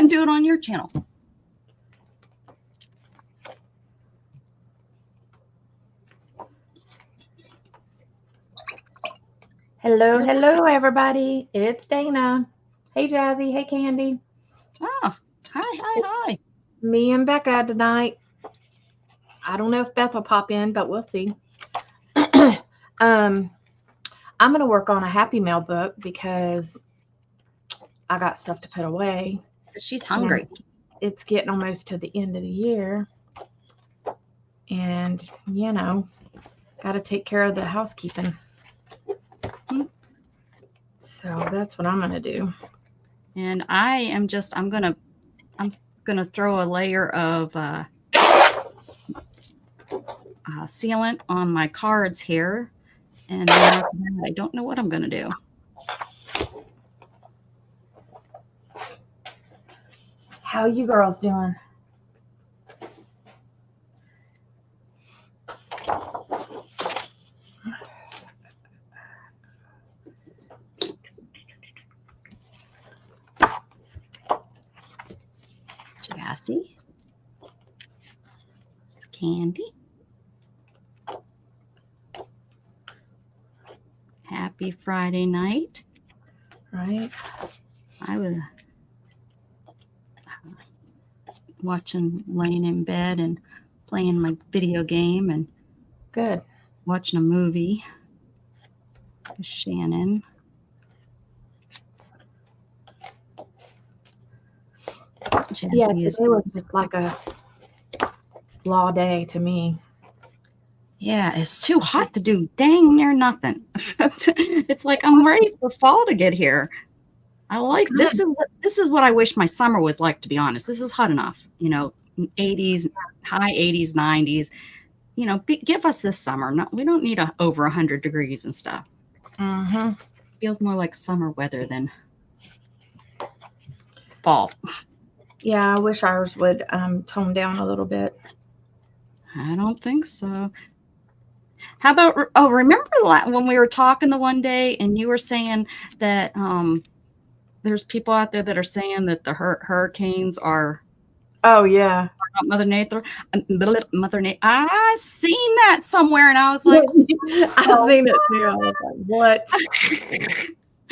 ahead and do it on your channel. Hello, everybody. It's Dana. Hey, Jazzy. Hey, Candy. Oh, hi. Me and Becca tonight. I don't know if Beth will pop in, but we'll see. I'm going to work on a Happy Mail book because I got stuff to put away. She's hungry. And it's getting almost to the end of the year. And, got to take care of the housekeeping. So that's what I'm going to do. And I'm going to throw a layer of sealant on my cards here. And then I don't know what I'm going to do. How you girls doing? Jassy. It's Candy. Happy Friday night. Right. I was laying in bed and playing my video game and good. Watching a movie with Shannon. Yeah, today was just like a law day to me. Yeah, it's too hot to do dang near nothing. It's like I'm ready for fall to get here. I like this is what I wish my summer was like, to be honest. This is hot enough, 80s, high 80s, 90s. Give us this summer. We don't need over 100 degrees and stuff. Mm-hmm. Feels more like summer weather than fall. Yeah, I wish ours would tone down a little bit. I don't think so. How about, remember when we were talking the one day and you were saying that there's people out there that are saying that the hurricanes are... Oh, yeah. Mother Nature. I seen that somewhere and I was like... I've seen it too. I was like, what?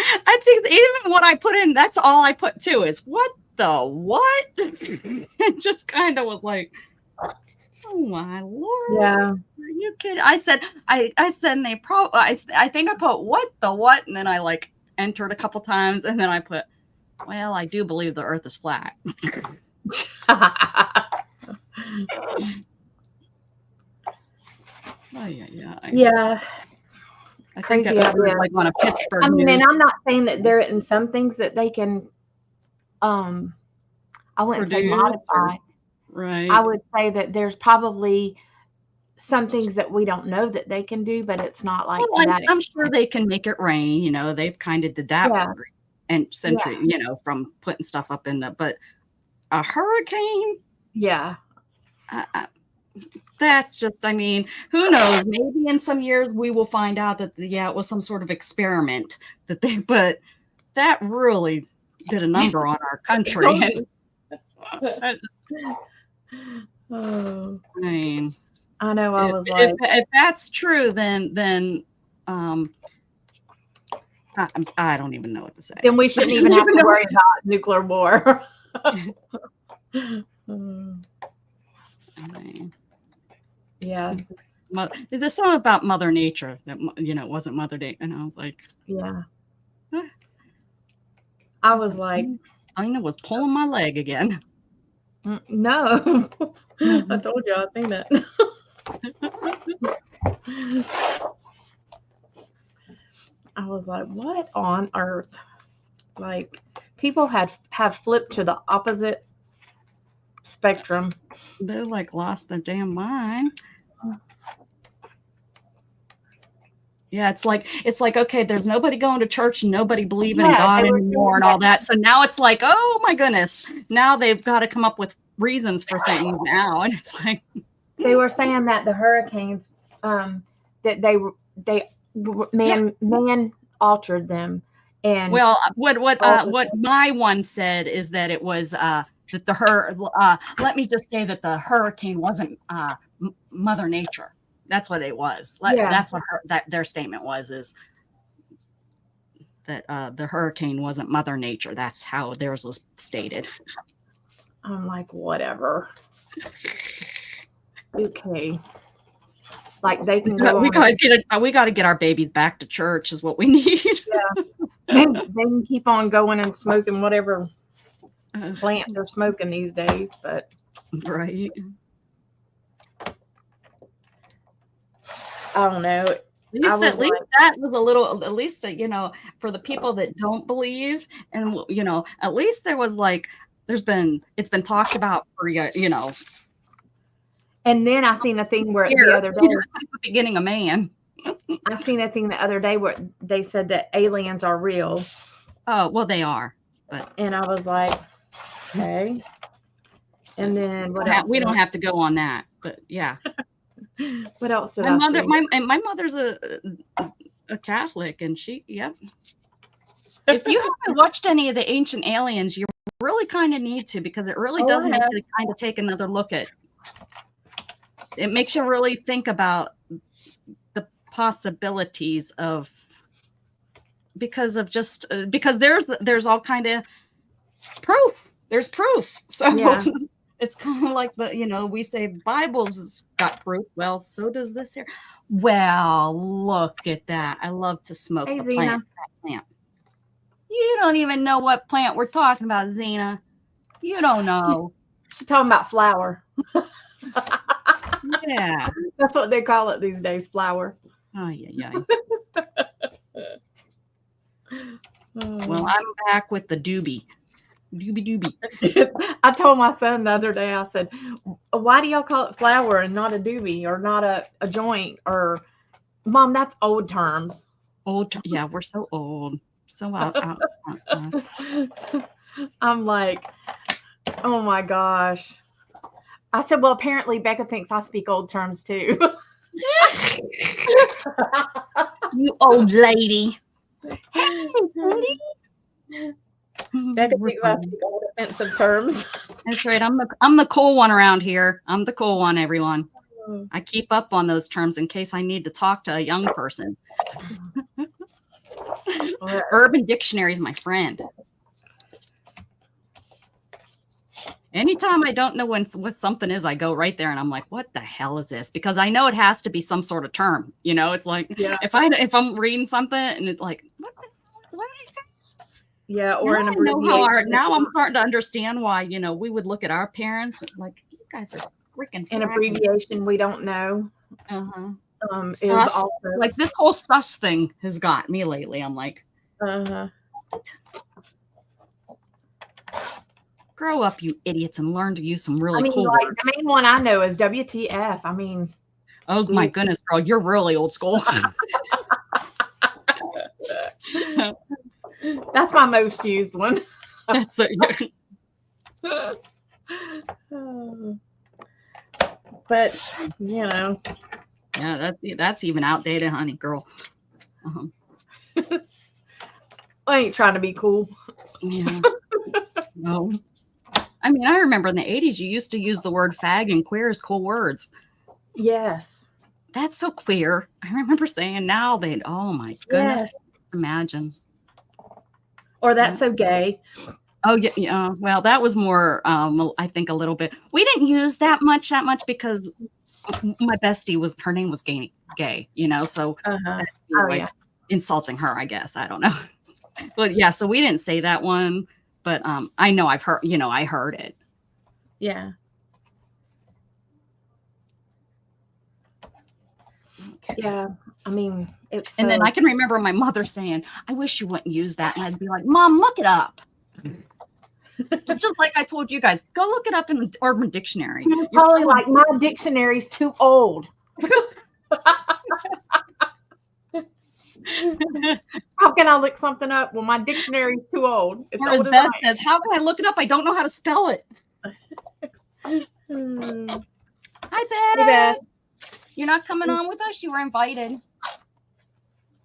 I think even what I put in, that's all I put too, is what the what? It just kind of was like... Oh my Lord! Yeah, are you kidding? I said, I said, and they I think I put what the what, and then I like entered a couple times, and then I put, well, I do believe the Earth is flat. Yeah. I think that was like on a Pittsburgh. I mean, and I'm not saying that there isn't some things that they can, I wouldn't say modify. Right. I would say that there's probably some things that we don't know that they can do, but it's not like that. I'm sure they can make it rain. They've kind of did that and century, from putting stuff up in the, but a hurricane. Yeah. That's just, I mean, who knows? Maybe in some years we will find out that, it was some sort of experiment but that really did a number on our country. Oh, I mean, I know. I was like, if that's true, then I don't even know what to say. Then we shouldn't even have to worry about nuclear war. Yeah. There's something about Mother Nature that it wasn't Mother Nature, and I was like, yeah. I was like, Dana was pulling my leg again. No, I told you I've seen it. I was like, what on earth? Like, people have flipped to the opposite spectrum. They're like lost their damn mind. Yeah, it's like, okay, there's nobody going to church, nobody believing in God anymore and all that. So now it's like, oh my goodness, now they've got to come up with reasons for things now. And it's like, they were saying that the hurricanes, that man altered them, And Well, all the what my one said is that it was that let me just say that the hurricane wasn't Mother Nature. That's what it was. Yeah. That's what their statement was, is that the hurricane wasn't Mother Nature. That's how theirs was stated. I'm like, whatever. Okay. Like they can go. We gotta get our babies back to church is what we need. Yeah. They can keep on going and smoking whatever plant they're smoking these days, but right. I don't know. At least that was a little, at least, for the people that don't believe, and, at least there was like, it's been talked about for, And then I seen a thing where the other day, the beginning of man. I seen a thing the other day where they said that aliens are real. Oh, well, they are. And I was like, okay. And then what else? We don't have to go on that, but yeah. What else did my mother's a Catholic, and yep. If you haven't watched any of the Ancient Aliens, you really kind of need to, because it really does make you kind of take another look at. It makes you really think about the possibilities of, because there's all kind of proof. There's proof. So yeah. It's kind of like we say Bible's got proof. Well, so does this here. Well, look at that. I love to smoke the plant. You don't even know what plant we're talking about, Zena. You don't know. She's talking about flower. Yeah. That's what they call it these days, flower. Oh, yeah. Well, I'm back with the doobie. Doobie. I told my son the other day, I said, why do y'all call it flower and not a doobie or not a joint? Or, Mom, that's old terms. Yeah, we're so old. So out. I'm like, oh my gosh. I said, well, apparently Becca thinks I speak old terms too. You old lady. Hey, Cindy. Becca thinks I speak old offensive terms. That's right. I'm the cool one around here. I'm the cool one, everyone. I keep up on those terms in case I need to talk to a young person. Urban Dictionary is my friend. Anytime I don't know what something is, I go right there and I'm like, what the hell is this? Because I know it has to be some sort of term. It's like, if I'm reading something and it's like, what is it? Yeah, or an abbreviation. Now I'm starting to understand why, we would look at our parents like, you guys are freaking an abbreviation we don't know. Is also like this whole sus thing has got me lately. I'm like, what? Grow up, you idiots, and learn to use some really cool words. The main one I know is WTF. I mean, oh my goodness, girl, you're really old school. That's my most used one. That's but yeah, that's even outdated, honey, girl. I ain't trying to be cool. Yeah. No. I mean, I remember in the 80s, you used to use the word fag and queer as cool words. Yes. That's so queer. I remember saying now oh my goodness, yes. Imagine. Or that's so gay. Oh, yeah. Well, that was more, I think a little bit. We didn't use that much because my bestie her name was gay, so insulting her, I guess. I don't know. But yeah, so we didn't say that one. But I know I've heard, I heard it. Yeah. Okay. Yeah. I mean, it's. And then I can remember my mother saying, I wish you wouldn't use that. And I'd be like, Mom, look it up. Just like I told you guys, go look it up in the Urban Dictionary. You're probably like, my dictionary's too old. How can I look something up when my dictionary's too old? Or as Beth says, how can I look it up? I don't know how to spell it. Hi, Beth. Hey, Beth. You're not coming on with us? You were invited.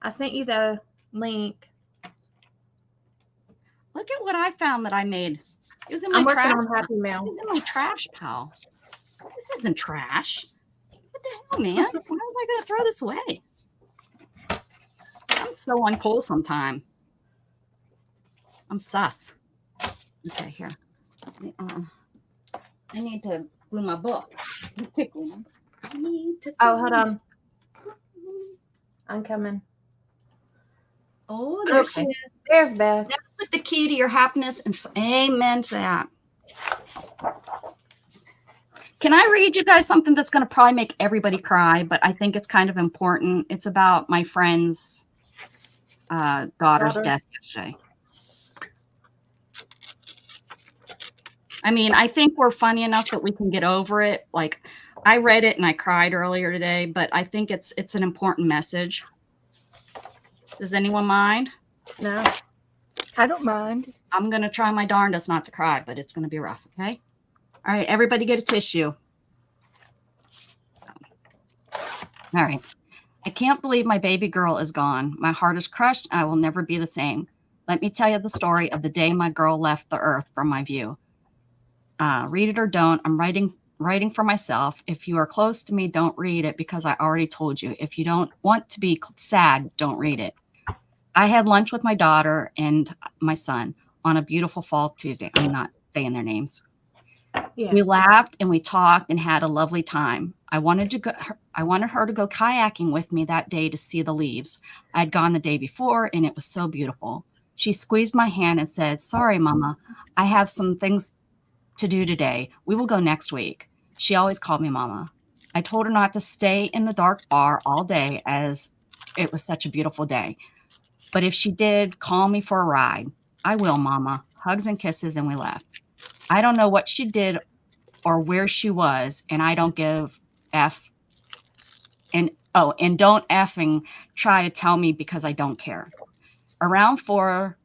I sent you the link. Look at what I found that I made. It was in my I'm working trash. on Happy It Mail. was in my trash pile. This isn't trash. What the hell, man? Why was I going to throw this away? I'm so uncool sometime. I'm sus. Okay, here. I need to glue my book. I need to. Oh, hold on. I'm coming. Oh, there she Okay. is. There's Beth. That's like the key to your happiness, and amen to that. Can I read you guys something that's going to probably make everybody cry, but I think it's kind of important. It's about my friend's daughter's death yesterday. I mean, I think we're funny enough that we can get over it. Like, I read it and I cried earlier today, but I think it's an important message. Does anyone mind? No, I don't mind. I'm going to try my darndest not to cry, but it's going to be rough, okay? All right, everybody get a tissue. All right. I can't believe my baby girl is gone. My heart is crushed. I will never be the same. Let me tell you the story of the day my girl left the earth from my view. Read it or don't. I'm writing for myself. If you are close to me, don't read it because I already told you. If you don't want to be sad, don't read it. I had lunch with my daughter and my son on a beautiful fall Tuesday. I'm not saying their names. Yeah. We laughed and we talked and had a lovely time. I wanted her to go kayaking with me that day to see the leaves. I had gone the day before and it was so beautiful. She squeezed my hand and said, "Sorry, Mama, I have some things to do today. We will go next week." She always called me Mama. I told her not to stay in the dark bar all day as it was such a beautiful day. But if she did, call me for a ride. I will, Mama. Hugs and kisses, and we left. I don't know what she did or where she was, and I don't give F. And don't effing try to tell me because I don't care. Around 4,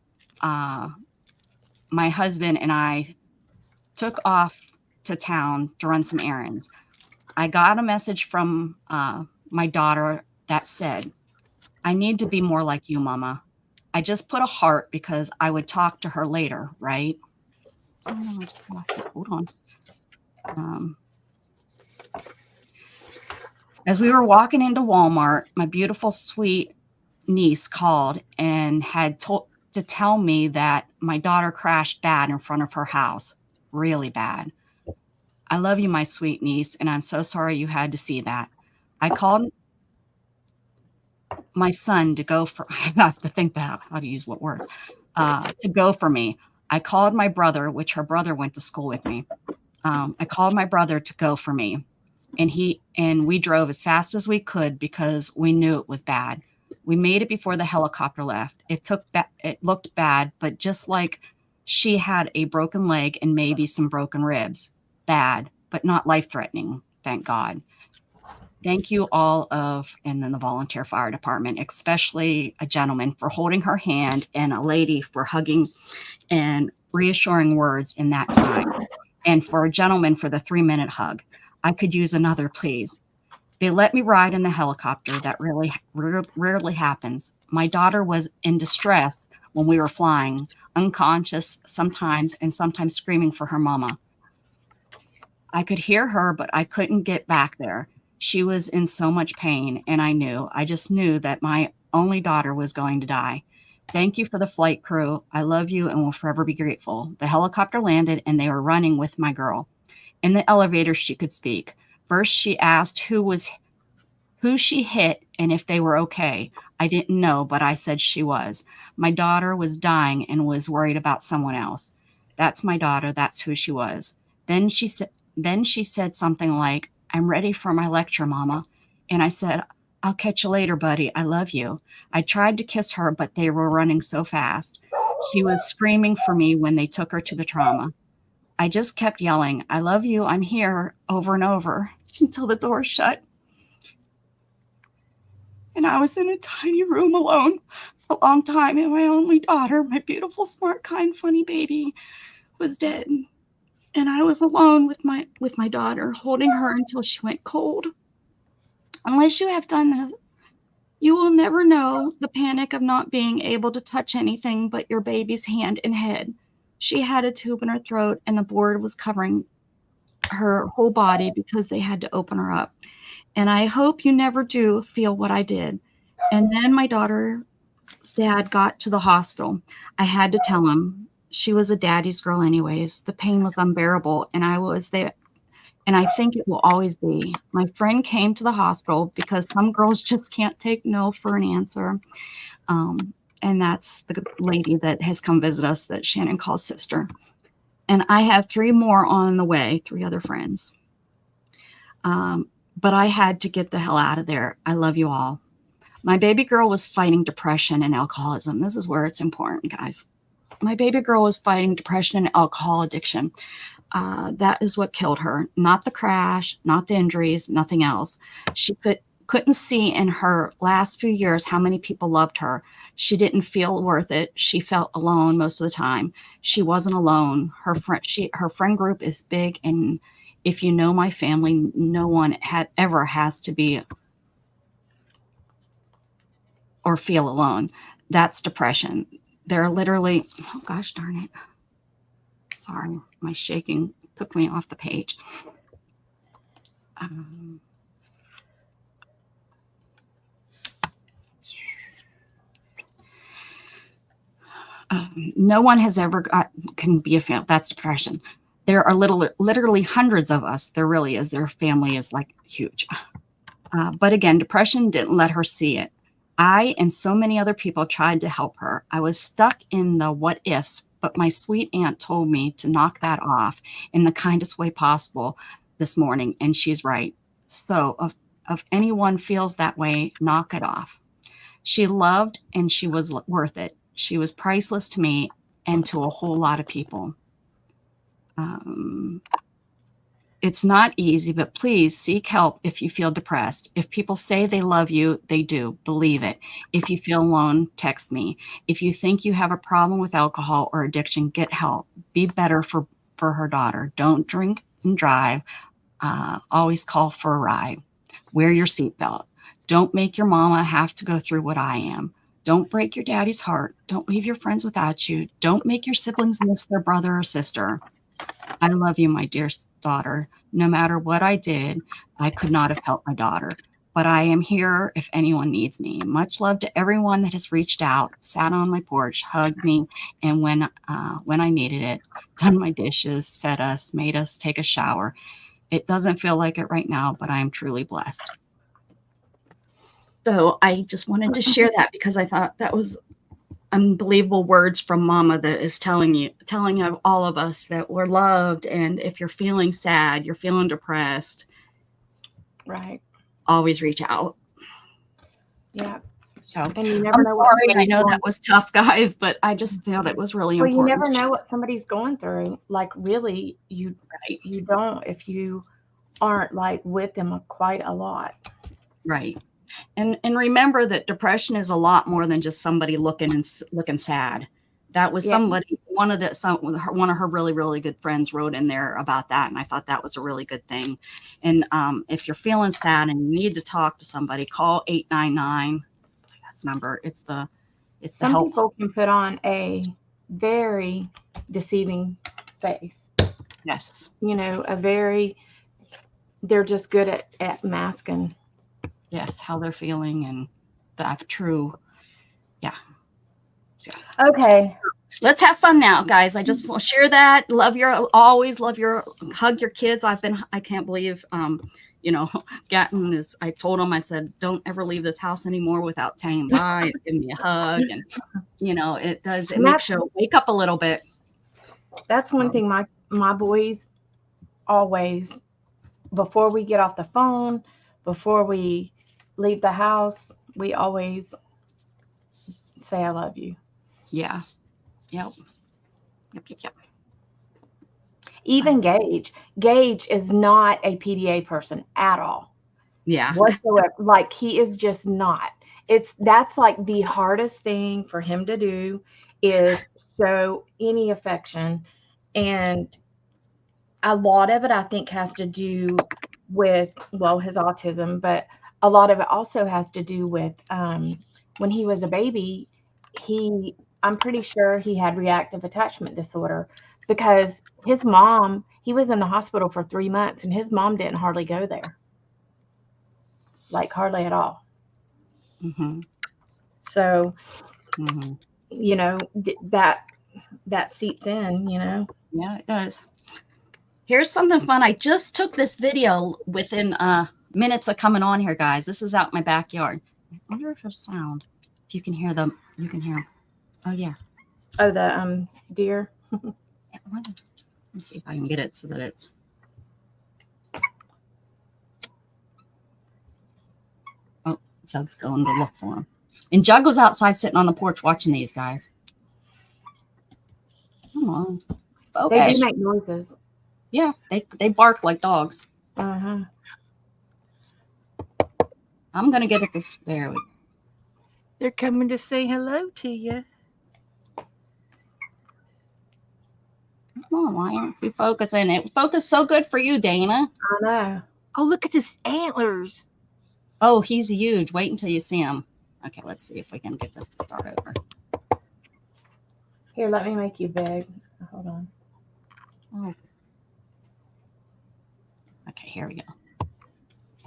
my husband and I took off to town to run some errands. I got a message from my daughter that said, "I need to be more like you, Mama." I just put a heart because I would talk to her later, right? Oh, no, I just lost it. Hold on. As we were walking into Walmart, my beautiful, sweet niece called and had to tell me that my daughter crashed bad in front of her house. Really bad. I love you, my sweet niece, and I'm so sorry you had to see that. I called my son to go for, I have to think about how to use what words, to go for me. I called my brother, which her brother went to school with me. I called my brother to go for me, and we drove as fast as we could because we knew it was bad. We made it before the helicopter left. It looked bad, but just like she had a broken leg and maybe some broken ribs. Bad, but not life-threatening, thank God. Thank you all and then the volunteer fire department, especially a gentleman for holding her hand and a lady for hugging and reassuring words in that time. And for a gentleman for the 3-minute hug. I could use another, please. They let me ride in the helicopter. That really rarely happens. My daughter was in distress when we were flying, unconscious sometimes and sometimes screaming for her mama. I could hear her, but I couldn't get back there. She was in so much pain, and I just knew that my only daughter was going to die. Thank you for the flight crew. I love you and will forever be grateful. The helicopter landed, and they were running with my girl. In the elevator, she could speak. First, she asked who she hit and if they were okay. I didn't know, but I said she was. My daughter was dying and was worried about someone else. That's my daughter. That's who she was. Then she said something like, "I'm ready for my lecture, Mama." And I said, "I'll catch you later, buddy. I love you." I tried to kiss her, but they were running so fast. She was screaming for me when they took her to the trauma. I just kept yelling, "I love you. I'm here," over and over until the door shut. And I was in a tiny room alone for a long time, and my only daughter, my beautiful, smart, kind, funny baby, was dead. And I was alone with my daughter, holding her until she went cold. Unless you have done this, You will never know the panic of not being able to touch anything but your baby's hand and head. She had a tube in her throat, and the board was covering her whole body because they had to open her up. And I hope you never do feel what I did. And then my daughter's dad got to the hospital. I had to tell him. She was a daddy's girl anyways. The pain was unbearable, and I was there, and I think it will always be. My friend came to the hospital because some girls just can't take no for an answer. And that's the lady that has come visit us that Shannon calls sister. And I have 3 more on the way, 3 other friends. But I had to get the hell out of there. I love you all. My baby girl was fighting depression and alcoholism. This is where it's important, guys. My baby girl was fighting depression and alcohol addiction. That is what killed her. Not the crash, not the injuries, nothing else. She couldn't see in her last few years how many people loved her. She didn't feel worth it. She felt alone most of the time. She wasn't alone. Her friend group is big, and if you know my family, no one ever has to be or feel alone. That's depression. They're literally, oh gosh darn it. Sorry, my shaking took me off the page. No one has ever can be a family. That's depression. There are literally hundreds of us. There really is. Their family is like huge. But again, depression didn't let her see it. I and so many other people tried to help her. I was stuck in the what ifs, but my sweet aunt told me to knock that off in the kindest way possible this morning, and she's right. So if anyone feels that way, knock it off. She loved, and she was worth it. She was priceless to me and to a whole lot of people. It's not easy, but please seek help if you feel depressed. If people say they love you, they do. Believe it. If you feel alone, text me. If you think you have a problem with alcohol or addiction, get help. Be better for her daughter. Don't drink and drive. Always call for a ride. Wear your seatbelt. Don't make your mama have to go through what I am. Don't break your daddy's heart. Don't leave your friends without you. Don't make your siblings miss their brother or sister. I love you, my dear daughter. No matter what I did, I could not have helped my daughter. But I am here if anyone needs me. Much love to everyone that has reached out, sat on my porch, hugged me, and when I needed it, done my dishes, fed us, made us take a shower. It doesn't feel like it right now, but I am truly blessed. So I just wanted to share that because I thought that was unbelievable words from Mama that is telling all of us that we're loved. And if you're feeling sad, you're feeling depressed, right, always reach out. Yeah. So and you never I'm know sorry. I know that was tough, guys, but I just felt it was really important. You never know what somebody's going through. Like really, you don't if you aren't like with them quite a lot. Right. And remember that depression is a lot more than just somebody looking sad. That was somebody, one of her really, really good friends wrote in there about that. And I thought that was a really good thing. And if you're feeling sad and you need to talk to somebody, call 899. That's number. It's the Some help. people can put on a very deceiving face. Yes. They're just good at masking. Yes, how they're feeling and that true. Yeah. Okay. Let's have fun now, guys. I just want to share that. Always love your hug your kids. I can't believe Gatton is, I told him, I said, don't ever leave this house anymore without saying bye, give me a hug. And it makes you wake up a little bit. That's one thing my boys always, before we get off the phone, before we leave the house, we always say I love you. Yeah. Yep. Even Gage is not a PDA person at all. Yeah. Whatsoever. Like he is just not. That's like the hardest thing for him to do is show any affection. And a lot of it I think has to do with his autism, but a lot of it also has to do with when he was a baby, I'm pretty sure he had reactive attachment disorder because his mom, he was in the hospital for 3 months and his mom didn't hardly go there, like hardly at all. Mm-hmm. So, Mm-hmm. that seeps in, Yeah, it does. Here's something fun. I just took this video within minutes of coming on here, guys. This is out in my backyard. I wonder if there's sound. If you can hear them, you can hear them. Oh yeah. Oh, the deer. Yeah, let's see if I can get it so that it's. Oh, Jug's going to look for him. And Jug was outside sitting on the porch watching these guys. Come on. They Okay. do make noises. Yeah, they bark like dogs. Uh-huh. I'm gonna get it this. There we go. They're coming to say hello to you. Come on, why aren't you focusing? It focused so good for you, Dana. I know. Oh, look at his antlers. Oh, he's huge. Wait until you see him. Okay, let's see if we can get this to start over. Here, let me make you big. Hold on. Oh. Okay, here we go.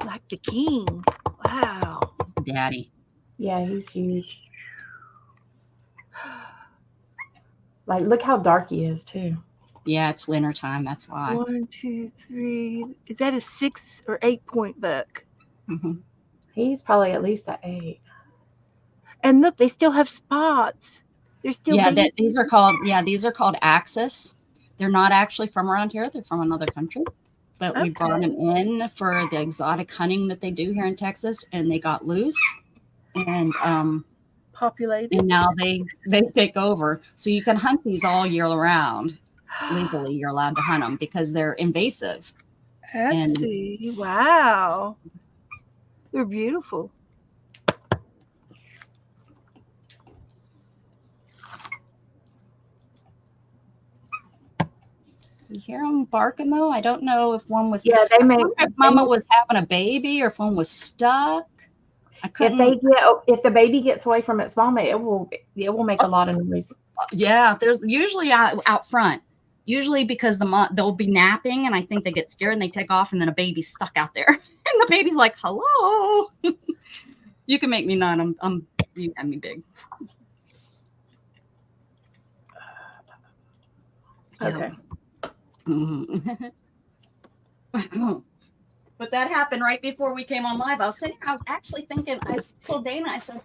Like the king. Wow. He's the daddy. Yeah, he's huge. Like, look how dark he is, too. Yeah, it's winter time. That's why. 1, 2, 3. Is that a 6 or 8 point buck? Mm-hmm. He's probably at least an 8. And look, they still have spots. They're still These are called Axis. They're not actually from around here. They're from another country. But we brought them in for the exotic hunting that they do here in Texas, and they got loose. And populated. And now they take over. So you can hunt these all year round. Legally, you're allowed to hunt them because they're invasive. I see. Wow. They're beautiful. You hear them barking though? I don't know if one was. Yeah, they make. If Mama was having a baby or if one was stuck. I couldn't. If the baby gets away from its mama, it will make a lot of noise. Yeah, there's usually out front. Usually because they'll be napping and I think they get scared and they take off and then a baby's stuck out there and the baby's like, "Hello." You can make me none. You got me big. Okay. Mm-hmm. But that happened right before we came on live. I was actually thinking, I told Dana, I said,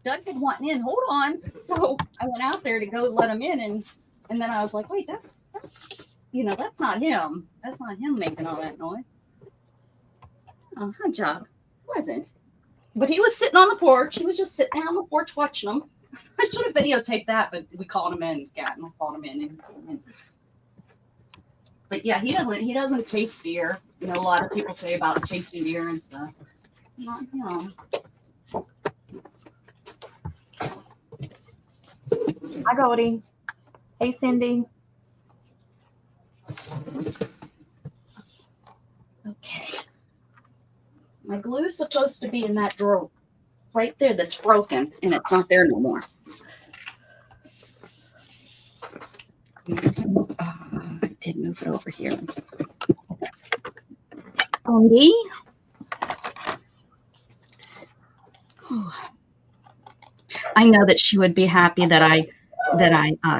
Doug had wanting in, hold on. So I went out there to go let him in and then I was like, wait, that's not him. That's not him making all that noise. Oh, good job. Wasn't. But he was sitting on the porch. He was just sitting there on the porch watching them. I should have videotaped that, but we called him in. Yeah, and I called him in. But yeah, he doesn't chase deer. You know, a lot of people say about chasing deer and stuff. Not him. Hi, Goldie. Hey, Cindy. Okay. My glue's supposed to be in that drawer right there that's broken, and it's not there no more. I did move it over here. Andy? I know that she would be happy that I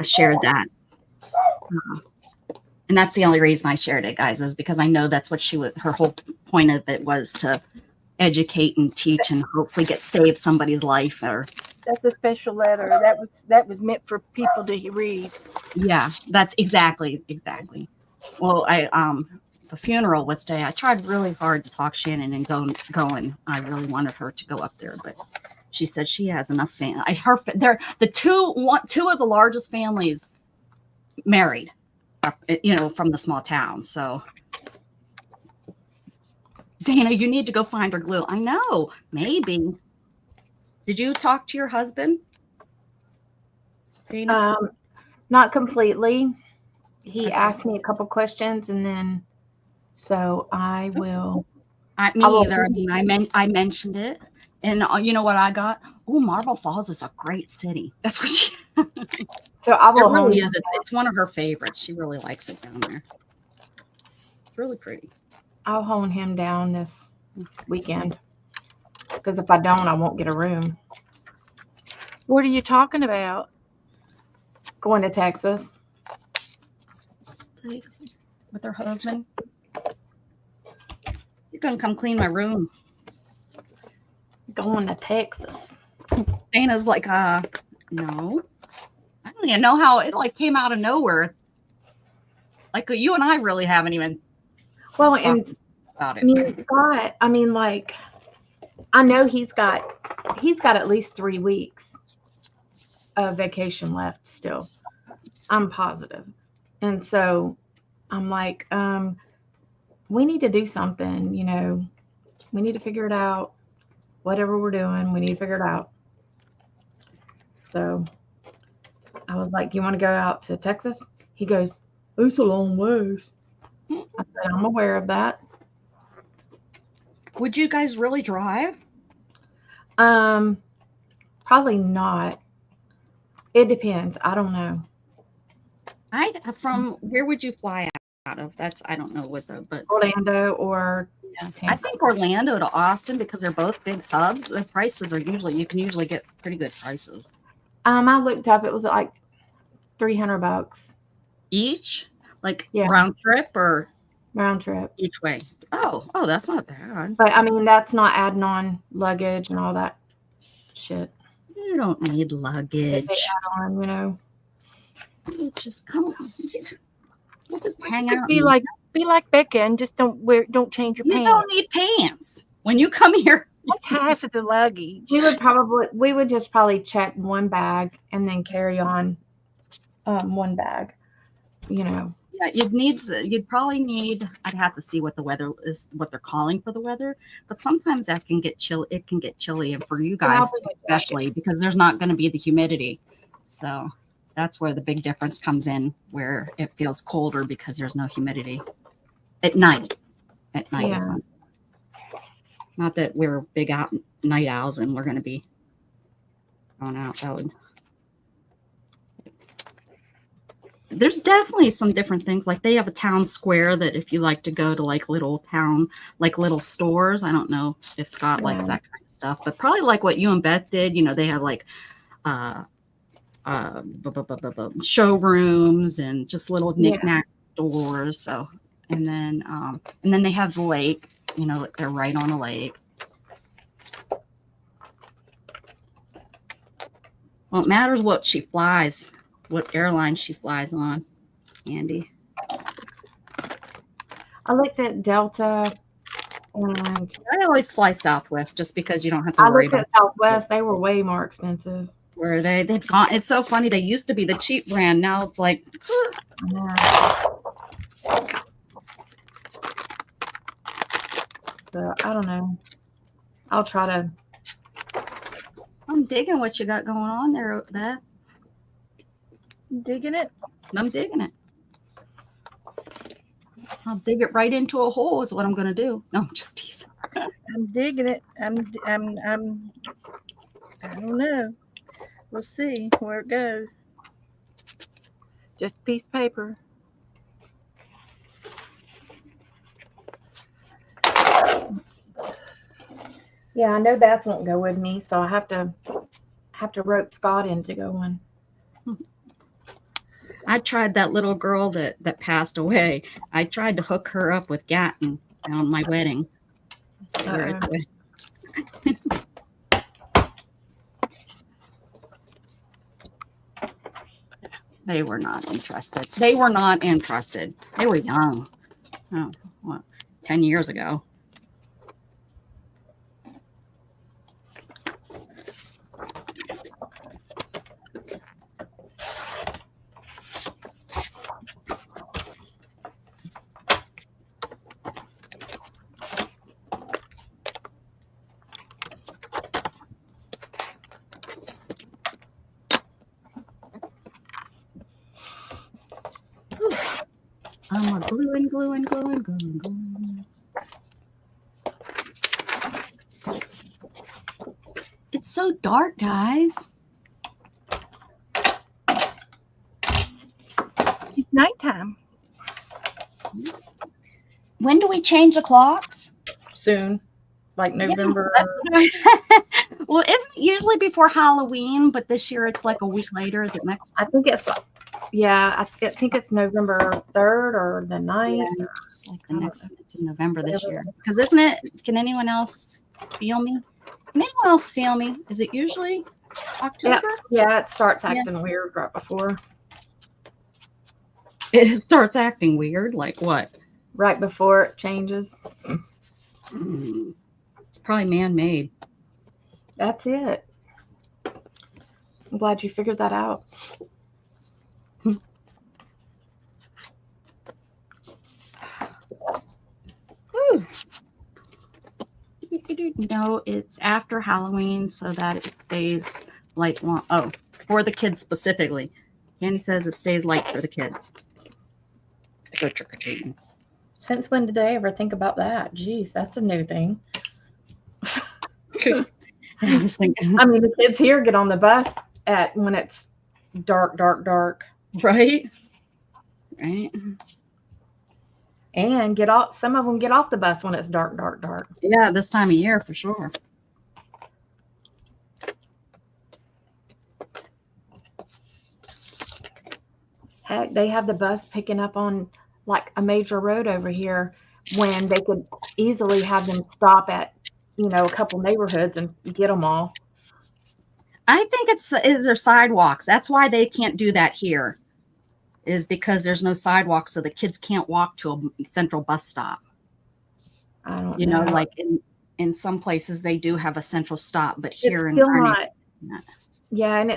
shared that. And that's the only reason I shared it, guys, is because I know that's what her whole point of it was, to educate and teach and hopefully save somebody's life. Or that's a special letter. That was meant for people to read. Yeah, that's exactly. Well, the funeral was today. I tried really hard to talk Shannon and going. I really wanted her to go up there, but she said she has enough family. They're the two of the largest families married, from the small town. So, Dana, you need to go find her glue. I know. Maybe. Did you talk to your husband, Dana? Not completely. He asked me a couple questions, and then so I will. Me I will- either. I mean, I mentioned it, and you know what I got? Oh, Marble Falls is a great city. That's what she. So I It will hone really him. is. It's one of her favorites. She really likes it down there. It's really pretty. I'll hone him down this weekend. Because if I don't, I won't get a room. What are you talking about? Going to Texas. With her husband. You're gonna come clean my room. Going to Texas. Dana's like, no. I don't even know how it like came out of nowhere. Like you and I really haven't even Well, and about it. I mean, Scott, I mean, like, I know he's got at least 3 weeks of vacation left still. I'm positive. And so I'm like, we need to do something, you know. We need to figure it out. Whatever we're doing, we need to figure it out. So I was like, you want to go out to Texas? He goes, it's a long ways. I said, I'm aware of that. Would you guys really drive? Probably not. It depends. I don't know. From where would you fly out of? That's I don't know what but Orlando or I Tampa. think Orlando to Austin because they're both big hubs. The prices are you can usually get pretty good prices. I looked up. It was like $300 Each, like Yeah. round trip or round trip. each way. Oh, that's not bad. But I mean, that's not adding on luggage and all that shit. You don't need If luggage. they add on, you know. You just come on. We'll just hang Could out. be like Becca and just don't change your You pants. don't need pants when you come here. That's half of the luggage. We would just probably check one bag and then carry on one bag, you know. Yeah, you'd probably need. I'd have to see what the weather is, what they're calling for the weather. But sometimes that can get chill. It can get chilly, and for you guys bring a especially because there's not going to be the humidity. So that's where the big difference comes in, where it feels colder because there's no humidity at night. At night is Yeah. when. Not that we're big out night owls and we're going to be going out. That would. There's definitely some different things. Like they have a town square that if you like to go to like little stores. I don't know if Scott likes that kind of stuff, but probably like what you and Beth did. You know, they have like showrooms and just little knickknack stores. So and then they have the lake. You know, they're right on a lake. Well, it matters what she flies. What airline she flies on, Andy? I looked at Delta and I always fly Southwest just because you don't have to I worry looked about at Southwest. They were way more expensive. where they've gone. It's so funny. They used to be the cheap brand. Now it's like, Yeah. So I don't know. I'll try to. I'm digging what you got going on there, Beth. Digging it? I'm digging it. I'll dig it right into a hole is what I'm going to do. No, I'm just teasing. I'm digging it. I don't know. We'll see where it goes. Just a piece of paper. Yeah, I know Beth won't go with me, so I have to rope Scott into going. I tried that little girl that passed away. I tried to hook her up with Gatton on my wedding. They were not interested. They were not interested. They were young. Oh, what, 10 years ago. I'm a gluing. It's so dark, guys. It's nighttime. When do we change the clocks? Soon, like November. That's what well, isn't it usually before Halloween? But this year it's like a week later. Is it next? I think it's, yeah, I think it's November 3rd or the 9th. Yeah, it's like the next. It's in November this year. Because isn't it? Can anyone else feel me? Can anyone else feel me? Is it usually October? Yeah, it starts acting weird right before. It starts acting weird. Like what? Right before it changes. It's probably man-made. That's it. I'm glad you figured that out. Whew. No, it's after Halloween so that it stays light long. Oh, for the kids specifically. Candy says it stays light for the kids. To go trick or treating. Since when did they ever think about that? Jeez, that's a new thing. I was thinking, I mean, the kids here get on the bus at when it's dark, dark, dark, right? Right? and get off. Some of them get off the bus when it's dark, dark, dark. Yeah, this time of year for sure. Heck, they have the bus picking up on like a major road over here when they could easily have them stop at, a couple neighborhoods and get them all. I think it's their sidewalks. That's why they can't do that here. Is because there's no sidewalks, so the kids can't walk to a central bus stop. I don't You know, like in some places they do have a central stop, but here it's in still our not. Yeah, and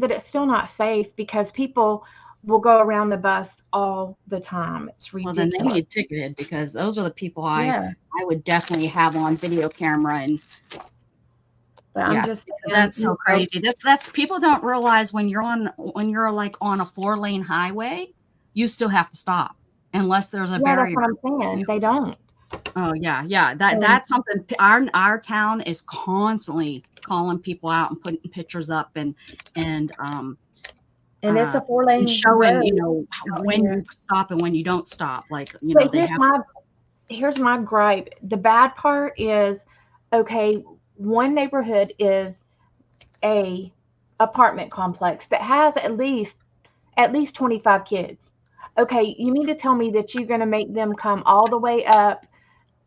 but it's still not safe because people will go around the bus all the time. It's well, ridiculous. then they need ticketed because those are the people Yeah, I would definitely have on video camera and but yeah, I'm just because that's so crazy. That's people don't realize when you're like on a 4-lane highway, you still have to stop unless there's a Yeah, that's barrier. what I'm saying. They don't. Oh yeah. That's something our town is constantly calling people out and putting pictures up and And it's a 4-lane and showing, road. when here. you stop and when you don't stop. Like, But they have here's my gripe. The bad part is, okay, one neighborhood is a apartment complex that has at least 25 kids. Okay, you mean to tell me that you're going to make them come all the way up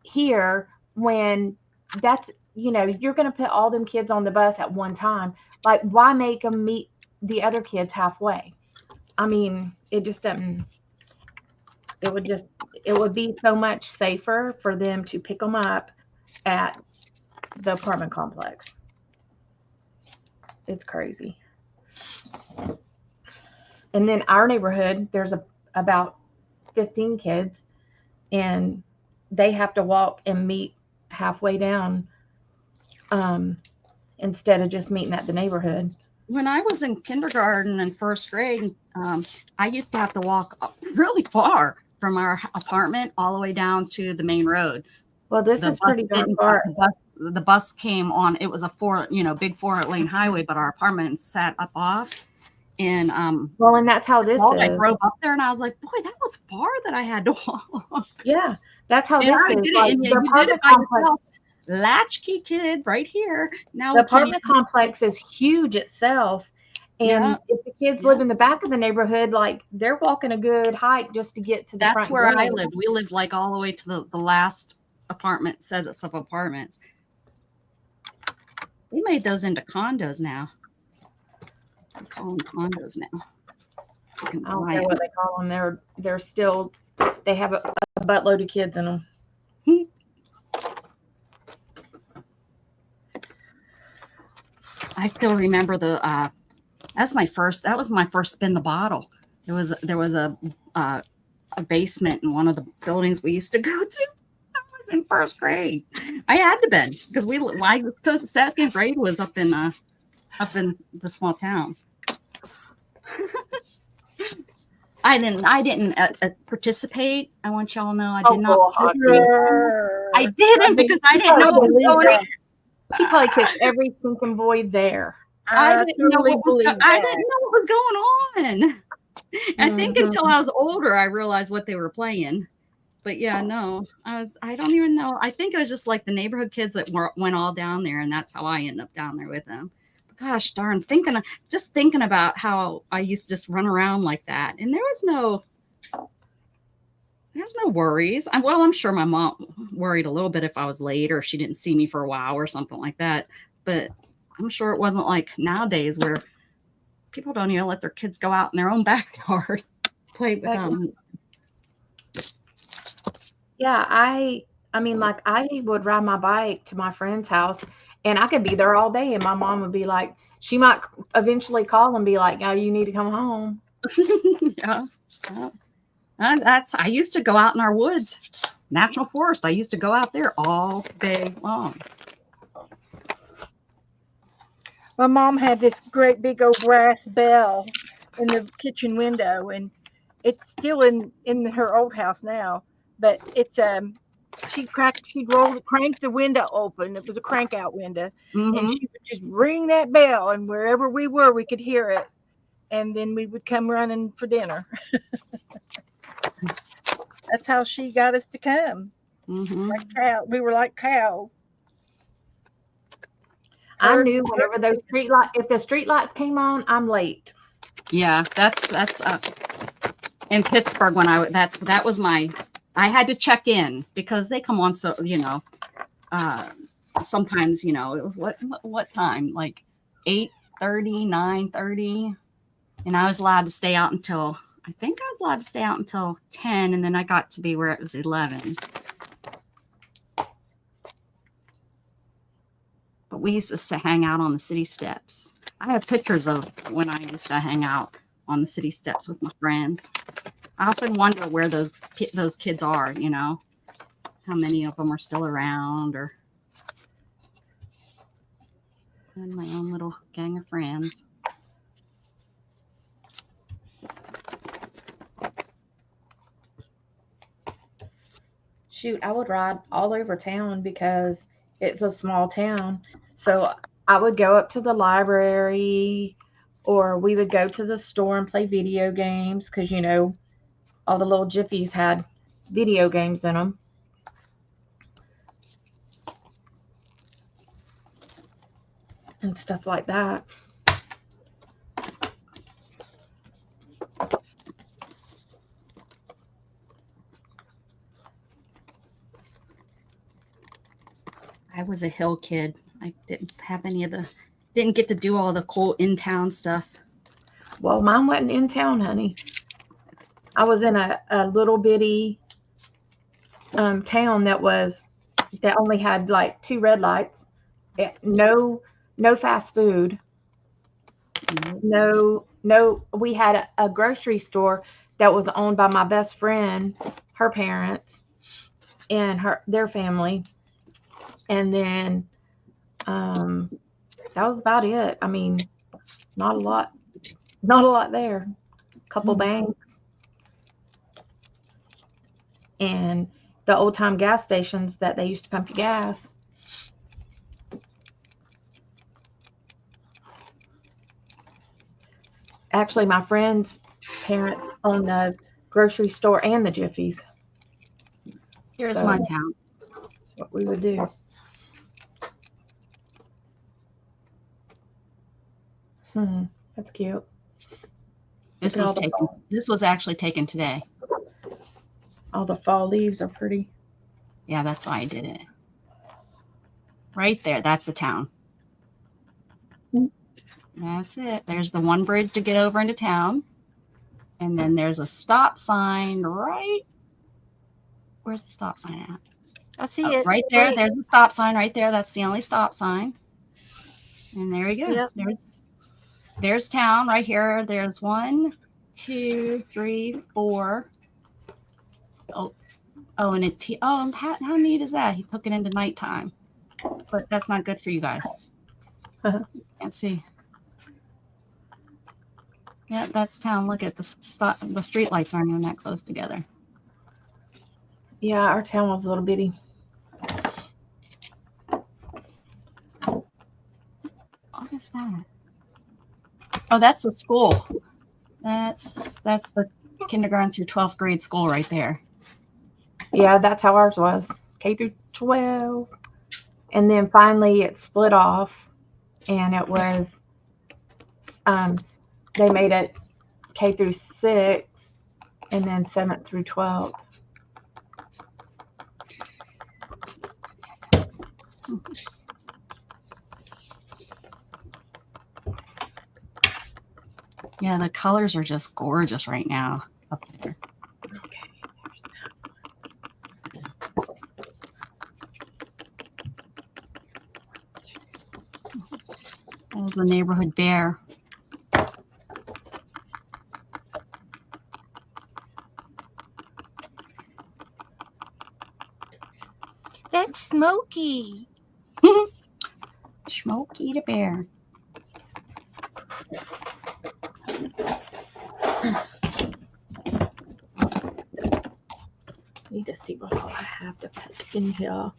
here when that's, you're going to put all them kids on the bus at one time. Like, why make them meet the other kids halfway? I mean, it just doesn't. It would be so much safer for them to pick them up at the apartment complex. It's crazy. And then our neighborhood, there's about 15 kids, and they have to walk and meet halfway down, instead of just meeting at the neighborhood. when I was in kindergarten and first grade, I used to have to walk really far from our apartment all the way down to the main road. Well, this is pretty darn far. The bus came on. It was a big 4-lane highway, but our apartment sat up off. And Well, and that's how this I is. drove up there, and I was like, "Boy, that was far that I had to walk." Yeah, that's how Yeah, this I is. did it, Like, and the you did apartment it by complex, yourself. Latchkey kid, right here. Now the we can't apartment complex is huge itself. And Yeah. if the kids Yeah. live in the back of the neighborhood, like they're walking a good height just to get to the That's front where I door. lived. We lived like all the way to the last apartment set of apartments. We made those into condos now. I call them condos now. You can I don't buy care it. what they call them. They're still, they have a buttload of kids in them. I still remember that was my first spin the bottle. There was a basement in one of the buildings we used to go to. I was in first grade. I had to been because I took second grade was up in the small town. I didn't participate. I want y'all to know I did not. Oh, I didn't because I didn't know what was going on. She probably kissed every stinking boy there. I I didn't know totally what was believe I that. didn't know what was going on. I think Mhm. until I was older, I realized what they were playing. But yeah, no, I don't even know. I think it was just like the neighborhood kids that went all down there, and that's how I ended up down there with them. But gosh darn, thinking about how I used to just run around like that, and there's no worries. I'm sure my mom worried a little bit if I was late or if she didn't see me for a while or something like that. But I'm sure it wasn't like nowadays where people don't even let their kids go out in their own backyard play with Heck, them. yeah, I mean, like I would ride my bike to my friend's house, and I could be there all day, and my mom would be like, she might eventually call and be like, "Oh, you need to come home." Yeah. Yeah. I used to go out in our woods, national forest. I used to go out there all day long. My mom had this great big old brass bell in the kitchen window, and it's still in her old house now. But it's she'd crank the window open. It was a crank out window, and Hmm. she would just ring that bell, and wherever we were, we could hear it. And then we would come running for dinner. That's how she got us to come. Hmm. Like cow, we were like cows. I Herd, knew whenever those if the street lights came on, I'm late. Yeah, that's in Pittsburgh when that was my. I had to check in because they come on so uh, sometimes it was what time like 8:30, 9:30, and I was allowed to stay out until I think I was allowed to stay out until 10, and then I got to be where it was 11. But we used to hang out on the city steps. I have pictures of when I used to hang out on the city steps with my friends. I often wonder where those kids are, how many of them are still around, or in my own little gang of friends. Shoot, I would ride all over town because it's a small town. So I would go up to the library, or we would go to the store and play video games because, all the little jiffies had video games in them and stuff like that. I was a hill kid. I didn't get to do all the cool in town stuff. Well, mine wasn't in town, honey. I was in a little bitty town that only had like two red lights. No fast food. No. We had a grocery store that was owned by my best friend, her parents, and their family, and then that was about it. I mean, not a lot there. A couple banks and the old time gas stations that they used to pump you gas. Actually, my friend's parents own the grocery store and the Jiffies. Here's So my town. that's what we would do. That's cute. This Look at was all the taken. This was actually taken today. all the fall leaves are pretty. Yeah, that's why I did it. Right there. That's the town. That's it. There's the one bridge to get over into town. And then there's a stop sign right. Where's the stop sign at? I see it. Right there. There's the stop sign right there. That's the only stop sign. And there we go. Yep. There's town right here. There's 1, 2, 3, 4. Oh, and how neat is that? He took it into nighttime, but that's not good for you guys. Can't see. Yeah, that's town. Look at the street lights aren't even that close together. Yeah, our town was a little bitty. is that? Oh, that's the school. That's the kindergarten through 12th grade school right there. Yeah, that's how ours was. K through 12. And then finally it split off and it was they made it K through 6 and then 7th through 12th. Yeah, the colors are just gorgeous right now up there. That was the neighborhood bear. That's Smokey. Smokey the bear. Need to see what all I have to put in here.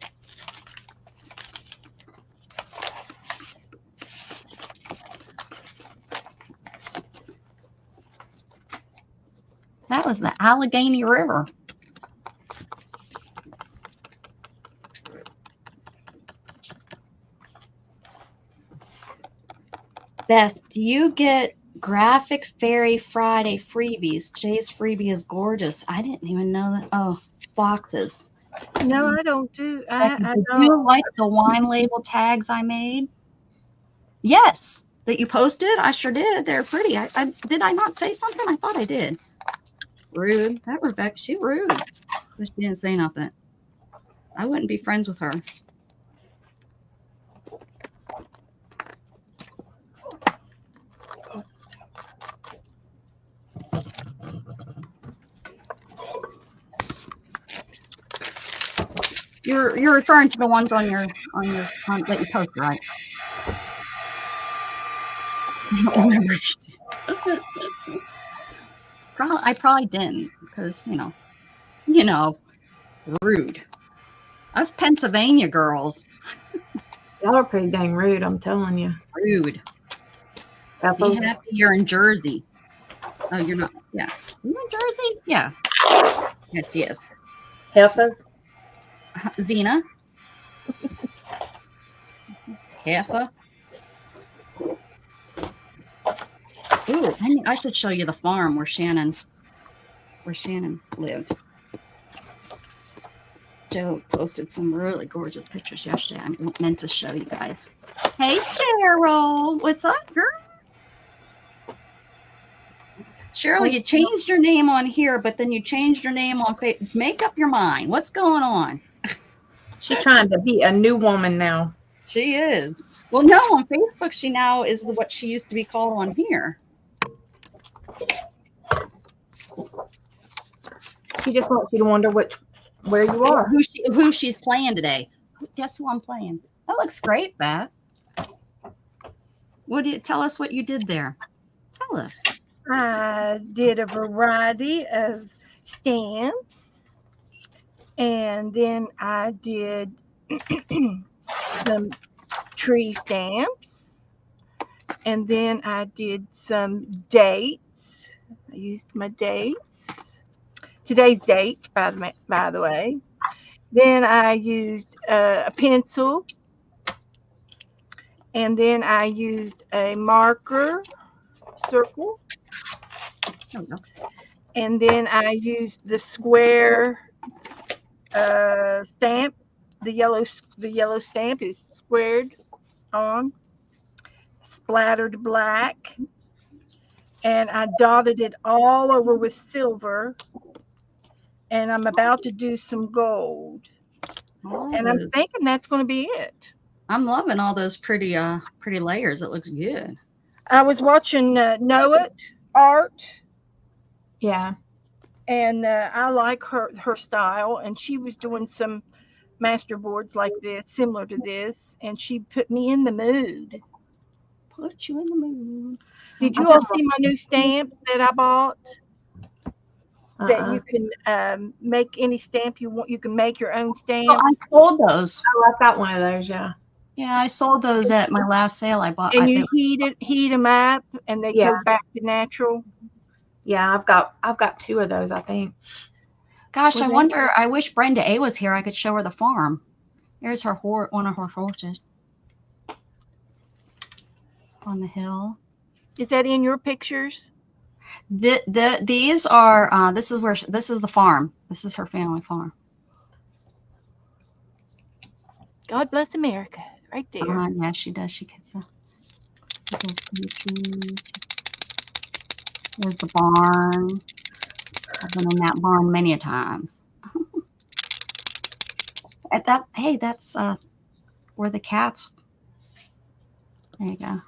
That was the Allegheny River. Beth, do you get Graphic Fairy Friday freebies? Today's freebie is gorgeous. I didn't even know that. Oh, boxes. No, I don't do. Becky, I did don't. you like the wine label tags I made? Yes, that you posted. I sure did. They're pretty. I did I not say something? I thought I did. Rude. That Rebecca, she rude. But she didn't say nothing. I wouldn't be friends with her. You're referring to the ones on your that you posted, right? I don't remember if you did. I probably didn't because you know, rude. Us Pennsylvania girls, Y'all are pretty dang rude, I'm telling you. rude. Be happy you're in Jersey. Oh, you're not. Yeah, you in Jersey? Yeah. Yeah, she is. Heifers. Zena. Heffa. Ooh, I should show you the farm where Shannon lived. Joe posted some really gorgeous pictures yesterday. I meant to show you guys. Hey, Cheryl. What's up, girl? Cheryl, you changed your name on here, but then you changed your name on Facebook. Make up your mind. What's going on? She's trying to be a new woman now. She is. Well, no, on Facebook, she now is what she used to be called on here. She just wants you to wonder where you are. Who she's playing today. Guess who I'm playing? That looks great, Beth. Tell us what you did there? Tell us. I did a variety of stamps, and then I did some tree stamps, and then I did some dates. I used my dates. Today's date, by the way. Then I used a pencil, and then I used a marker circle. There we go. And then I used the square stamp. The yellow stamp is squared on, splattered black, and I dotted it all over with silver. And I'm about to do some gold. And I'm thinking that's going to be it. I'm loving all those pretty layers. It looks good. I was watching Know It Art. Yeah. And I like her style. And she was doing some master boards like this, similar to this. And she put me in the mood. Put you in the mood. Did you all see my new stamps that I bought? That you can make any stamp you want. You can make your own stamp. So I sold those. I like that one of those, yeah. Yeah, I sold those at my last sale. I bought. And I, you heat them up, and they Yeah. go back to natural. Yeah, I've got 2 of those, I think. gosh, Was I that- wonder. I wish Brenda A was here. I could show her the farm. Here's her one of her horses on the hill. Is that in your pictures? These are. This is the farm. This is her family farm. God bless America, right there. Yeah, she does. She gets a. There's the barn. I've been in that barn many a times. Hey, that's where the cats. There you go.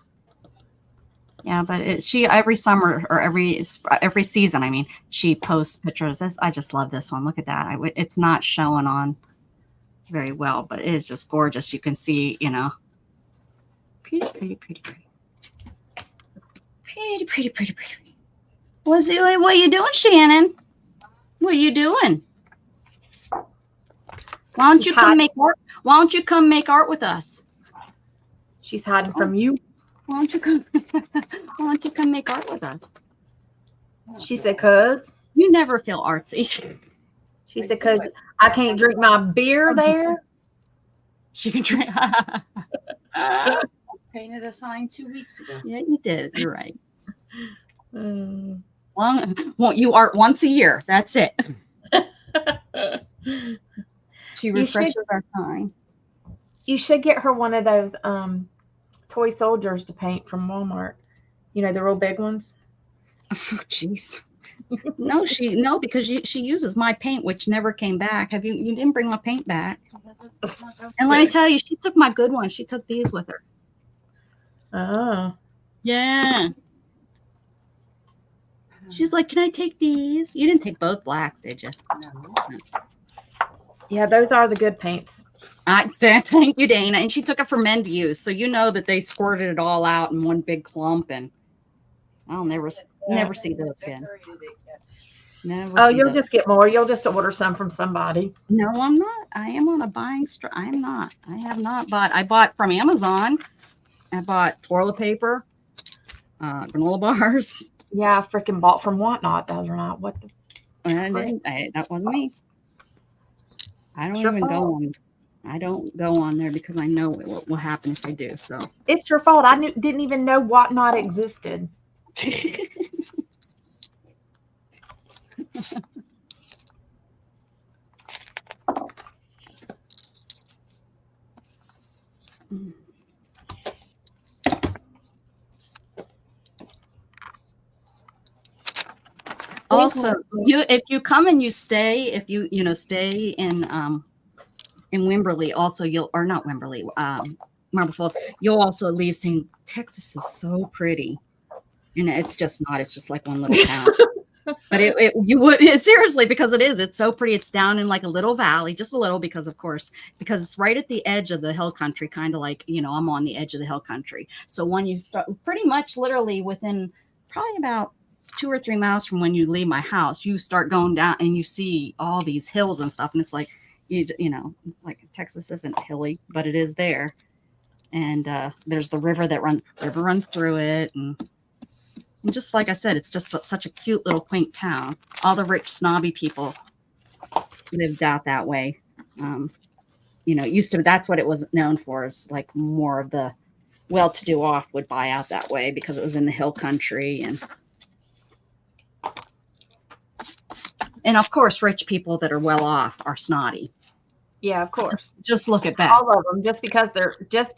Yeah, but she every summer or every season. I mean, she posts pictures. I just love this one. Look at that. It's not showing on very well, but it is just gorgeous. You can see, pretty, pretty, pretty, pretty, pretty, pretty, pretty, pretty. What are you doing, Shannon? What are you doing? Why don't you come make art? Why don't you come make art with us? She's hiding from you. Why don't you come? Why don't you come make art with us? She said, "Cuz." You never feel artsy. She said, "Cuz I can't drink my beer there." She can drink. Painted a sign 2 weeks ago. Yeah, you did. You're right. Mm. Well, you art once a year. That's it. She refreshes our time. You should get her one of those toy soldiers to paint from Walmart. You know, the real big ones. Oh, jeez. No, because she uses my paint, which never came back. You didn't bring my paint back. And let me tell you, she took my good one. She took these with her. Oh. Yeah. She's like, can I take these? You didn't take both blacks, did you? No. Yeah, those are the good paints. I said, thank you, Dana. And she took it for men to use. So you know that they squirted it all out in one big clump. And I'll never see those again. Never Oh, see you'll those. just get more. You'll just order some from somebody. No, I'm not. I am on a buying I am not. I have not bought. I bought from Amazon. I bought toilet paper, granola bars. Yeah, I freaking bought from Whatnot the other night. What the? That wasn't me. I don't It's your even go fault. on. I don't go on there because I know what will happen if I do. So. It's your fault. I didn't even know Whatnot existed. Also, if you come and you stay, if you stay in Wimberley, also or not Wimberley, Marble Falls, you'll also leave saying Texas is so pretty, and it's just not. It's just like one little town. But you would seriously, because it is. It's so pretty. It's down in like a little valley, just a little, because it's right at the edge of the hill country, kind of like, I'm on the edge of the hill country. So when you start, pretty much literally within probably about 2 or 3 miles from when you leave my house, you start going down and you see all these hills and stuff. And it's like, like Texas isn't hilly, but it is there. And there's the river runs through it. And just like I said, it's just such a cute little quaint town. All the rich snobby people lived out that way. It used to, that's what it was known for, is like more of the well-to-do off would buy out that way because it was in the hill country. And of course, rich people that are well off are snotty. Yeah, of course. Just look at Beth. All of them, just because. Just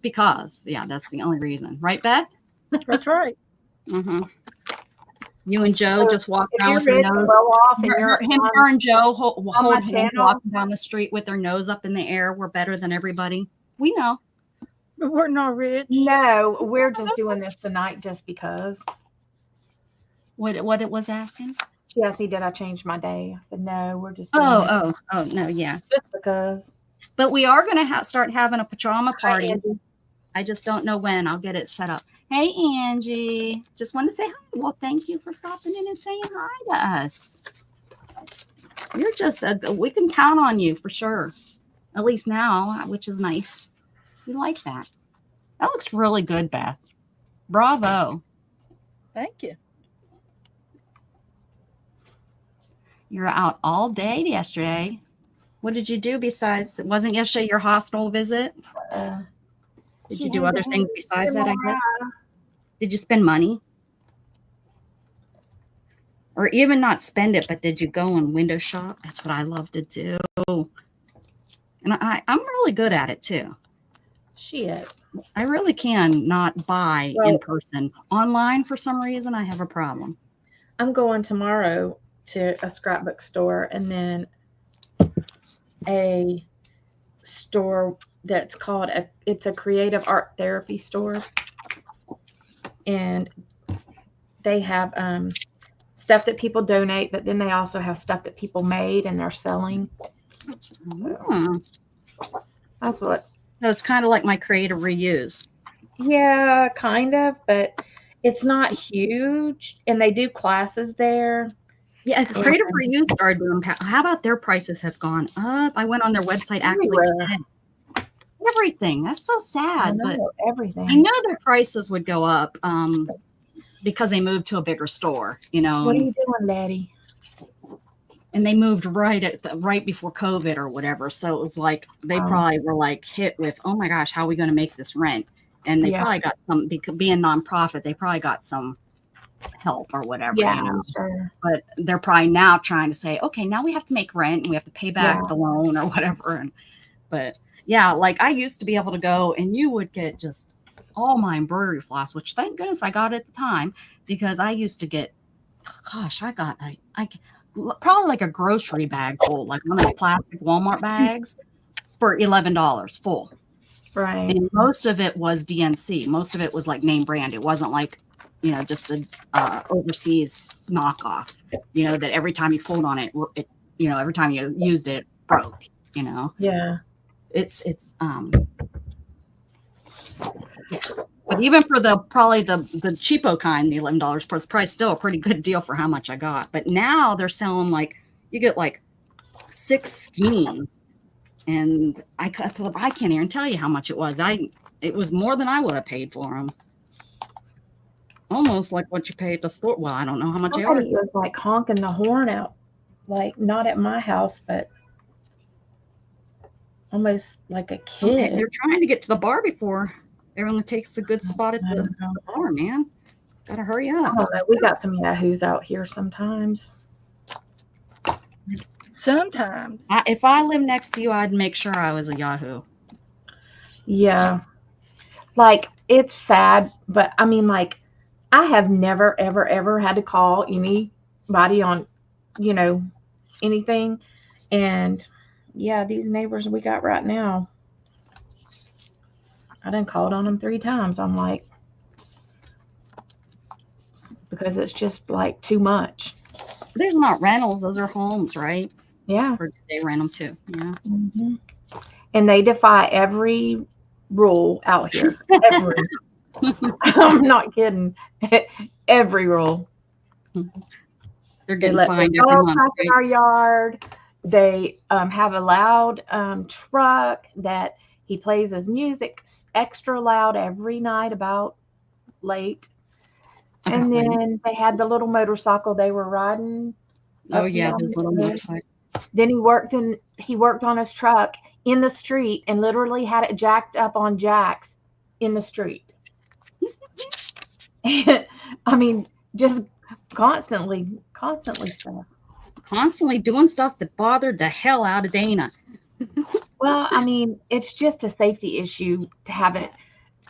because. Yeah, that's the only reason. Right, Beth? That's right. Mm-hmm. You and Joe just walk If around you're with your rich nose. and well off, and you're Her and Joe hold my hands channel. walking down the street with their nose up in the air. We're better than everybody. We know. But we're not rich. no, we're just doing this tonight just because. What it was asking? She asked me, did I change my day? I said, no, we're just doing this Oh, no, yeah. just because. But we are going to start having a pajama Hi, party. Andy. I just don't know when. I'll get it set up. Hey, Angie. Just wanted to say hi. Well, thank you for stopping in and saying hi to us. You're just we can count on you for sure. at least now, which is nice. We like that. That looks really good, Beth. Bravo. Thank you. You're out all day yesterday. What did you do besides? Wasn't yesterday your hospital visit? Did you do other things besides that, I guess? Did you spend money? Or even not spend it, but did you go and window shop? That's what I love to do. And I'm really good at it too. Shit. I really can not buy Well- in person. Online, for some reason, I have a problem. I'm going tomorrow to a scrapbook store and then a store that's called it's a creative art therapy store. And they have stuff that people donate, but then they also have stuff that people made and they're selling. Hmm. That's what. So it's kind of like my creative reuse. Yeah, kind of, but it's not huge. And they do classes there. Yeah, creative reuse started doing. How about their prices have gone up? I went on their website actually Everywhere. today. Everything. That's so I sad, but know, everything. I know their prices would go up because they moved to a bigger store, you know. What are you doing, Daddy? And they moved right before COVID or whatever. So it was like they probably were like hit with, oh my gosh, how are we going to make this rent? And they probably got some, because being nonprofit, they probably got some help or whatever. Yeah, you know? sure. But they're probably now trying to say, okay, now we have to make rent and we have to pay back the loan or whatever. But yeah, like I used to be able to go and you would get just all my embroidery floss, which thank goodness I got at the time, because I used to get, gosh, I got probably like a grocery bag full, like one of those plastic Walmart bags for $11 full. Right. And most of it was DNC. Most of it was like name brand. It wasn't like, you know, just a overseas knockoff, you know, that every time you pulled on it, you know, every time you used it, it broke, you know. Yeah. It's yeah. But even for probably the cheapo kind, the $11 was probably still a pretty good deal for how much I got. But now they're selling like, you get like 6 skeins, and I can't even tell you how much it was. It was more than I would have paid for them. Almost like what you pay at the store. Well, I don't know how much they are. Somebody was like honking the horn out, like not at my house, but almost like a kid. They're trying to get to the bar before everyone takes the good spot at the bar, man. Gotta hurry I up. don't know. We got some yahoos out here sometimes. Sometimes. If I lived next to you, I'd make sure I was a Yahoo. Yeah. Like, it's sad, but I mean, like, I have never, ever, ever had to call anybody on, you know, anything. And yeah, these neighbors we got right now, I done called on them 3 times. I'm like, because it's just like too much. There's not rentals; those are homes, right? Yeah. Or do they rent them too? Yeah. Mhm. And they defy every rule out here. Every. I'm not kidding. Every rule. They're They getting let fined the every dog month. park in Right? our yard. They have a loud truck that he plays his music extra loud every night about late. And then they had the little motorcycle they were riding. Oh up yeah, down those the little road. motorcycles. Then he worked on his truck in the street and literally had it jacked up on jacks in the street. I mean, just constantly stuff. Constantly doing stuff that bothered the hell out of Dana. Well, I mean, it's just a safety issue to have it.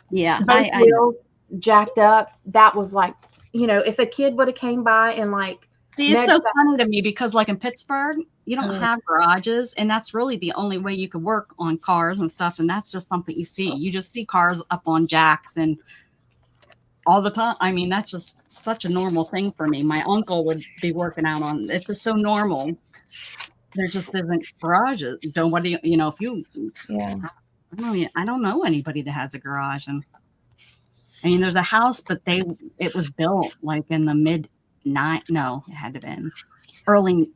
Yeah, Both wheels jacked up. That was like, you know, if a kid would have came by and like, see, it's next so time- funny to me because, like in Pittsburgh, you don't Mm. have garages, and that's really the only way you can work on cars and stuff. And that's just something you see. You just see cars up on jacks and all the time. I mean, that's just such a normal thing for me. My uncle would be working out on it. It's so normal. There just isn't garages. Nobody, you know, if you, yeah, I don't know anybody that has a garage. And I mean, there's a house, but it was built like in the it had to been early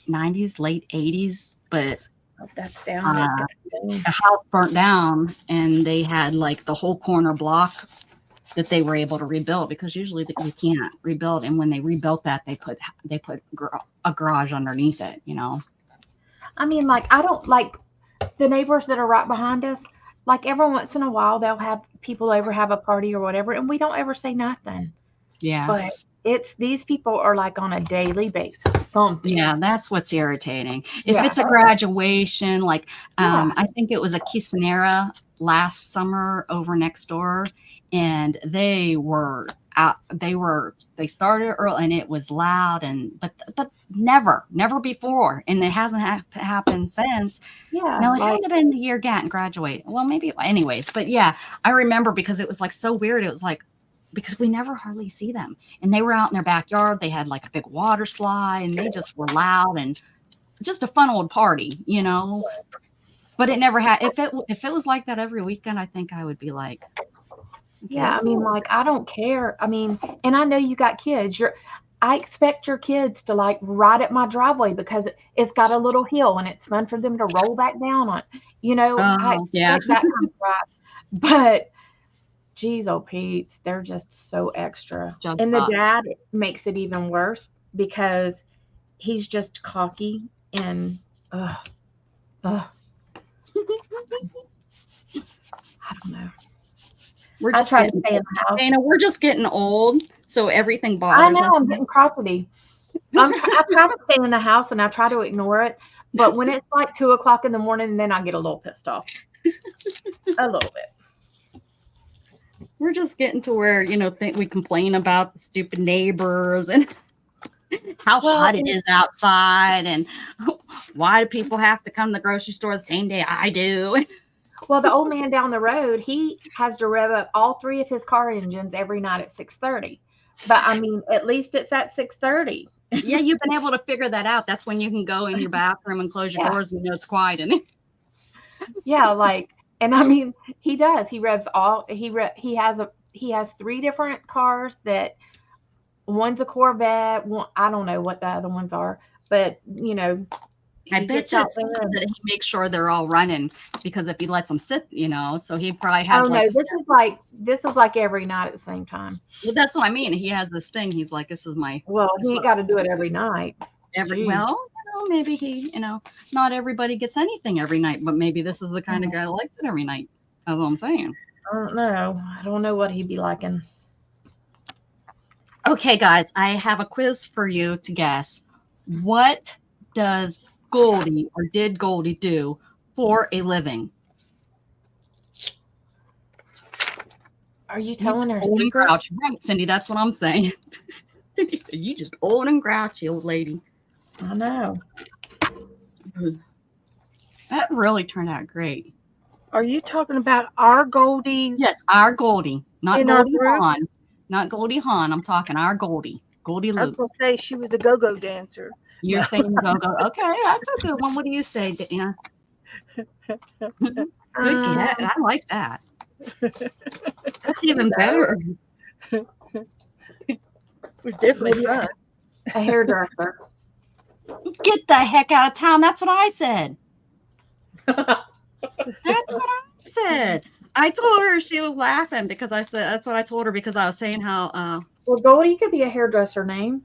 90s, late 80s, but Hope that's down. It's Uh, gonna be down. the house burnt down, and they had like the whole corner block that they were able to rebuild, because usually you can't rebuild. And when they rebuilt that, they put a garage underneath it. I mean, like, I don't like the neighbors that are right behind us. Like, every once in a while, they'll have people over, have a party or whatever, and we don't ever say nothing. Yeah. But it's these people are like on a daily basis. Something. Yeah, that's what's irritating. If Yeah. it's a graduation, like Yeah. I think it was a quinceanera last summer over next door, and they were out. They started early, and it was loud, but never before, and it hasn't happened since. Yeah. No, it like, had to been the year Gatton graduated. Well, maybe, anyways, but yeah, I remember because it was like so weird. It was like, because we never hardly see them, and they were out in their backyard. They had like a big water slide, and they just were loud and just a fun old party, But it never had. If it was like that every weekend, I think I would be like, okay, yeah, I mean, like, I don't care. I mean, and I know you got kids. I expect your kids to like ride at my driveway because it's got a little hill and it's fun for them to roll back down on. I expect yeah. that kind of ride. But geez, oh Pete's, they're just so extra. Just and the up. dad makes it even worse because he's just cocky and I don't know. We're I just try to getting, stay in the house. Dana, we're just getting old, so everything I bothers know us. I'm getting crotchety. I try to stay in the house and I try to ignore it. But when it's like 2:00 in the morning, then I get a little pissed off. A little bit. We're just getting to where, think we complain about the stupid neighbors and how hot it is outside, and why do people have to come to the grocery store the same day I do? Well, the old man down the road, he has to rev up all 3 of his car engines every night at 6:30. But I mean, at least it's at 6:30. Yeah, you've been able to figure that out. That's when you can go in your bathroom and close your doors and it's quiet in it. Yeah, like, and I mean, he does. He revs all. He has 3 different cars that one's a Corvette. I don't know what the other ones are, but I he bet gets you out it's there so and- that he makes sure they're all running, because if he lets them sit, so he probably has Oh no, like, this is like every night at the same time. well, that's what I mean. He has this thing. He's like, this is my Well, he ain't got to do it every night. Geez. well, maybe he, not everybody gets anything every night, but maybe this is the kind of guy that likes it every night. That's what I'm saying. I don't know. I don't know what he'd be liking. Okay, guys, I have a quiz for you to guess. What does Goldie, or did Goldie, do for a living? Are you telling her Old and secret? grouchy. Right, Cindy, that's what I'm saying. Cindy said, you just old and grouchy, old lady. I know. That really turned out great. Are you talking about our Goldie? Yes, our Goldie, not In our Goldie group? Hawn. Not Goldie Hawn. I'm talking our Goldie. Goldie I was Luke. going to say she was a go-go dancer. You're saying go. Okay, that's a good one. What do you say, Dana? Good guess. I like that. That's even better. It was definitely fun. A hairdresser. Get the heck out of town. That's what I said. That's what I said. I told her, she was laughing because I said, that's what I told her, because I was saying how, Well, Goldie could be a hairdresser name.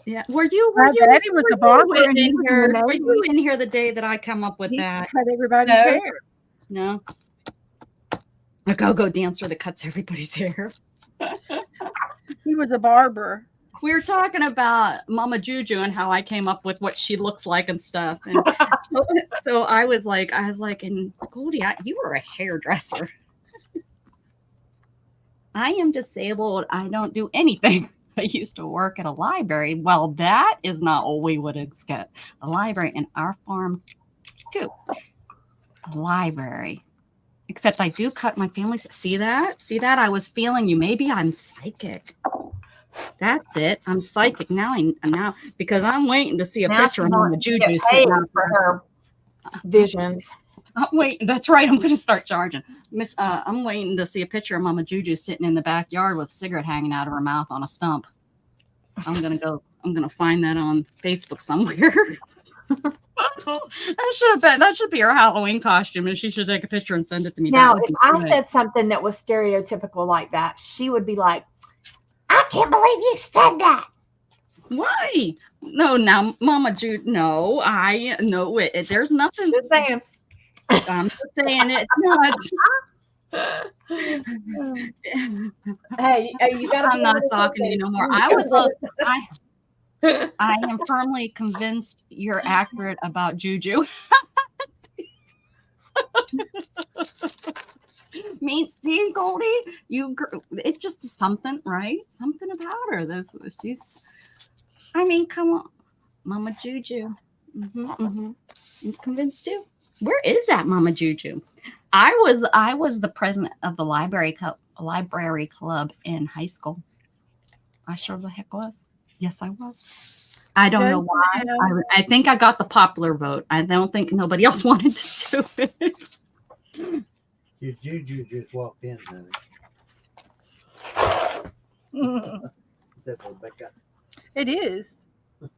yeah. Were you Daddy was a barber and he in was here? in the Were Navy. you in here the day that I come up with He that? cut everybody's No. hair. No. A go-go dancer that cuts everybody's hair. He was a barber. We were talking about Mama Juju and how I came up with what she looks like and stuff. And so I was like, and Goldie, you were a hairdresser. I am disabled. I don't do anything. I used to work at a library. Well, that is not what we would expect. A library in our farm, too. A library. Except I do cut my family's. See that? See that? I was feeling you. Maybe I'm psychic. That's it. I'm psychic now. Now because I'm waiting to see a Now picture she of Mama wants to Juju get sitting paid out for her visions. wait, that's right. I'm going to start charging. I'm waiting to see a picture of Mama Juju sitting in the backyard with a cigarette hanging out of her mouth on a stump. I'm going to find that on Facebook somewhere. That should be her Halloween costume, and she should take a picture and send it to me. Now, That would if be I good. said something that was stereotypical like that, she would be like, I can't believe you said that. Why? No, now, Mama Jude. No, there's nothing. Just saying. I'm just saying it's not. Hey, you gotta. I'm not talking to you no more. I am firmly convinced you're accurate about Juju. See, Goldie, it's just something, right? Something about her. I mean, come on, Mama Juju. I'm convinced too. Where is that Mama Juju? I was the president of the library club in high school. I sure the heck was. Yes, I was. I don't know why. I think I got the popular vote. I don't think nobody else wanted to do it. Your Juju just walked in, honey. Is that Rebecca? It is.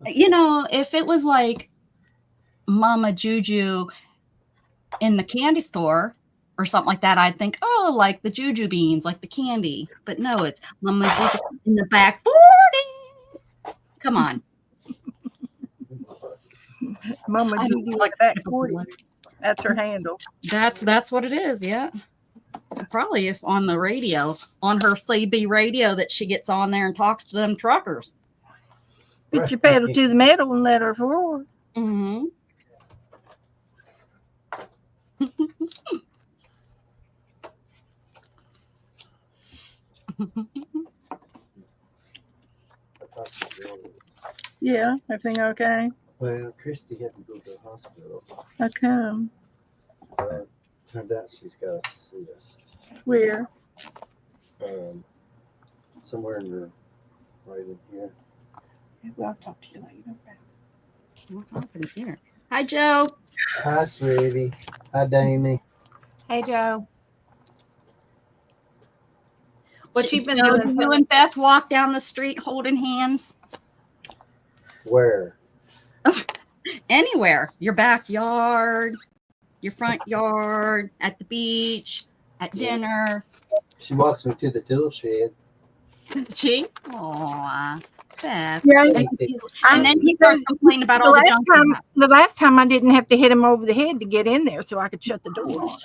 You know, if it was like Mama Juju in the candy store or something like that, I'd think, oh, like the Juju beans, like the candy. But no, it's Mama Juju in the back 40. Come on. Mama I don't Judy like back 40. That's her handle. That's what it is, yeah. Probably if on the radio, on her CB radio that she gets on there and talks to them truckers. Put your pedal to the metal and let her forward. Mm-hmm. I thought the girl was. Yeah, everything okay? Well, Christy had to go to the hospital. How come? Turned out she's got a cyst. Where? Somewhere in her, right in here. Well, I'll talk to you later. What happened here? Hi, Joe. Hi, sweetie. Hi, Damie. Hey, Joe. What you been Joe, doing? do you and Beth walk down the street holding hands? Where? Anywhere. Your backyard, your front yard, at the beach, at dinner. She walks me to the tool shed. She? Aw, Beth. Yeah. And then he starts complaining about all the junk. The last time I didn't have to hit him over the head to get in there so I could shut the door on him.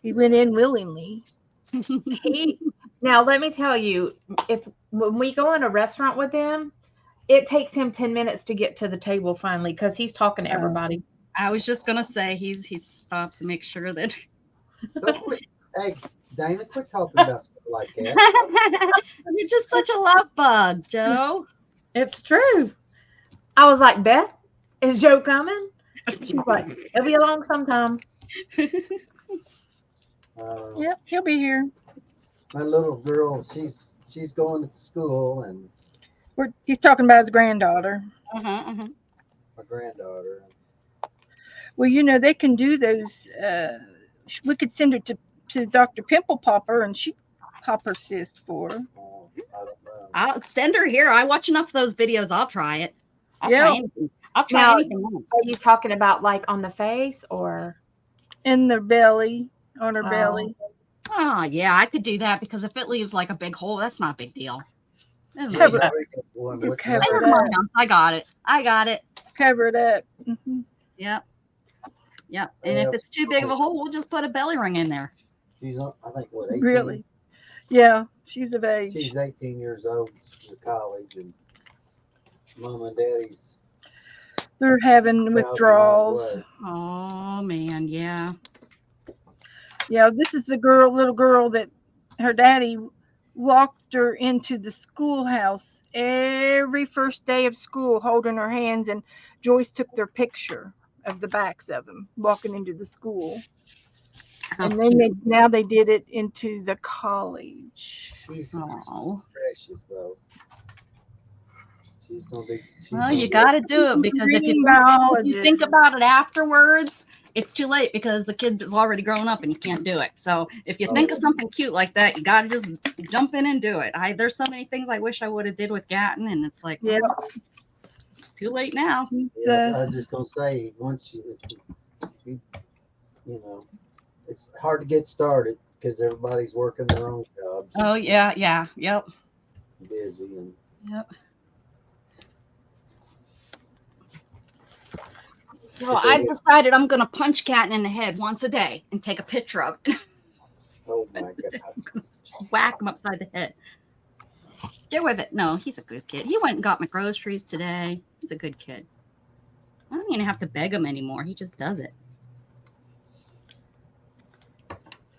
He went in willingly. Now, let me tell you, when we go in a restaurant with him, it takes him 10 minutes to get to the table finally because he's talking to everybody. I was just gonna say he stops and makes sure that. Don't quit. Hey, Dana, quit talking about stuff like that. You're just such a love bug, Joe. It's true. I was like, Beth, is Joe coming? She's like, he'll be along sometime. Yep, he'll be here. My little girl, she's going to school, and He's talking about his granddaughter. my granddaughter. Well, you know, they can do those. We could send her to Dr. Pimple Popper and she'd pop her cyst for her. I don't know. I'll send her here. I watch enough of those videos. I'll try it. I'll Yeah. try anything. I'll try Now, anything once. Are you talking about like on the face or? In the belly, on her Oh. belly. Oh, yeah, I could do that because if it leaves like a big hole, that's not a big deal. It's Cover like, it. One Just with cover "Stay it in my up. house. I got it. Cover it up. Mhm. Yep. And if it's too big of a hole, we'll just put a belly ring in there. She's on, I think, what, 18? Really? Yeah, she's of age. She's 18 years old. She's in college, and Mom and Daddy's They're having 1,000 miles withdrawals. away. Oh, man, yeah. Yeah, this is the little girl that her daddy walked her into the schoolhouse every first day of school, holding her hands, and Joyce took their picture of the backs of them walking into the school. How And then cute. now they did it into the college. She's Aw. precious, though. She's gonna be. Well, you got to do it because if you Biologist. think about it afterwards, it's too late because the kid is already grown up and you can't do it. So if you think of something cute like that, you got to just jump in and do it. There's so many things I wish I would have did with Gatton, and it's like, Yeah. Too late now. Yeah, I was just gonna say, once you know, it's hard to get started because everybody's working their own jobs, Oh yeah, yeah, yep, busy, and yep. So I've decided I'm gonna punch Cat in the head once a day and take a picture of it. oh my God. Just whack him upside the head. Get with it. No, he's a good kid. He went and got my groceries today. He's a good kid. I don't even have to beg him anymore. He just does it.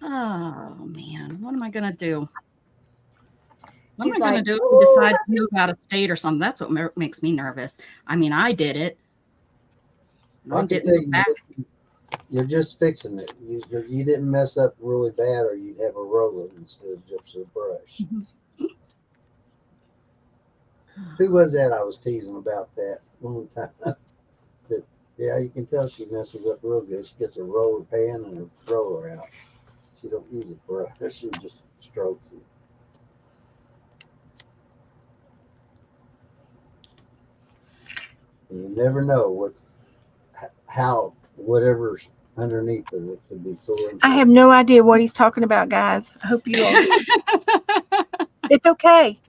Oh man, what am I gonna do? What am He's I gonna like, do if he decides to move out of state or something? That's what makes me nervous. I mean, I did it. I I can didn't tell move you, back. you're just fixing it. You didn't mess up really bad, or you'd have a roller instead of just a brush. Who was that I was teasing about that one time? That, yeah, you can tell she messes up real good. She gets a roller pan and a roller out. She don't use a brush. She just strokes it. And you never know how whatever's underneath of it could be sore. I have no idea what he's talking about, guys. I hope you all do. It's okay.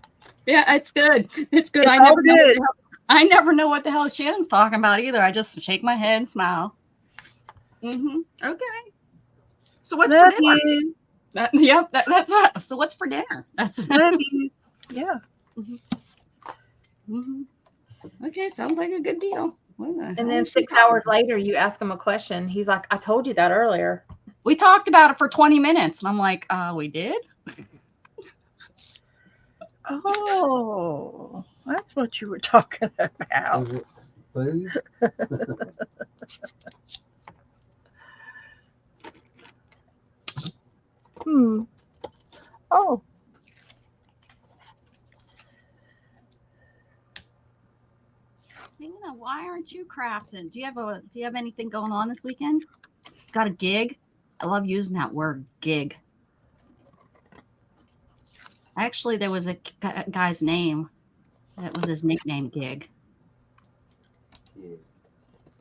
Yeah, it's good. It's good. It's I all never know what good. the hell, I never know what the hell Shannon's talking about either. I just shake my head and smile. Okay. So what's Love for dinner? you. Yep, that's right. So what's for dinner? That's Love you. Yeah. Mhm. Okay, sounds like a good deal. What the and hell then is she 6 talking hours later, you ask him a question. He's like, I told you that earlier. We talked about it for 20 minutes. And I'm like, we did? Oh, that's what you were talking about. Is it food? Oh, Dana, why aren't you crafting? Do you have anything going on this weekend? Got a gig? I love using that word, gig. Actually, there was a guy's name. That was his nickname, Gig. Yeah.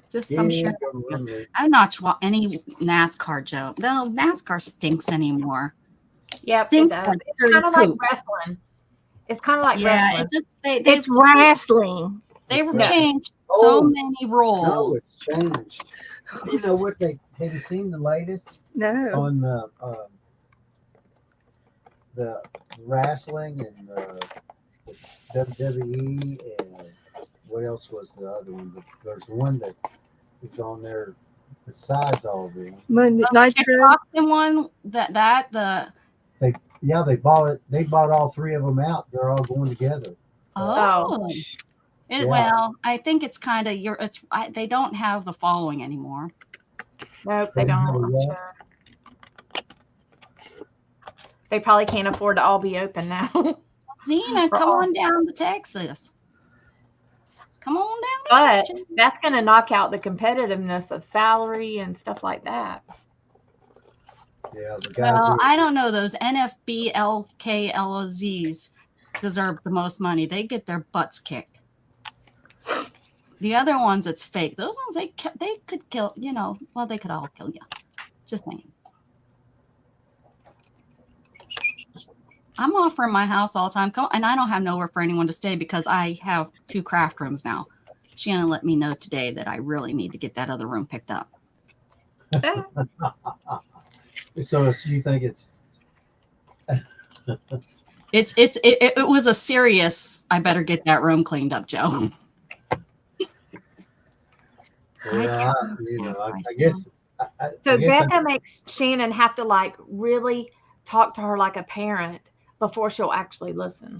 Just some shit. I'm not any NASCAR joke. No, NASCAR stinks anymore. Yep, Stinks it does. like It's dirty kind of like poop. wrestling. It's kind of like Yeah, wrestling. it just they've it's wrestling. they've No. changed so Oh, many No, rules. it's changed. You know what have you seen the latest No. on the wrestling and the WWE and what else was the other one? There's one that is on there besides all of them. Monday The Nitro. kickboxing one, the Yeah, they bought it. They bought all three of them out. They're all going together. oh. Yeah. Well, I think it's kind of they don't have the following anymore. Nope, they They don't. never I'm will. sure. They probably can't afford to all be open now. Zena, For come all- on down to Texas. Come on down. But that's going to knock out the competitiveness of salary and stuff like that. Yeah, the guys. Well, I don't know. Those NFBLKLOZs deserve the most money. They get their butts kicked. The other ones, it's fake. Those ones, they could kill, well, they could all kill you. Just saying. I'm offering my house all the time. And I don't have nowhere for anyone to stay because I have 2 craft rooms now. Shannon let me know today that I really need to get that other room picked up. So you think it's It was a serious, I better get that room cleaned up, Joe. well, I guess. So I guess Becca makes Shannon have to like really talk to her like a parent before she'll actually listen.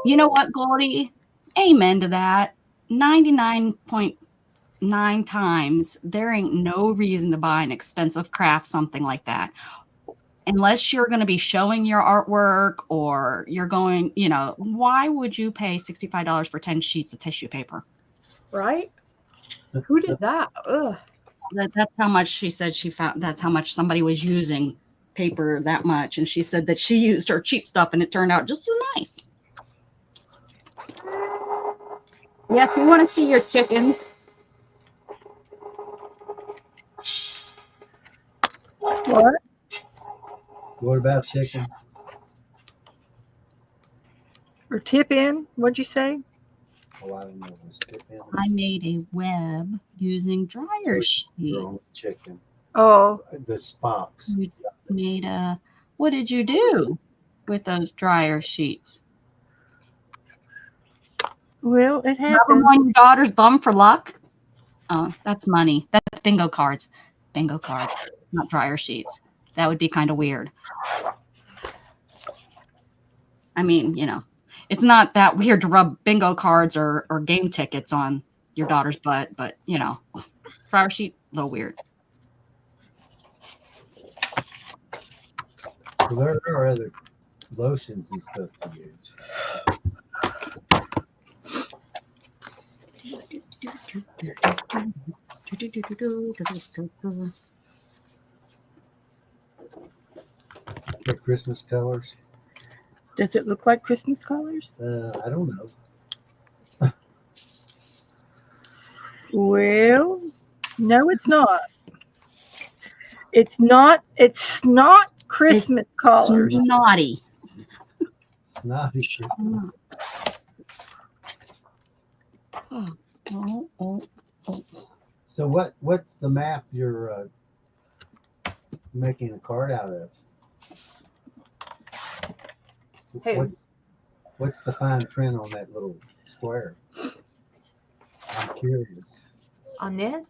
You know what, Goldie? Amen to that. 99.9 times, there ain't no reason to buy an expensive craft, something like that. Unless you're going to be showing your artwork or you're going, why would you pay $65 for 10 sheets of tissue paper? Right? Who did that? Ugh. That's how much she said she found. That's how much somebody was using paper that much. And she said that she used her cheap stuff and it turned out just as nice. Yeah, if you want to see your chickens. What? What about chicken? Or tip in? What'd you say? Oh, I don't know. Was tip in I made a web using dryer your own sheets. chicken? Oh, The spocks. You made a. What did you do with those dryer sheets? well, it Rub 'em happened. on your daughter's bum for luck. Oh, that's money. That's bingo cards. Bingo cards, not dryer sheets. That would be kind of weird. I mean, it's not that weird to rub bingo cards or game tickets on your daughter's butt, but dryer sheet, a little weird. Well, there are other lotions and stuff to use. The Christmas colors. Does it look like Christmas colors? I don't know. Well, no, it's not. It's not Christmas colors. Naughty. Snotty Christmas. Oh. So what's the map you're making a card out of? Who? What's the fine print on that little square? I'm curious. On this?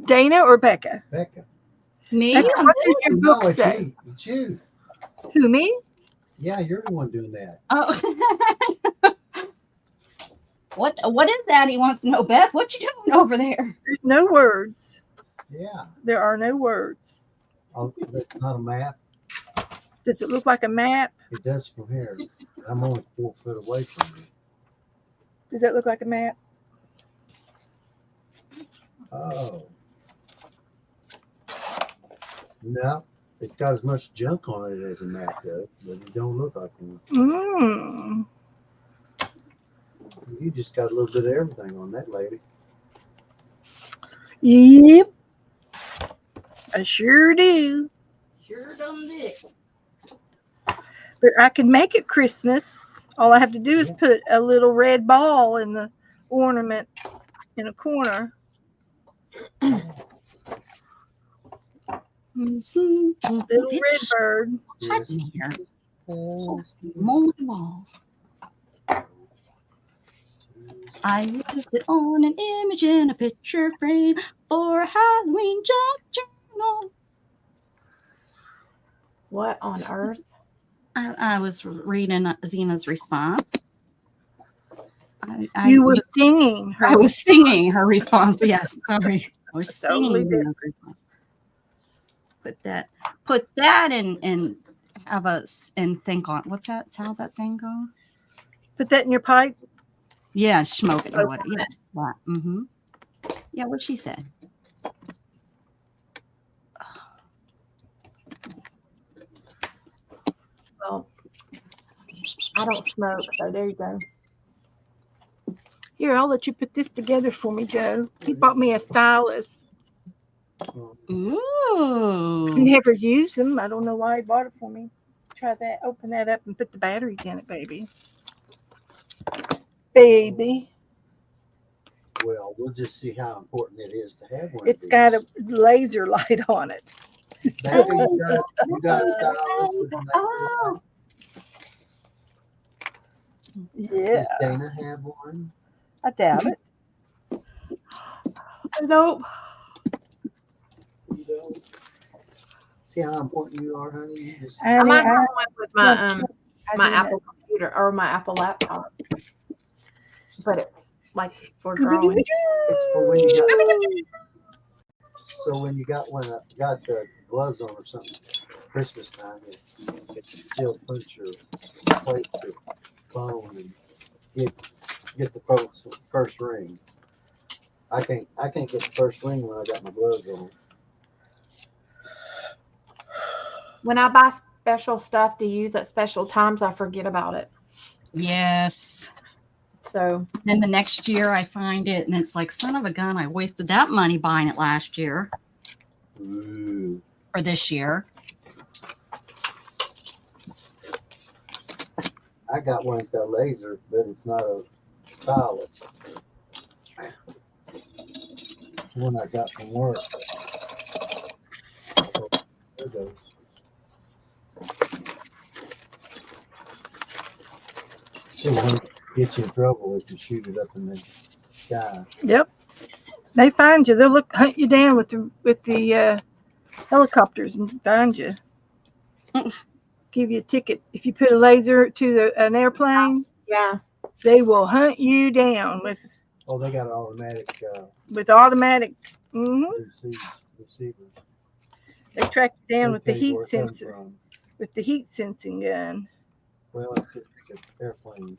Dana or Becca? Becca. Me? Becca, what does your No, book it's say? you. It's you. Who, me? Yeah, you're the one doing that. Oh. What is that? He wants to know, Beth. What you doing over there? There's no words. Yeah. There are no words. Oh, that's not a map. Does it look like a map? It does from here. I'm only 4 foot away from you. Does that look like a map? Oh. No, it's got as much junk on it as a map does, but it don't look like one. Mmm. You just got a little bit of everything on that lady. Yep. I sure do. Sure done did. But I can make it Christmas. All I have to do is put a little red ball in the ornament in a corner. Little red bird. Hot in here. Yes. Mold walls. I used it on an image in a picture frame for a Halloween junk journal. What on earth? I was reading Zena's response. I You were singing. I was singing her response. Yes, sorry. I was Totally singing Zena's response. Put that and have and think on what's that? How's that saying go? Put that in your pipe. Yeah, smoke it or what? Yeah, that. Mm-hmm. Yeah, what she said. Well, I don't smoke, so there you go. Here, I'll let you put this together for me, Joe. He bought me a stylus. Ooh. Never use them. I don't know why he bought it for me. Try that. Open that up and put the batteries in it, baby. Baby. Well, we'll just see how important it is to have one. It's got a laser light on it. Baby, you got a stylus with a laser Oh, light? Yeah, Does Dana have one? I doubt it. nope. You don't? See how important you are, honey? You just I Honey, might I- have one with my I my do Apple computer or my Apple laptop, but it's like for drawing. it's for when you got so when you got the gloves on or something Christmas time it still puts your plate to phone and get the first ring. I can't get the first ring when I got my gloves on. When I buy special stuff to use at special times, I forget about it. Yes. So Then the next year I find it and it's like, son of a gun, I wasted that money buying it last year Ooh. or this year. I got one that's got laser, but it's not a stylus. It's the one I got from work. Oh, there it goes. See, when it gets you in trouble if you shoot it up in the sky. Yep. They find you. They'll hunt you down with the helicopters and find you. Give you a ticket if you put a laser to an airplane. yeah, They will hunt you down Oh, they got an automatic with automatic. Mm-hmm. receivers. They track you down They with the tell you heat where it comes sensor, from. with the heat sensing gun. Well, it could make an airplane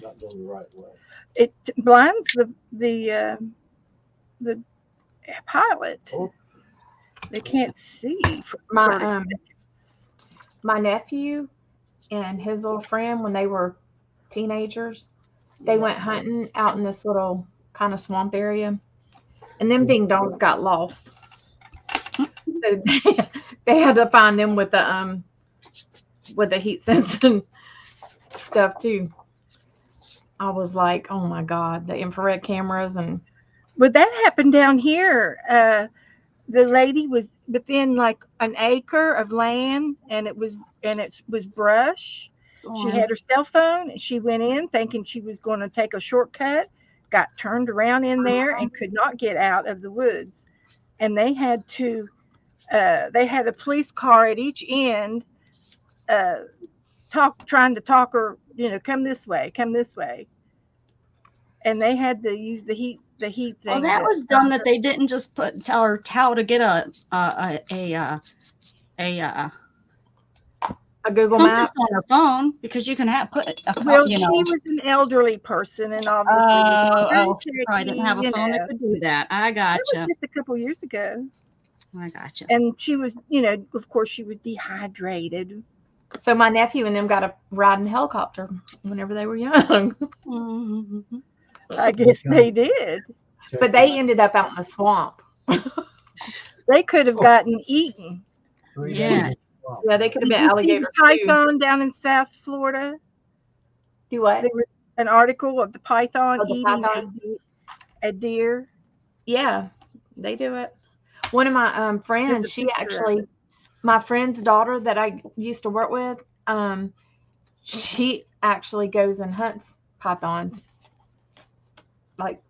not go the right way. It blinds the pilot. Oh. They can't see. my nephew and his little friend, when they were teenagers, they went hunting out in this little kind of swamp area, and them ding dongs got lost. So they had to find them with the heat sensing stuff too. I was like, oh my God, the infrared cameras. And But that happened down here. The lady was within like an acre of land, and it was brush. She had her cell phone, and she went in thinking she was going to take a shortcut, got turned around in there, and could not get out of the woods. And they had to, they had a police car at each end, trying to talk her, come this way. And they had to use the heat thing. Well, that was dumb that they didn't just tell her how to get a Google compass Map. on her phone, because you can put a Well, you know. she was an elderly person, and obviously, I didn't have a phone that could do that. I That gotcha. was just a couple years ago. I gotcha. And she was, of course, she was dehydrated. So my nephew and them got to ride in a helicopter whenever they were young. Mm-hmm. I guess they did. But they ended up out in the swamp. They could have gotten eaten. 3 Yeah. days in the swamp. Yeah, they could have Did been you see alligators the too. python down in South Florida? Do what? There was an article of the python Oh, the eating python? a deer. Yeah, they do it. One of my There's a friends, she picture of actually, my friend's daughter that I used to work with, she actually goes and hunts pythons like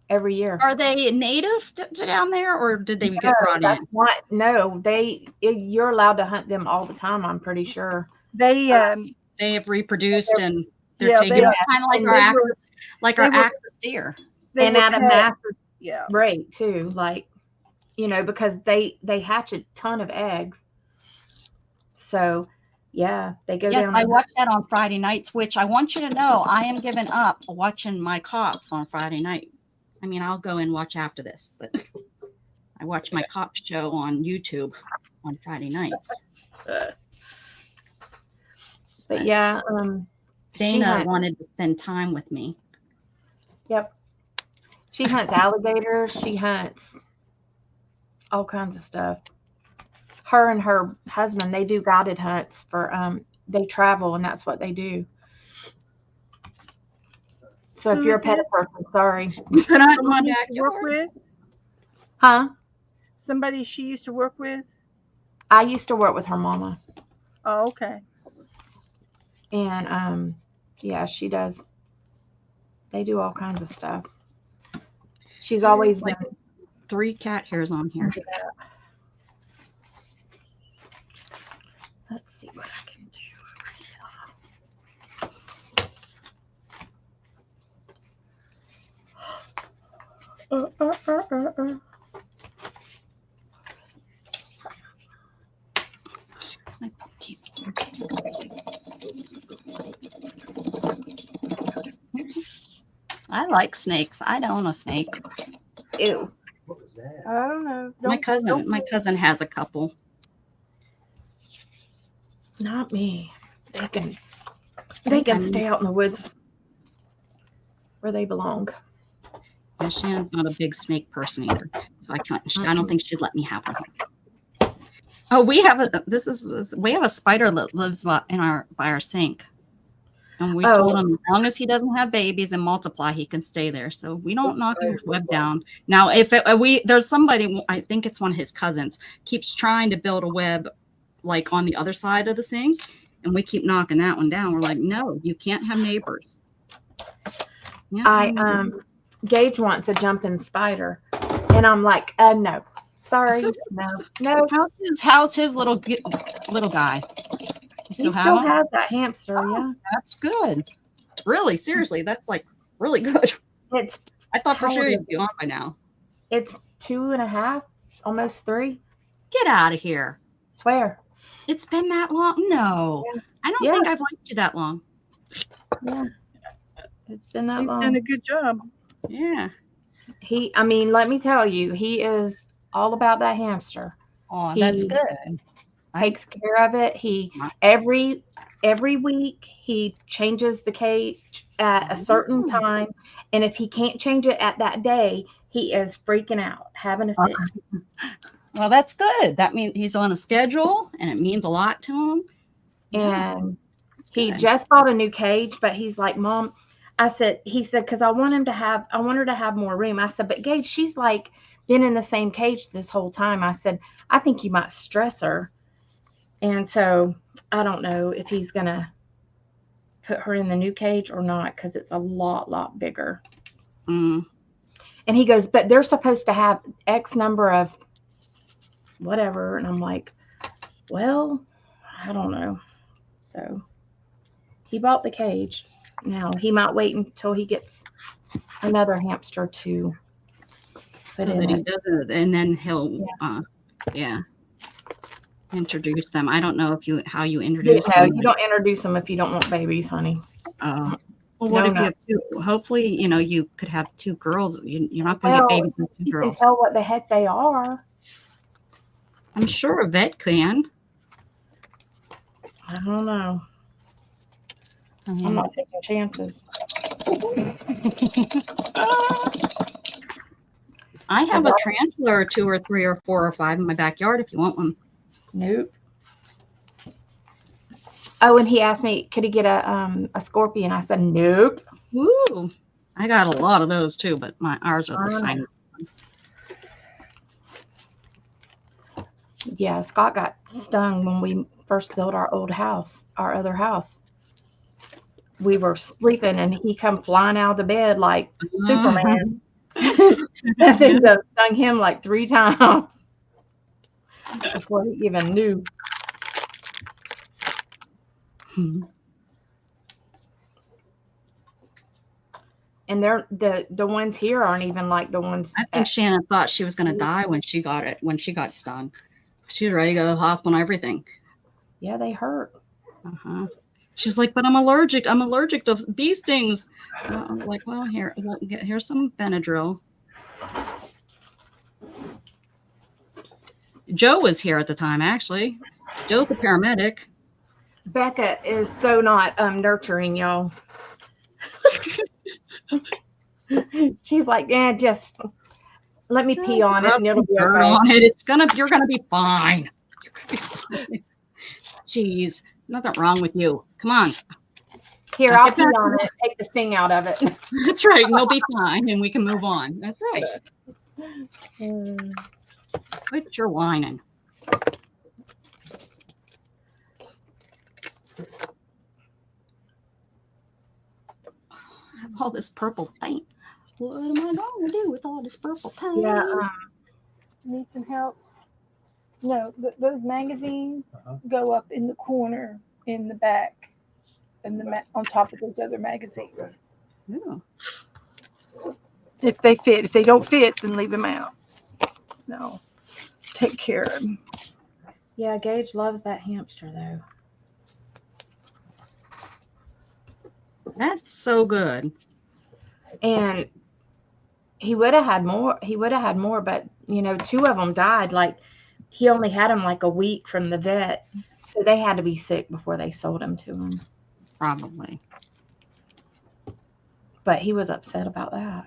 every year. Are they native to down there, or did they get brought in? That's not, no, you're allowed to hunt them all the time, I'm pretty sure. They They have reproduced and they're Yeah, taking they- kind of like and our they were- axis, like they our were- axis deer. they And were at a cut- massive yeah. rate too, like, because they hatch a ton of eggs. So yeah, they go Yes, down. I and- watch that on Friday nights, which I want you to know I am giving up watching my cops on Friday night. I mean, I'll go and watch after this, but I watch my cop show on YouTube on Friday nights. But yeah, she Dana hunts- wanted to spend time with me. Yep. She hunts alligators. She hunts all kinds of stuff. Her and her husband, they do guided hunts for they travel, and that's what they do. So if you're a pet person, sorry. Put on my Somebody she used to work backyard. with. Huh? Somebody she used to work with. I used to work with her mama. Oh, okay. And yeah, she does. They do all kinds of stuff. She's There's always like 3 cat hairs on here. Let's see what I can do. I like snakes. I'd own a snake. Ew. What was that? I don't know. My cousin has a couple. Not me. They can stay out in the woods. where they belong. Yeah, Shannon's not a big snake person either, so I can't. I don't think she'd let me have one. Oh, we have a spider that lives by our sink, and we told him as long as he doesn't have babies and multiply, he can stay there. So we don't knock his web down. Now, if there's somebody, I think it's one of his cousins, keeps trying to build a web like on the other side of the sink, and we keep knocking that one down. We're like, no, you can't have neighbors. Yeah, Gage wants a jumping spider, and I'm like, no, sorry, no. How's his little guy? He still has that hamster. Yeah, that's good. Really, seriously, that's like really good. I thought for sure you'd be on by now. It's 2.5, almost 3. Get out of here! Swear. It's been that long? No, yeah. I don't think I've liked you that long. Yeah, it's been that long. He's done a good job. Yeah. Let me tell you, he is all about that hamster. Oh, that's good. Takes care of it. He every week he changes the cage at a certain time, and if he can't change it at that day, he is freaking out, having a fit. Well, that's good. That means he's on a schedule, and it means a lot to him. And he just bought a new cage, but he's like, Mom, he said, because I want her to have more room. I said, but Gage, she's like been in the same cage this whole time. I said, I think you might stress her. And so I don't know if he's going to put her in the new cage or not, because it's a lot bigger. Mm. And he goes, but they're supposed to have X number of whatever. And I'm like, well, I don't know. So he bought the cage. Now he might wait until he gets another hamster to so that he doesn't, and then he'll introduce them. I don't know how you introduce them. No, you don't introduce them if you don't want babies, honey. Well, what if you have two? Hopefully, you could have 2 girls. You're not going to get babies with 2 girls. You can tell what the heck they are. I'm sure a vet can. I don't know. I'm not taking chances. I have a tarantula or 2 or 3 or 4 or 5 in my backyard if you want one. Nope. Oh, and he asked me, could he get a scorpion? I said, nope. Ooh, I got a lot of those too, but ours are the tiny ones. Yeah, Scott got stung when we first built our other house. We were sleeping and he come flying out of the bed like Superman. That thing stung him like 3 times before he even knew. And they're the ones here aren't even like the ones. I think Shannon thought she was going to die when she got stung. She was ready to go to the hospital and everything. Yeah, they hurt. She's like, but I'm allergic. I'm allergic to bee stings. I'm like, well, here's some Benadryl. Joe was here at the time, actually. Joe's the paramedic. Becca is so not nurturing, y'all. She's like, just let me pee on it and it'll be okay. You're gonna be fine. Jeez, nothing wrong with you. Come on. Here, I'll pee on it. Take the sting out of it. That's right. And they'll be fine and we can move on. That's right. Quit your whining. I have all this purple paint. What am I going to do with all this purple paint? Yeah. Need some help? No, those magazines go up in the corner in the back, and on top of those other magazines. Yeah. If they fit. If they don't fit, then leave them out. No, take care of them. Yeah, Gage loves that hamster though. That's so good. And he would have had more. But 2 of them died. Like he only had them like a week from the vet, so they had to be sick before they sold them to him. Probably. But he was upset about that.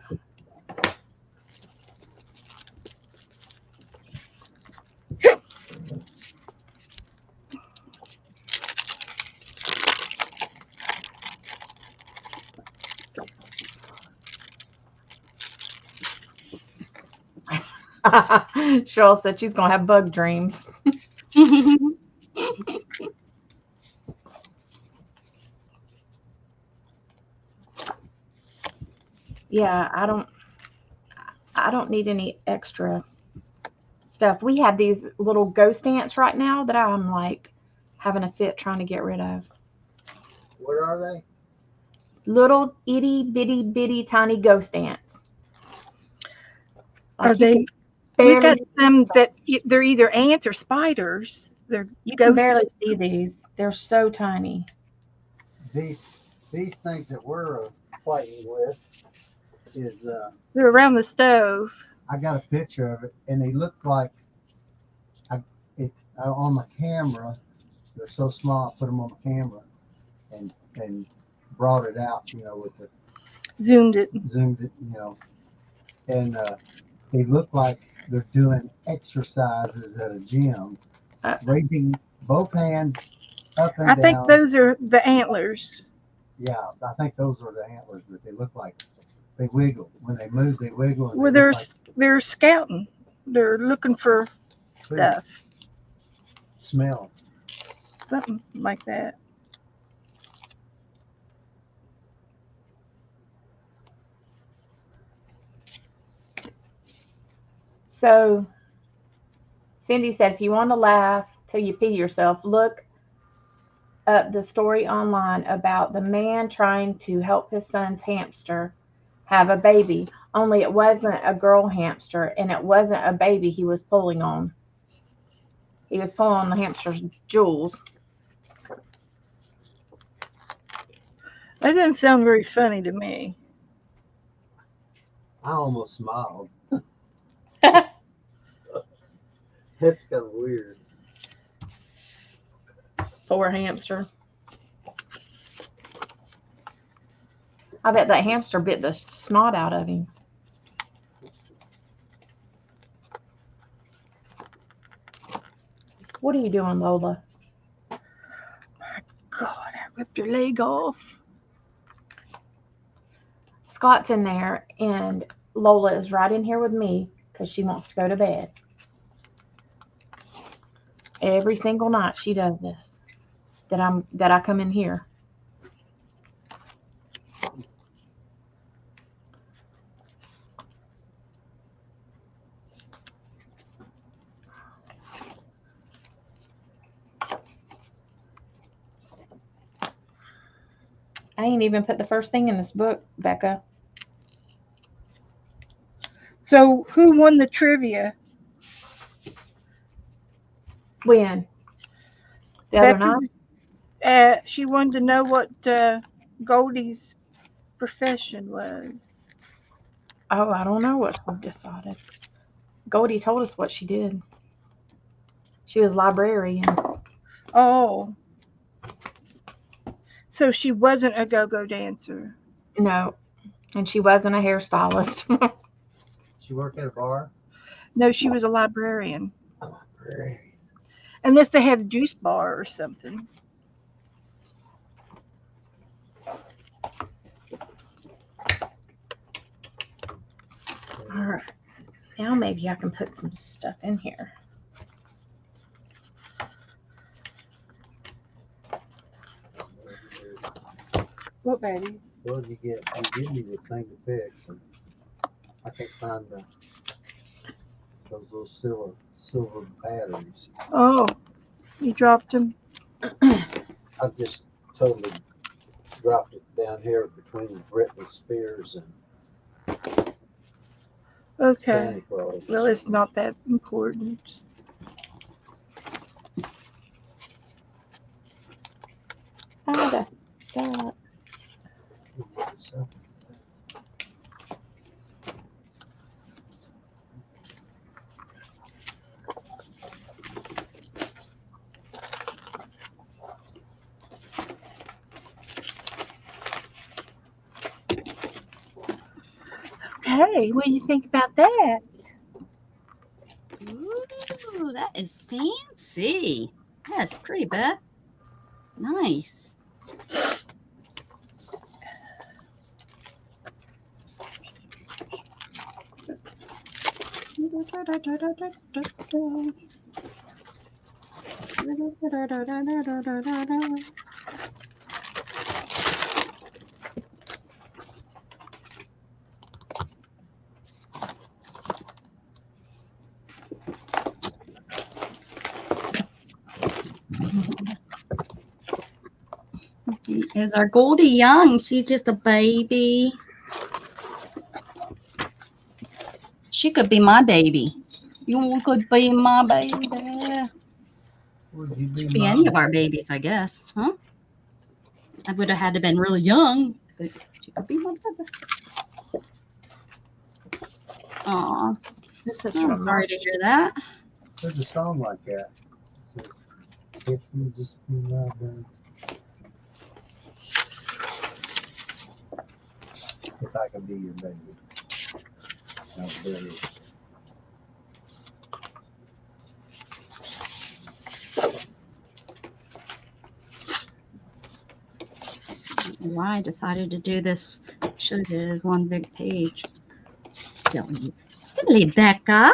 Cheryl said she's gonna have bug dreams. Yeah, I don't need any extra stuff. We have these little ghost ants right now that I'm like having a fit trying to get rid of. Where are they? Little itty bitty bitty tiny ghost ants. Are Like you they? can We've barely, got some that they're either ants or spiders. They're you can barely ghosts. see these. They're so tiny. These things that we're fighting with is They're around the stove. I got a picture of it, and they look like on my camera. They're so small. I put them on the camera and brought it out, with the Zoomed it. zoomed it, and they look like they're doing exercises at a gym, raising both hands up and I down. think those are the antlers. Yeah, I think those are the antlers, but they look like they wiggle when they move. They wiggle. And Well, they look they're scouting. They're looking for like stuff, smell. something like that. So Cindy said, if you want to laugh till you pee yourself, look up the story online about the man trying to help his son's hamster have a baby. Only it wasn't a girl hamster, and it wasn't a baby he was pulling on. He was pulling on the hamster's jewels. That doesn't sound very funny to me. I almost smiled. That's kind of weird. Poor hamster. I bet that hamster bit the snot out of him. What are you doing, Lola? God, I ripped your leg off. Scott's in there, and Lola is right in here with me because she wants to go to bed. Every single night she does this. That I come in here. I ain't even put the first thing in this book, Becca. So, who won the trivia? When? The other Becky night? was, she wanted to know what Goldie's profession was. Oh, I don't know what we decided. Goldie told us what she did. She was librarian. Oh. So she wasn't a go-go dancer. No, and she wasn't a hairstylist. She worked at a bar. No, she was a librarian. Oh, great. Unless they had a juice bar or something. All right. Now maybe I can put some stuff in here. What, baby? Well, you give me the thing to fix, and I can't find those little silver batteries. Oh, you dropped them. I've just totally dropped it down here between Britney Spears and Okay. Santa Claus. Well, it's not that important. Oh, that's that. So, Okay, what do you think about that? Ooh, that is fancy. That's pretty, Beth. Nice. Is our Goldie young? She's just a baby. She could be my baby. You could be my baby. Would you be Be my any of our babies, I guess. Huh? I would have had to been really young, but she could be my baby. Aw, This is I'm from sorry to hear that. There's a song like that. It says, if you just be my baby. If I could be your baby. That's better. Why I decided to do this. Should have did it as one big page. Silly Becca.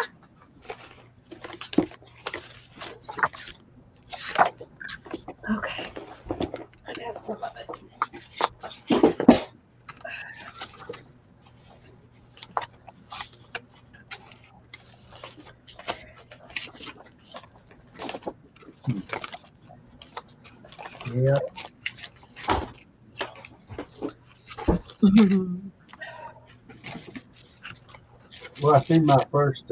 Okay. I got some of it. Yeah. Well, I seen my first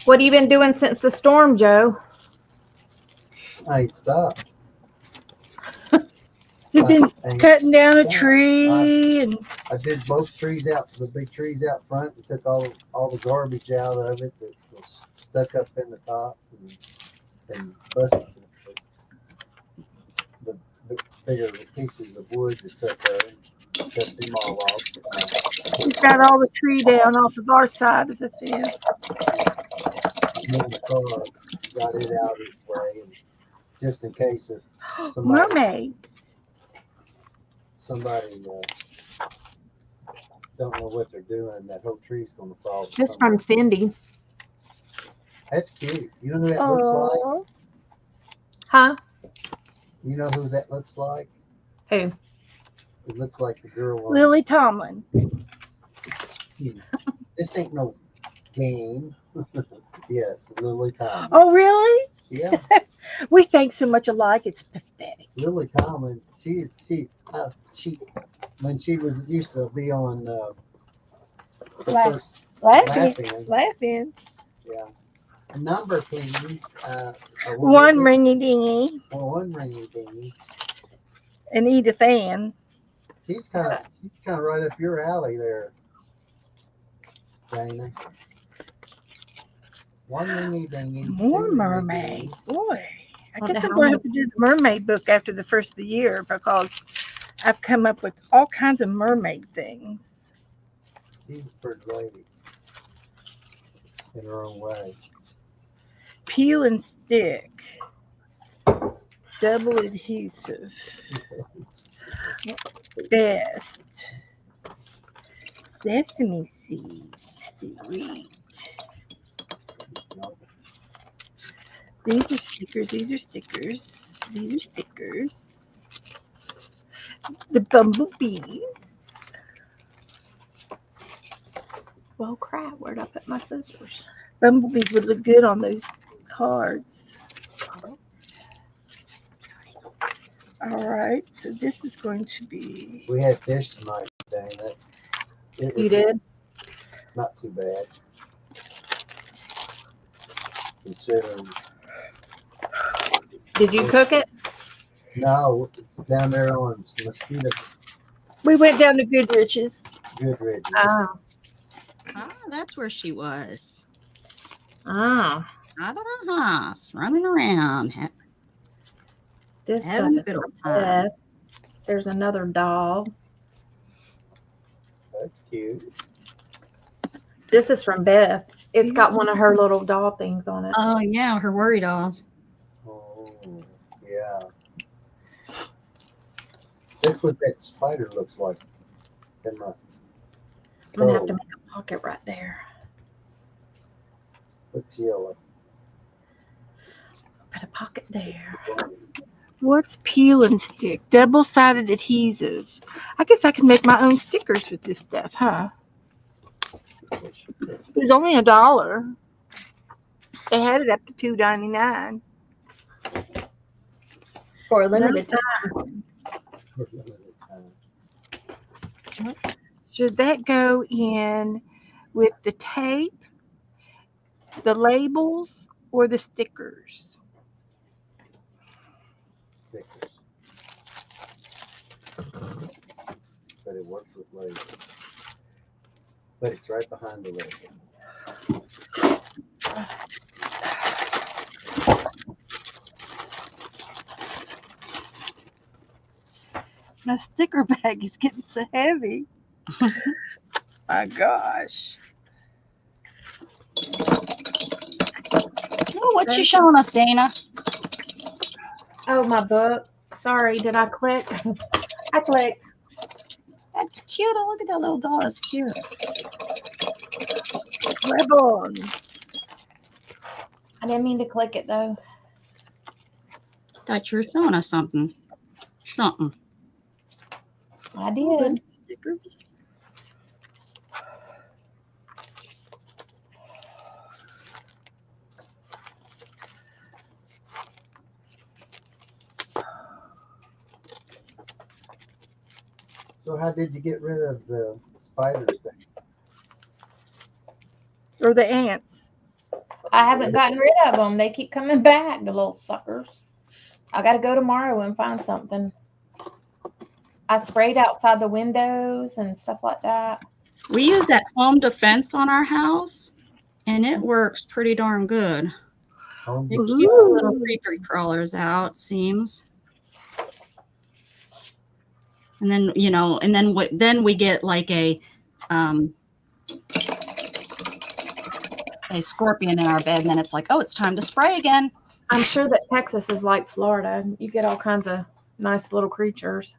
What have you been doing since the storm, Joe? I ain't stopped. You've been I ain't cutting down a stopped. tree and I did both trees out, the big trees out front, and took all the garbage out of it that was stuck up in the top, and busted the bigger pieces of wood that's up there, and cut them all off. we've got all the tree down off of our side of the fence. Moved the car, got it out of its way, and just in case if Mermaid. somebody don't know what they're doing, that whole tree's gonna fall. This from Cindy. That's cute. You know who that looks like? Oh, Huh? You know who that looks like? Who? It looks like the girl on Lily Tomlin. This ain't no game. Yes, Lily Tomlin. Oh, really? Yeah, We think so much alike. It's pathetic. Lily Tomlin. She when she was used to be on the Laugh- first Laughing. Laughing. Yeah. A number, please. One ringy dingy One ringy dingy. and Edith Ann. She's kind of right up your alley there, Dana. One ringy dingy. More two ringy mermaid. dingy. Boy, I Wonder guess I'm how going to many- have to do the mermaid book after the first of the year because I've come up with all kinds of mermaid things. She's a pretty lady in her own way. Peel and stick. Double adhesive. Best. Sesame seed. Sweet. These are stickers. These are stickers. These are stickers. The bumblebees. Well, crap. Where'd I put my scissors? Bumblebees would look good on those cards. All right, so this is going to be. We had fish tonight, Dana. It You was did? not too bad. Considering. Did you cook it? No, it's down there on Mosquito We went down to Goodrich's. Goodridge. Oh. Ah, that's where she was. Oh. Out of the house, running around. This Having stuff a is good for old time. Beth. There's another doll. That's cute. This is from Beth. It's got one of her little doll things on it. Oh yeah, her worry dolls. Oh, yeah. That's what that spider looks like. In my I'm gonna have to stove. make a pocket right there. Looks yellow. Put a pocket there. What's peel and stick? Double-sided adhesive. I guess I can make my own stickers with this stuff, huh? Which- It was only $1. They had it up to $2.99. For a limited time. Should that go in with the tape, the labels, or the stickers? Stickers. But it works with labels. But it's right behind the label. My sticker bag is getting so heavy. My gosh. Oh, what you showing us, Dana? Oh, my book. Sorry, did I click? I clicked. That's cute. Oh, look at that little doll. That's cute. Ribbon. I didn't mean to click it though. Thought you were showing us something. Something. I did. Stickers. So how did you get rid of the spiders? Or the ants. I haven't gotten rid of them. They keep coming back, the little suckers. I got to go tomorrow and find something. I sprayed outside the windows and stuff like that. We use that home defense on our house, and it works pretty darn good. Home It Depot? keeps the little creeper crawlers out, it seems. And then, you know, and then we get like a scorpion in our bed, and then it's like, oh, it's time to spray again. I'm sure that Texas is like Florida. You get all kinds of nice little creatures.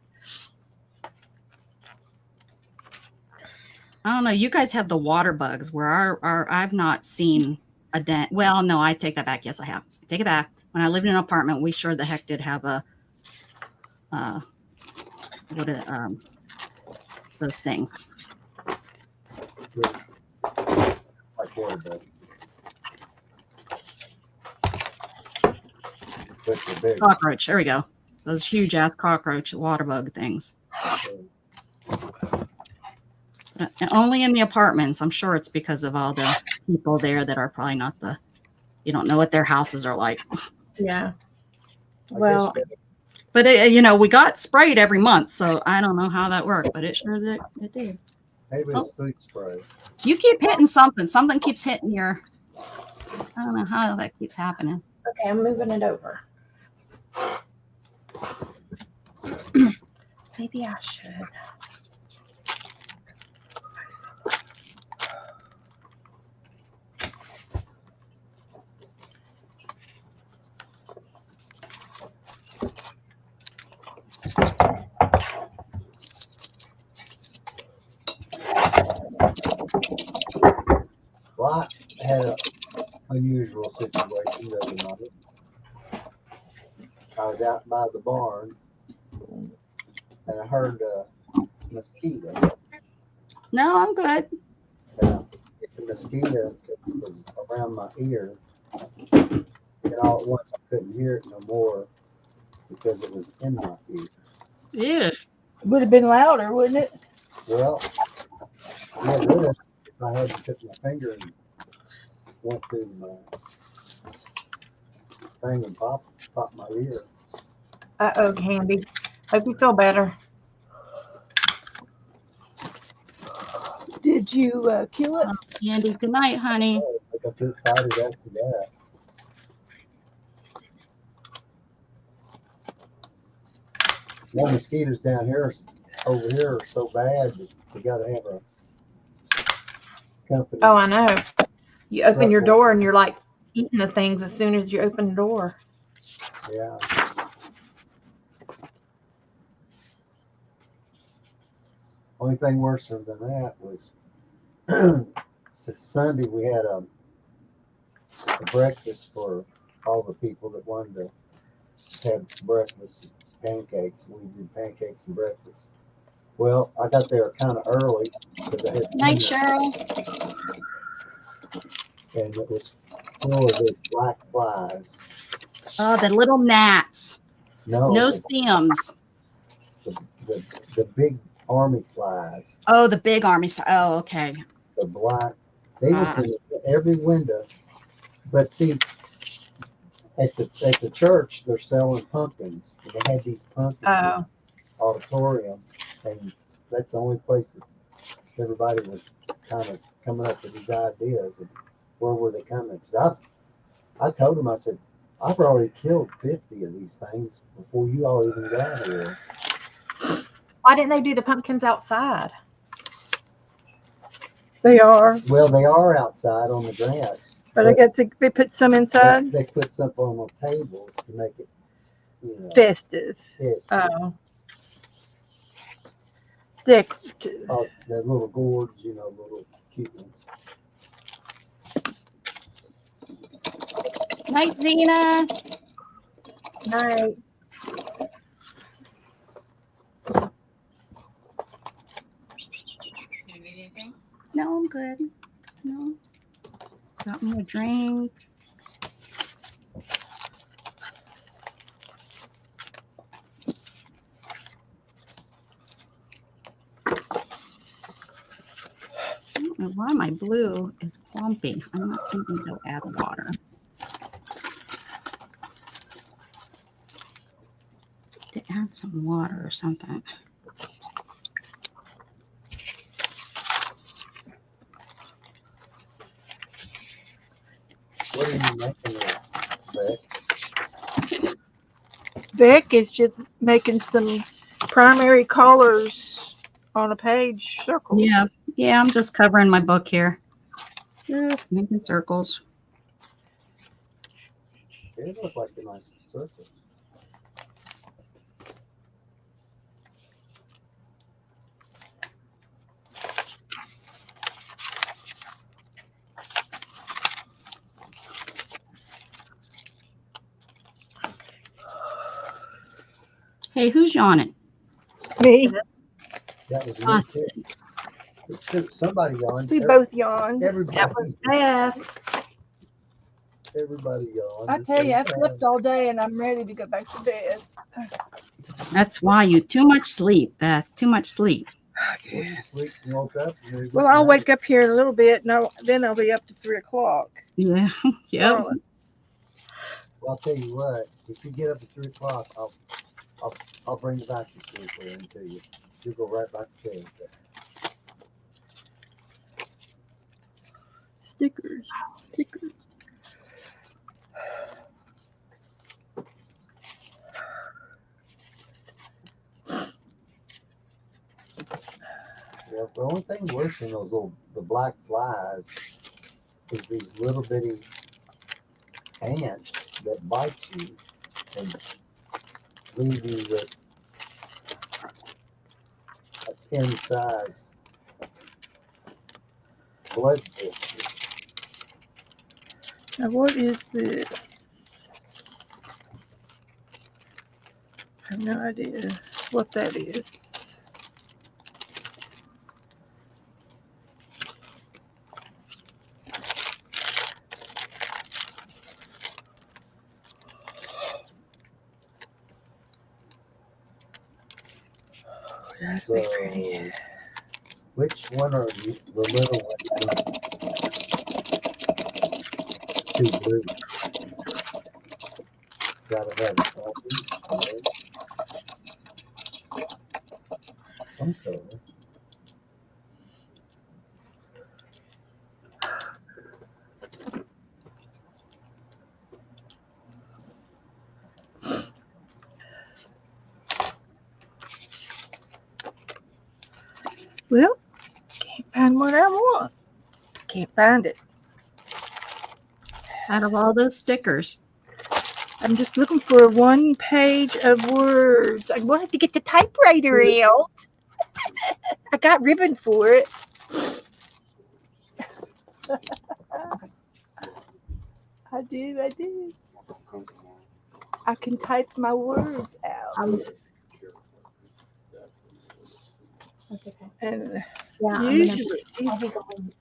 I don't know. You guys have the water bugs where our I've not seen a dent. Well, no, I take that back. Yes, I have. Take it back. When I lived in an apartment, we sure the heck did have a those things. Like water bugs. But they're big. Cockroach. There we go. Those huge ass cockroach water bug things. And only in the apartments. I'm sure it's because of all the people there that are probably not you don't know what their houses are like. Yeah. I Well, guess But you know, we got sprayed every month, so I don't know how that worked, but it sure did. It did. maybe it's food spray. You keep hitting something. Something keeps hitting your. I don't know how that keeps happening. okay, I'm moving it over. Maybe I should. Well, I had an unusual situation the other night. I was out by the barn and I heard a mosquito. No, I'm good. The mosquito was around my ear, and all at once I couldn't hear it no more because it was in my ear. Yeah. Would have been louder, wouldn't it? Well, yeah, really, if I had to put my finger and went through my thing and pop my ear. Uh-oh, Candy. Hope you feel better. Did you kill it? Andy, good night, honey. Oh, like I took fight it after that. Well, mosquitoes down here, over here, are so bad that we got to have a company. Oh, I know. You open your Truck door and you're like eating the things as soon as you open the door. Yeah. Only thing worse than that was Sunday we had a breakfast for all the people that wanted to have breakfast, pancakes. We did pancakes and breakfast. Well, I got there kind of early because I had Night, dinner, Cheryl. and it was full of these black flies. Oh, the little gnats. No, No steams. the big army flies, Oh, the big army. Oh, okay. the black. They was in every window. But see, at the church, they're selling pumpkins. And they had these pumpkins in Oh, the auditorium, and that's the only place that everybody was kind of coming up with these ideas. And where were they coming? Because I told them, I said, I've already killed 50 of these things before you all even got here. why didn't they do the pumpkins outside? They are, Well, they are outside on the grass. but I got to they put some inside. They put something on the tables to make it, Festive, festive. Oh, decorative. Oh, the little gourds, little cute ones. Night, Zena. night. You need anything? No, I'm good. No. Got me a drink. I don't know why my blue is clumpy. I'm not going to go add water. To add some water or something. What are you making there, Beck? Beck is just making some primary colors on a page circle. Yeah, I'm just covering my book here. Just making circles. It look like a nice surface. Hey, who's yawning? Me, That was me Austin. too. Somebody yawned. we both yawned. That was Everybody, Beth. everybody yawned. I tell you, I slept all day and I'm ready to go back to bed. That's why you too much sleep, Beth. Too much sleep. When you sleep and woke up. And Well, I'll wake up here in a little bit, and then I'll be up to 3:00. Yeah. Yep. Darling. Well, I'll tell you what. If you get up at 3:00, I'll bring the vacuum cleaner into you. You'll go right back to bed. Stickers. Yeah, the only thing worse than the black flies is these little bitty ants that bite you and leave you with a pin-size blood blister. Now, what is this? I have no idea what that is. So, which one are you, the little one? Two blue. Gotta have it. Some color. Well, can't find what I want. Can't find it. Out of all those stickers. I'm just looking for one page of words. I wanted to get the typewriter out. I got ribbon for it. I do. I can type my words out. That's okay. And Yeah, I'm gonna, usually, I'll be going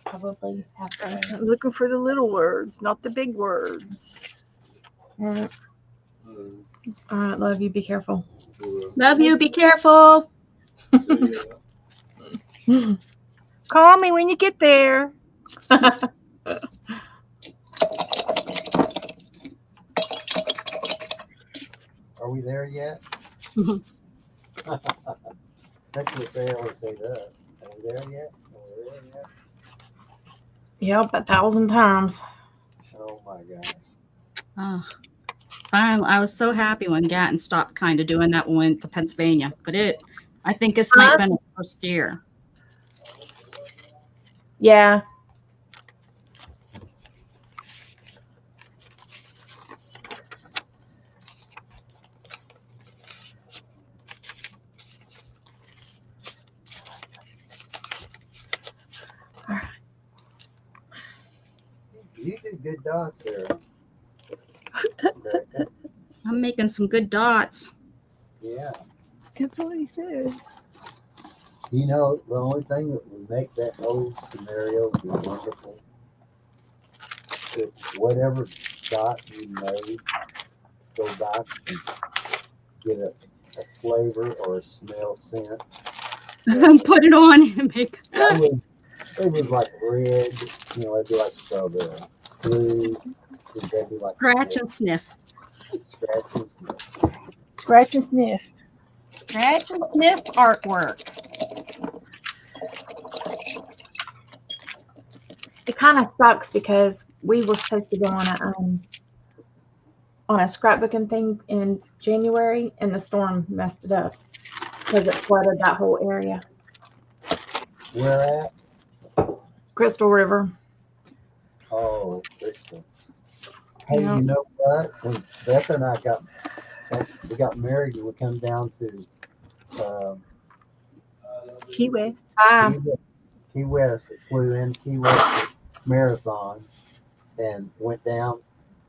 probably halfway. I'm looking for the little words, not the big words. All right. All right, love you. Be careful. Love you. Be careful. Call me when you get there. Are we there yet? That's what they always say to us. Are we there yet? Are we there yet? Yep, 1,000 times. Oh my gosh. Oh, finally, I was so happy when Gatton stopped kind of doing that when we went to Pennsylvania. But I think this might have been the first year. Yeah. You do good dots there. Rebecca. I'm making some good dots. Yeah. That's what he said. You know, the only thing that would make that whole scenario be wonderful, if whatever dot you made, go back and get a flavor or a smell scent. Put it on and make. It was like red, you know, it'd be like strawberry. Blue, it'd be like Scratch and sniff. scratch and sniff. Scratch and sniff. Scratch and sniff artwork. It kind of sucks because we were supposed to go on a scrapbooking thing in January, and the storm messed it up because it flooded that whole area. Where at? Crystal River. Oh, Crystal. Hey, Yeah. you know what? When Beth and I we got married, and we come down to Key West. Key West, flew in Key West Marathon and went down.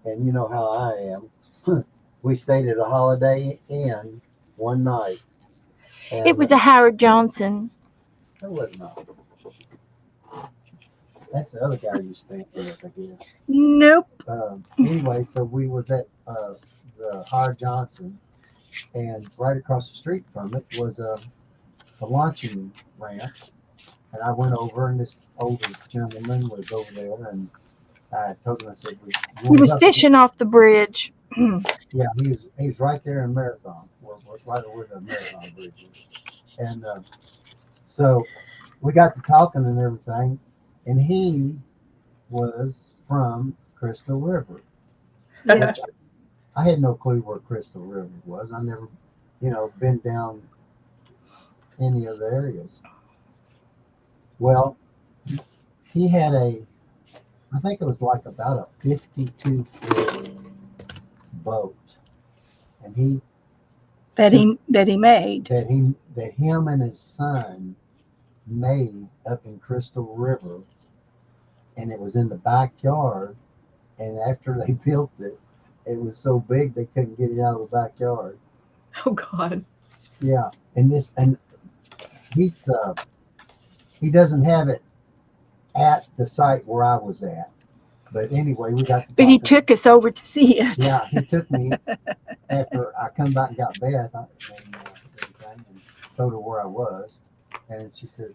And you know how I am. We stayed at a Holiday Inn one night. And It was a Howard Johnson. it was not. That's the other guy you stayed with, I guess. Nope. Anyway, so we was at the Howard Johnson, and right across the street from it was a launching ramp. And I went over, and this older gentleman was over there, and I told him, I said, He was fishing off the bridge. Yeah, he was right there in Marathon, was right over the Marathon bridge. And so we got to talking and everything, and he was from Crystal River. Yeah. I had no clue where Crystal River was. I never, been down any of the areas. Well, he had I think it was like about a 52-foot boat, and That he made. that him and his son made up in Crystal River, and it was in the backyard. And after they built it, it was so big they couldn't get it out of the backyard. Oh God. Yeah, and he doesn't have it at the site where I was at. But anyway, we got to But he talking. took us over to see it. Yeah, he took me after I come back and got Beth and everything, and told her where I was. And she said,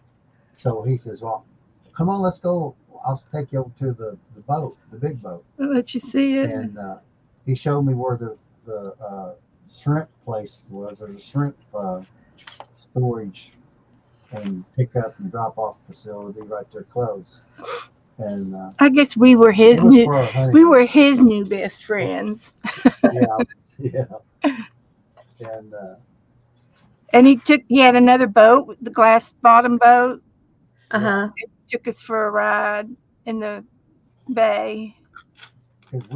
so he says, well, come on, let's go. I'll take you over to the boat, the big boat. I'll let you see it. And he showed me where the shrimp place was, or the shrimp storage and pick up and drop off facility right there close. And I guess we were it was for our honeymoon. we were his new best friends. Yeah. And And he had another boat, the glass bottom boat. Uh-huh. Took us for a ride in the bay. Because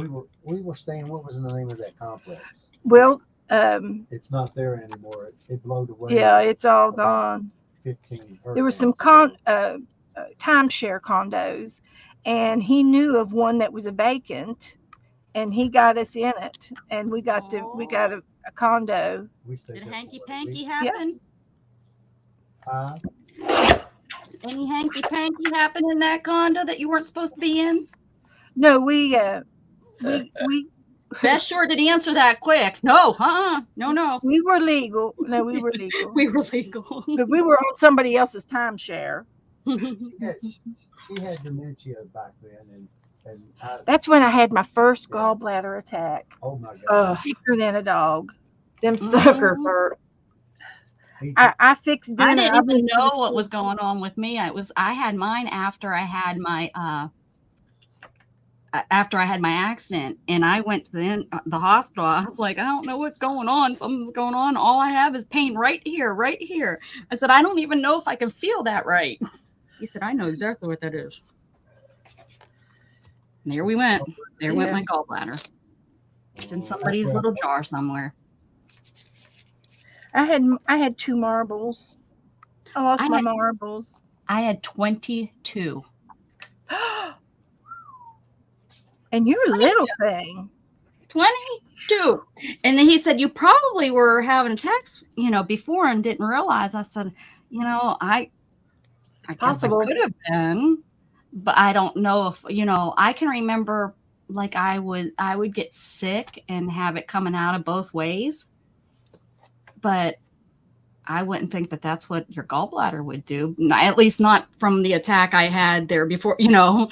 we were staying. What was the name of that complex? Well, It's not there anymore. It blowed away. yeah, it's all gone. 15. There were some hurricanes ago. timeshare condos, and he knew of one that was a vacant, and he got us in it, and we got a condo. We stayed Did there hanky for a panky week. happen? Huh? Any hanky panky happen in that condo that you weren't supposed to be in? No, we Best sure did answer that quick. No, no. we were legal. No, we were legal, We were legal. but we were on somebody else's timeshare. She had dementia back then, and I, That's when I had my first gallbladder attack. oh my God. Oh, Sicker than a dog. them suckers hurt. I fixed I dinner. didn't I've been even to the know what school. was going on with me. I had mine after I had my accident, and I went to the hospital. I was like, I don't know what's going on. Something's going on. All I have is pain right here, right here. I said, I don't even know if I can feel that right. He said, I know exactly what that is. And there we went. There went Yeah. my gallbladder. It's in somebody's little jar somewhere. I had 2 marbles. I lost I my had- marbles. I had 22. And you're a little thing. 22. And then he said, you probably were having attacks, before and didn't realize. I said, I guess I Possible. could have been, but I don't know if, I can remember like I would get sick and have it coming out of both ways, but I wouldn't think that that's what your gallbladder would do. At least not from the attack I had there before, Yeah.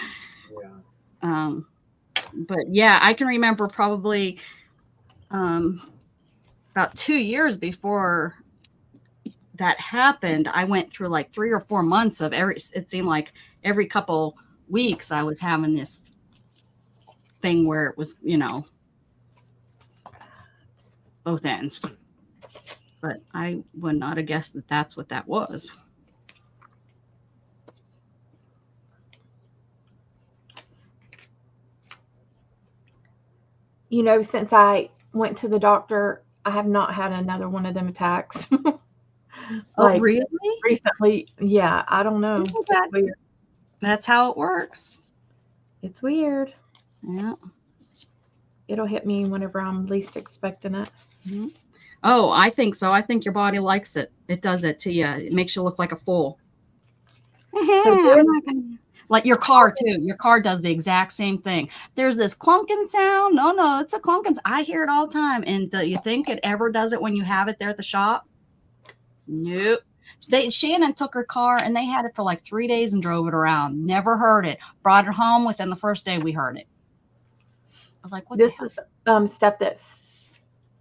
But yeah, I can remember probably about 2 years before that happened, I went through like 3 or 4 months of it seemed like every couple weeks I was having this thing where it was, both ends. But I would not have guessed that that's what that was. Since I went to the doctor, I have not had another one of them attacks. Oh, really? Recently, yeah, I don't know. Isn't that- It's weird. That's how it works. It's weird. Yeah. It'll hit me whenever I'm least expecting it. Mm-hmm. Oh, I think so. I think your body likes it. It does it to you. It makes you look like a fool. Like your car too. Your car does the exact same thing. There's this clunking sound. No, it's a clunking. I hear it all the time. And do you think it ever does it when you have it there at the shop? Nope. Shannon took her car and they had it for like 3 days and drove it around. Never heard it. Brought it home. Within the first day, we heard it. I was like, what This the hell? is stuff that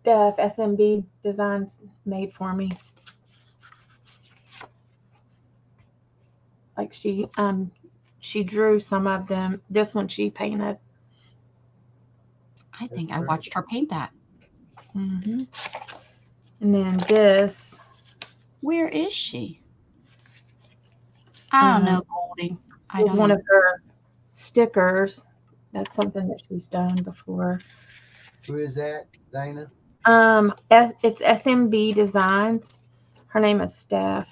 Steph SMB Designs made for me. Like she drew some of them. This one she painted. I think I watched her paint that. Mm-hmm. And then this. Where is she? I don't know, Goldie. I is don't one know. of her stickers. That's something that she's done before. Who is that, Dana? It's SMB Designs. Her name is Steph.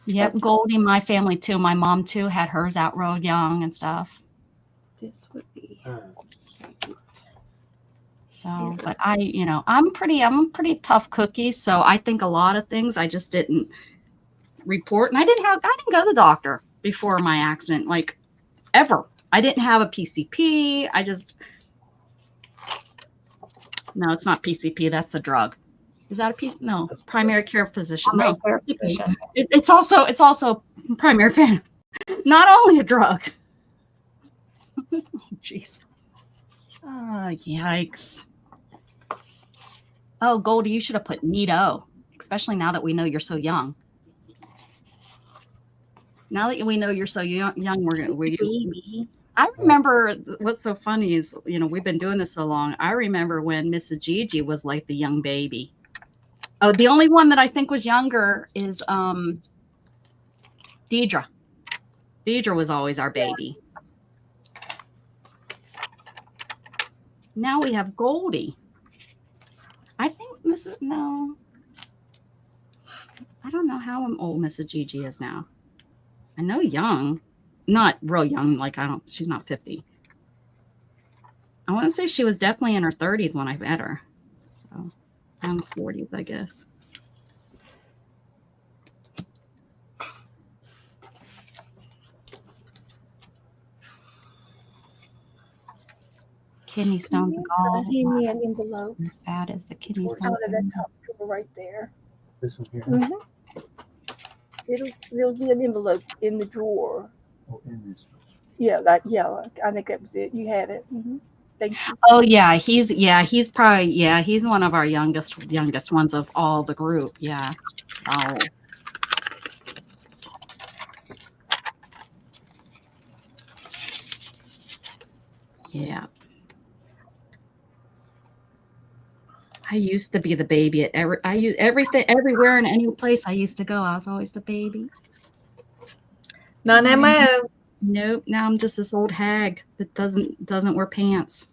Yep, Goldie, my family too. My mom too had hers out real young and stuff. This would be. So, but I'm a pretty tough cookie. So I think a lot of things I just didn't report, and I didn't go to the doctor before my accident, like ever. I didn't have a PCP. No, it's not PCP. That's the drug. Is that a P? No, primary care physician. No, it's also primary fan. Not only a drug. Jeez. Yikes. Oh, Goldie, you should have put neato, especially now that we know you're so young. Now that we know you're so young, Baby. I remember what's so funny is, we've been doing this so long. I remember when Mrs. Gigi was like the young baby. Oh, the only one that I think was younger is Deidre. Deidre was always our baby. Now we have Goldie. I think Mrs. No. I don't know how old Mrs. Gigi is now. I know young. Not real young, like she's not 50. I want to say she was definitely in her 30s when I met her. So, around the 40s, I guess. Kidney stones and gall. Hand me an envelope. As bad as the kidney Out stones. of that top drawer right there. This one here. Mm-hmm. There'll be an envelope in the drawer. Oh, in this one. Yeah, I think that was it. You had it. Mm-hmm. Thank you. Oh yeah, he's one of our youngest ones of all the group. Yeah. Oh. Yeah. I used to be the baby at everywhere and any place I used to go. I was always the baby. Not no more. Nope. Now I'm just this old hag that doesn't wear pants.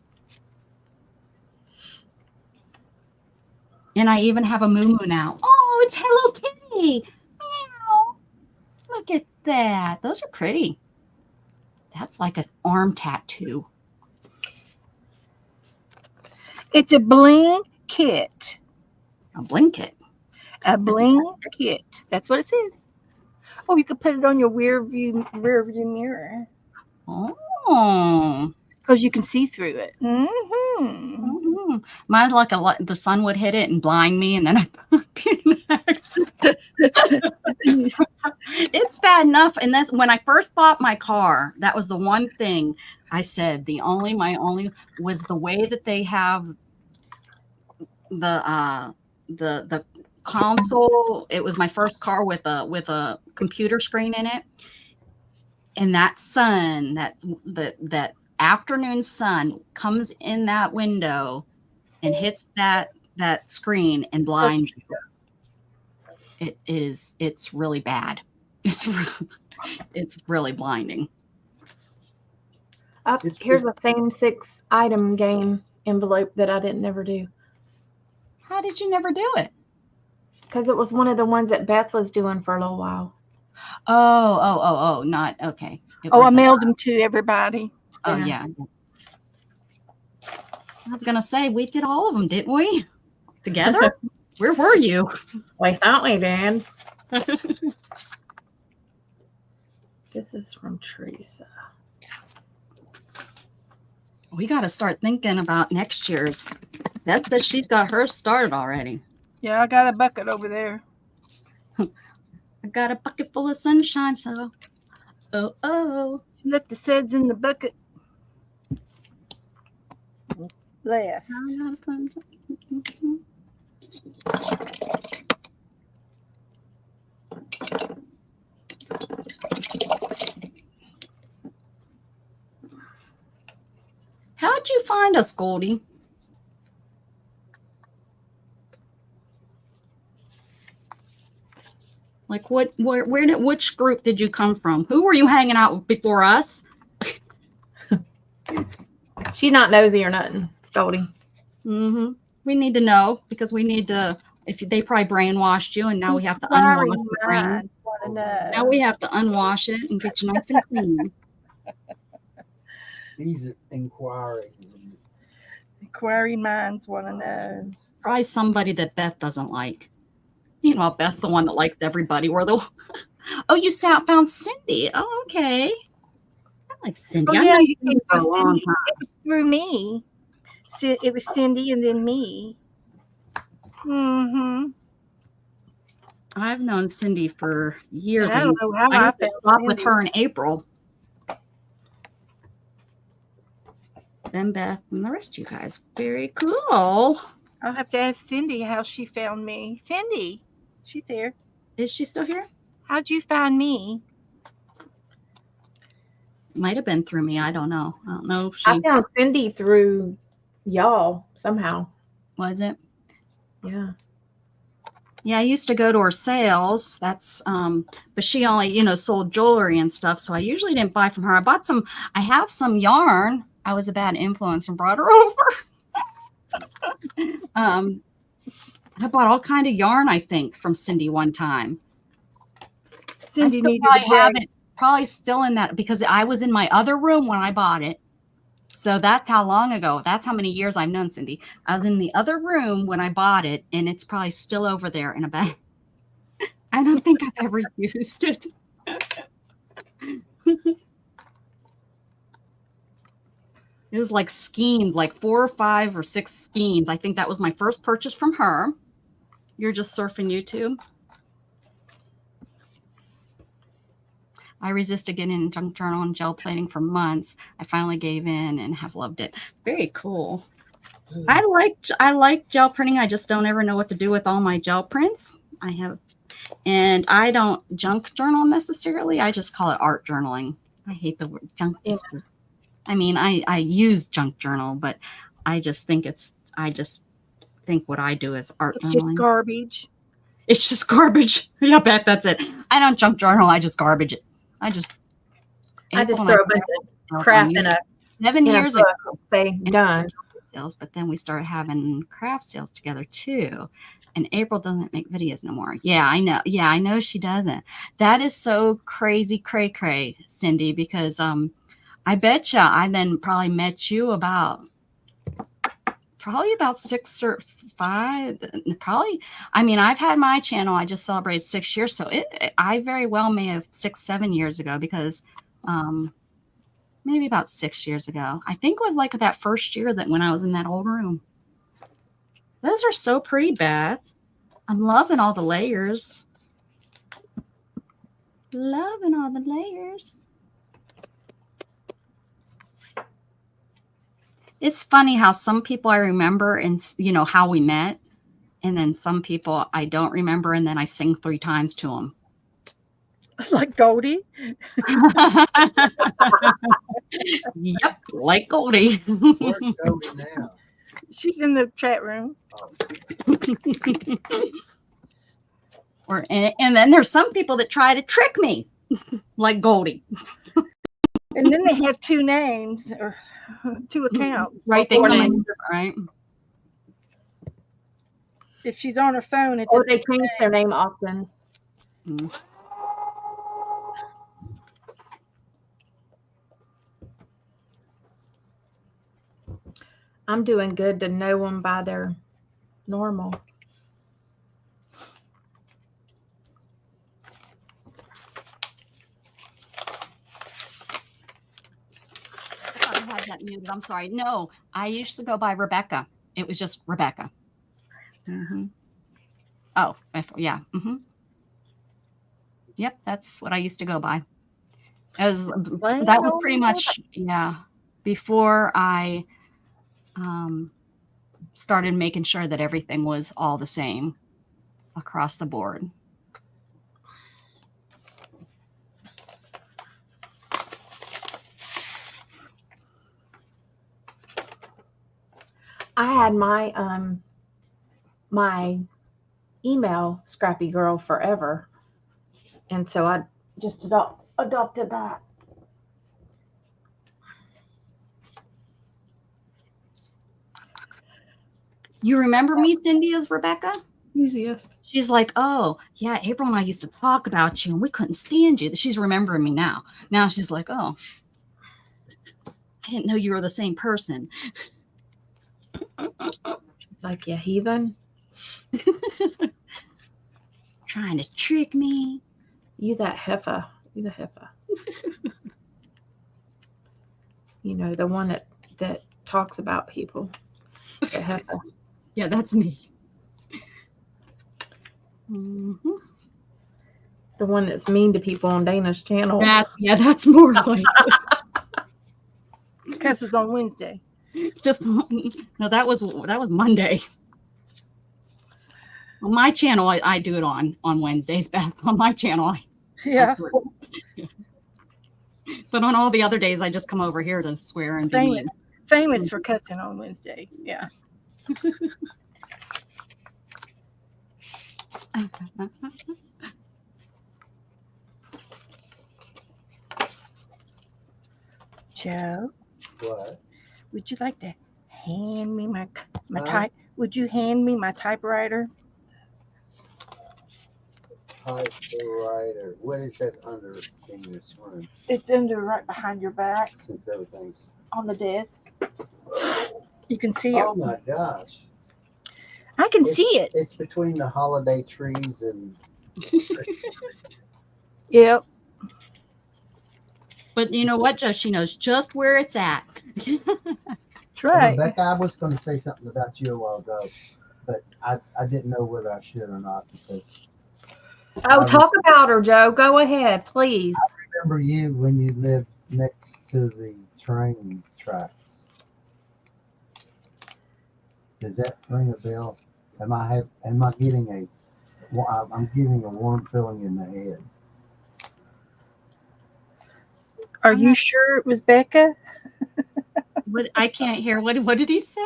And I even have a moo now. Oh, it's Hello Kitty. Meow. Look at that. Those are pretty. That's like an arm tattoo. It's a bling kit. A blanket. A bling kit. That's what it says. Oh, you could put it on your rear view mirror Oh. because you can see through it. Mm-hmm. Mhm. Mine's like the sun would hit it and blind me, and then I'd be in an accident. It's bad enough. And that's when I first bought my car. That was the one thing I said. My only was the way that they have the console. It was my first car with a computer screen in it, and that sun, that afternoon sun comes in that window and hits that screen and blinds you. It's really bad. It's really blinding. Here's a same 6-item game envelope that I didn't never do How did you never do it? because it was one of the ones that Beth was doing for a little while. Oh, not okay. It Oh, I wasn't- mailed them to everybody. Oh yeah. I was gonna say we did all of them, didn't we? Together? Where were you? We thought we did. This is from Teresa. We got to start thinking about next year's. That she's got hers started already. Yeah, I got a bucket over there. I got a bucket full of sunshine, so oh. Look, the suds in the bucket. Left. How'd you find us, Goldie? Like which group did you come from? Who were you hanging out with before us? She's not nosy or nothing, Goldie. Mm-hmm. We need to know because we need to. If they probably brainwashed you, and now we have to unwash the brain. Now we have to unwash it and get you nice and clean. He's inquiring. Inquiring minds want to know. Probably somebody that Beth doesn't like. You know, Beth's the one that likes everybody. Oh, you found Cindy. Oh, okay. I like Cindy. Oh, I yeah, know you it for a was long Cindy. time. It was through me. It was Cindy and then me. Mm-hmm. I've known Cindy for years. I and don't know how I I used to felt shop with Cindy. her in April. Then Beth and the rest of you guys. Very cool. I'll have to ask Cindy how she found me. Cindy, she's there. Is she still here? How'd you find me? Might have been through me. I don't know. I don't know if I she found Cindy through y'all somehow. was it. Yeah. Yeah, I used to go to her sales. That's but she only, sold jewelry and stuff. So I usually didn't buy from her. I have some yarn. I was a bad influence and brought her over. um I bought all kind of yarn, I think, from Cindy one time. Cindy I still needed probably a break. have it, probably still in that because I was in my other room when I bought it. So that's how long ago. That's how many years I've known Cindy. I was in the other room when I bought it, and it's probably still over there in a bag. I don't think I've ever used it. It was like skeins, like 4 or 5 or 6 skeins. I think that was my first purchase from her. You're just surfing YouTube. I resisted getting a junk journal and gel plating for months. I finally gave in and have loved it. Very cool. I like gel printing. I just don't ever know what to do with all my gel prints. And I don't junk journal necessarily. I just call it art journaling. I hate the word junk. I mean, I use junk journal, but I just think what I do is art It's journaling. just garbage. It's just garbage. Yeah, bet that's it. I don't junk journal. I just garbage it. I just throw a bunch of of crap in a 7 years ago say done. sales, but then we started having craft sales together too. And April doesn't make videos no more. Yeah, I know. Yeah, I know she doesn't. That is so crazy, cray, Cindy, because I bet you I then probably met you about 6 or 5. Probably. I mean, I've had my channel. I just celebrated 6 years, so I very well may have 6, 7 years ago because maybe about 6 years ago. I think it was like that first year that when I was in that old room. Those are so pretty, Beth. I'm loving all the layers. Loving all the layers. It's funny how some people I remember and, how we met. And then some people I don't remember. And then I sing 3 times to them. Like Goldie. Yep, like Goldie. Where's Cody now? She's in the chat room. And then there's some people that try to trick me, like Goldie. And then they have 2 names or 2 accounts. Right? They come in, right? If she's on her phone, it's Or they change their name often. Mm. I'm doing good to know them by their normal. I had that muted. I'm sorry. No, I used to go by Rebecca. It was just Rebecca. Mm-hmm. Oh, yeah. Mm-hmm. Yep, that's what I used to go by. That was pretty much, before I started making sure that everything was all the same across the board. I had my my email Scrappy Girl forever, and so I just adopted that. You remember me, Cindy, as Rebecca? Yes. She's like, oh, yeah, April and I used to talk about you and we couldn't stand you. She's remembering me now. Now she's like, oh, I didn't know you were the same person. She's like, you heathen. Trying to trick me. You that heifer. You the heifer. The one that talks about people. The heifer. Yeah, that's me. Mm-hmm. The one that's mean to people on Dana's channel. That's more like Cusses on Wednesday. No, that was Monday. On my channel, I do it on Wednesdays, Beth. On my channel, Yeah. But on all the other days, I just come over here to swear and be mean. Famous for cussing on Wednesday. Yeah. Joe, What? would you like to hand me my Huh? type? Would you hand me my typewriter? Typewriter. What is that under in this one? It's under right behind your back Since everything's. on the desk. You can see Oh it. my gosh. I can see it. It's between the holiday trees and. Yep. But you know what, Joe? She knows just where it's at. That's right. Rebecca, I was going to say something about you a while ago, but I didn't know whether I should or not because Oh, talk about her, Joe. Go ahead, please. I remember you when you lived next to the train tracks. Does that ring a bell? Am I getting I'm getting a warm feeling in the head. Are you sure it was Becca? What I can't hear. What did he say?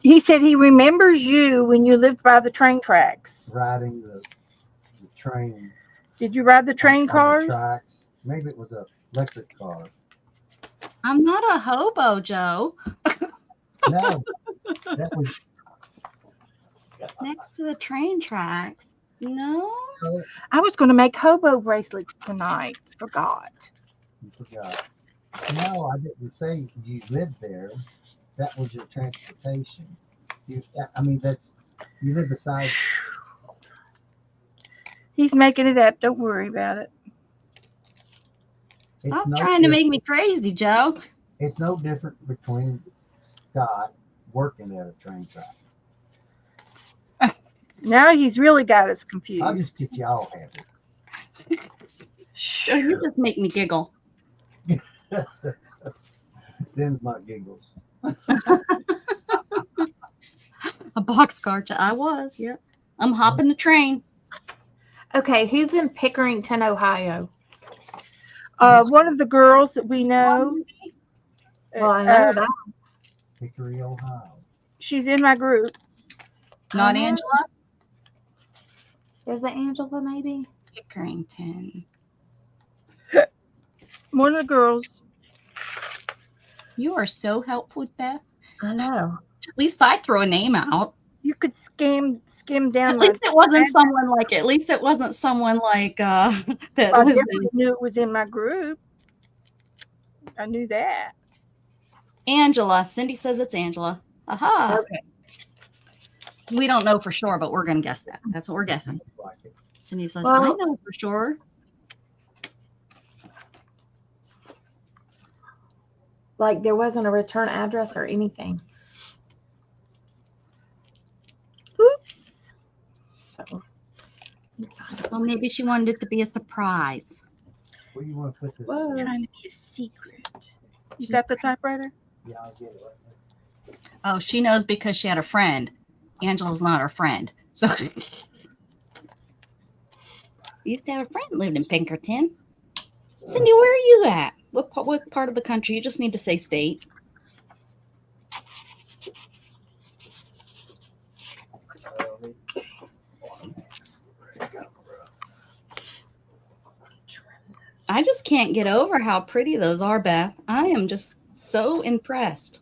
He said he remembers you when you lived by the train tracks. Riding the train. Did you ride the train on the cars? tracks. Maybe it was a electric car. I'm not a hobo, Joe. No, that was Next to the train tracks. No. I was going to make hobo bracelets tonight. Forgot. you forgot. No, I didn't say you lived there. That was your transportation. You live beside. He's making it up. Don't worry about it. It's Stop no trying to make different- me crazy, Joe. It's no different between Scott working at a train track. Now he's really got us confused. I'll just get you all happy. Oh, you just make me giggle. Them's my giggles. A boxcar. I was. Yep. I'm hopping the train. Okay, who's in Pickerington, Ohio? One of the girls that we know. Well, I know uh, that. Hickory, Ohio. she's in my group. Not Uh-huh. Angela. Is it Angela, maybe? Pickerington. One of the girls. You are so helpful, Beth. I know. At least I throw a name out. You could skim down At my. least it wasn't someone like. At least it wasn't someone like that I lives definitely knew it was in my group. I knew that. in Angela. Cindy says it's Angela. Aha. Okay. We don't know for sure, but we're gonna guess that. That's what we're guessing. Like it. Cindy says, Well- I know for sure. Like there wasn't a return address or anything. Oops. So Well, maybe she wanted it to be a surprise. Where you want to put this? Whoa. Trying to be a secret. You got the typewriter? Yeah, I'll get it right now. Oh, she knows because she had a friend. Angela's not her friend. So used to have a friend that lived in Pinkerton. Cindy, where are you at? What part of the country? You just need to say state. I just can't get over how pretty those are, Beth. I am just so impressed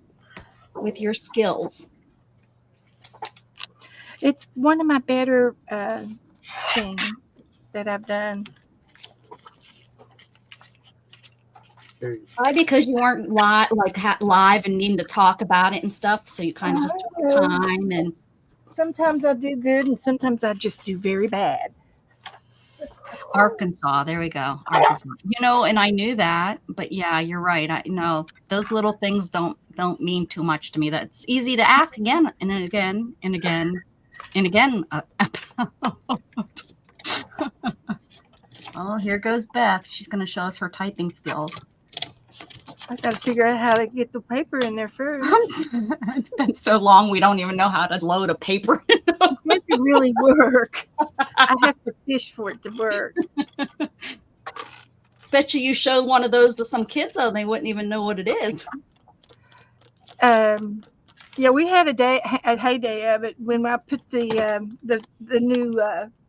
with your skills. It's one of my better things that I've done. There you Why? Because you weren't live and needing to talk about it and stuff, so you kind of just took your time and Sometimes I do good and sometimes I just do very bad. Arkansas. There we go. Arkansas. And I knew that, but yeah, you're right. I know those little things don't mean too much to me. That's easy to ask again and again and again and again. Oh, here goes Beth. She's going to show us her typing skills. I got to figure out how to get the paper in there first. It's been so long, we don't even know how to load a paper. It doesn't really work. I have to fish for it to work. Bet you show one of those to some kids, though, they wouldn't even know what it is. Yeah, we had a heyday of it when I put the new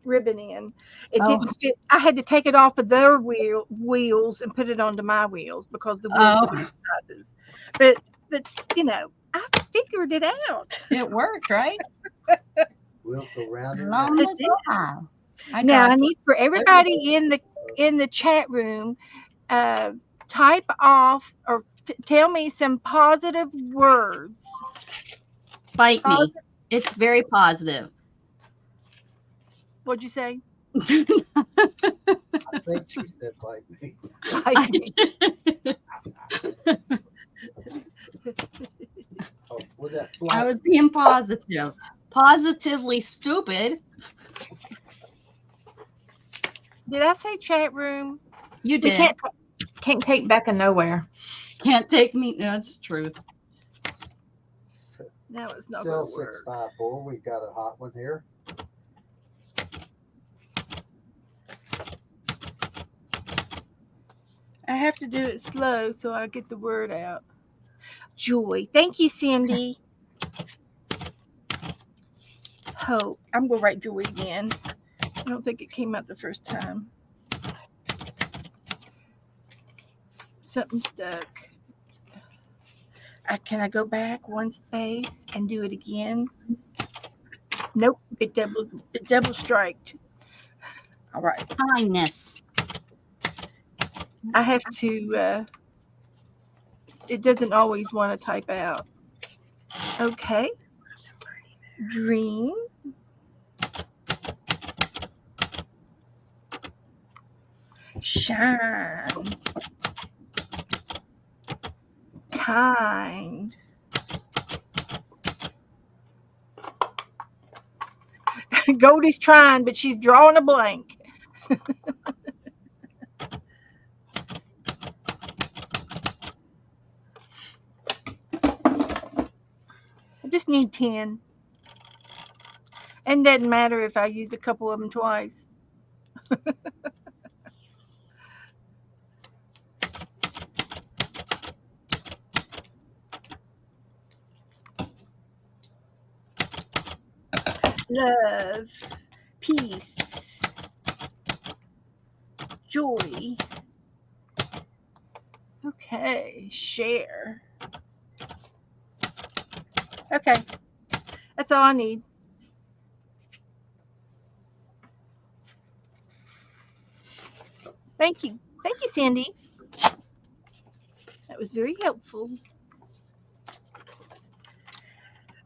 ribbon in. It Oh. didn't fit. I had to take it off of their wheels and put it onto my wheels because the wheels Oh. were different sizes. But you know, I figured it out. It worked, right? Wheels go round and Long round. as I. I Now I drive need for everybody in the chat room, type off or tell me some positive words. Bite me. It's very positive. What'd you say? I think she said like me. Bite me. Oh, was that I fly? was being positive. Positively stupid. Did I say chat room? You We did. can't take Becca nowhere. Can't take me. That's truth. No, it's not Cell gonna work. 654. We got a hot one here. I have to do it slow so I get the word out. Joy. Thank you, Cindy. Hope. I'm going to write joy again. I don't think it came out the first time. Something stuck. Can I go back one space and do it again? Nope. It double striked. All right. Kindness. I have to, it doesn't always want to type out. Okay. Dream. Shine. Kind. Goldie's trying, but she's drawing a blank. I just need 10. And doesn't matter if I use a couple of them twice. Love, peace, joy. Okay, share. Okay, that's all I need. Thank you, Cindy. That was very helpful.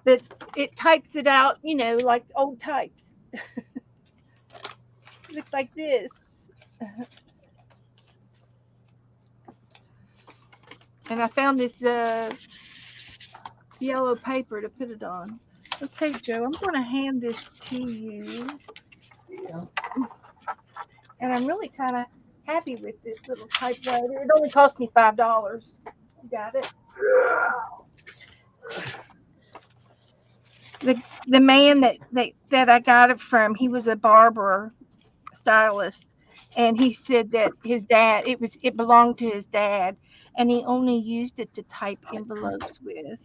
But it types it out, you know, like old types. Looks like this. And I found this yellow paper to put it on. Okay, Joe, I'm going to hand this to you. Yeah. And I'm really kind of happy with this little typewriter. It only cost me $5. You got it? The man that I got it from, he was a barber stylist, and he said that his dad, it belonged to his dad, and he only used it to type envelopes with.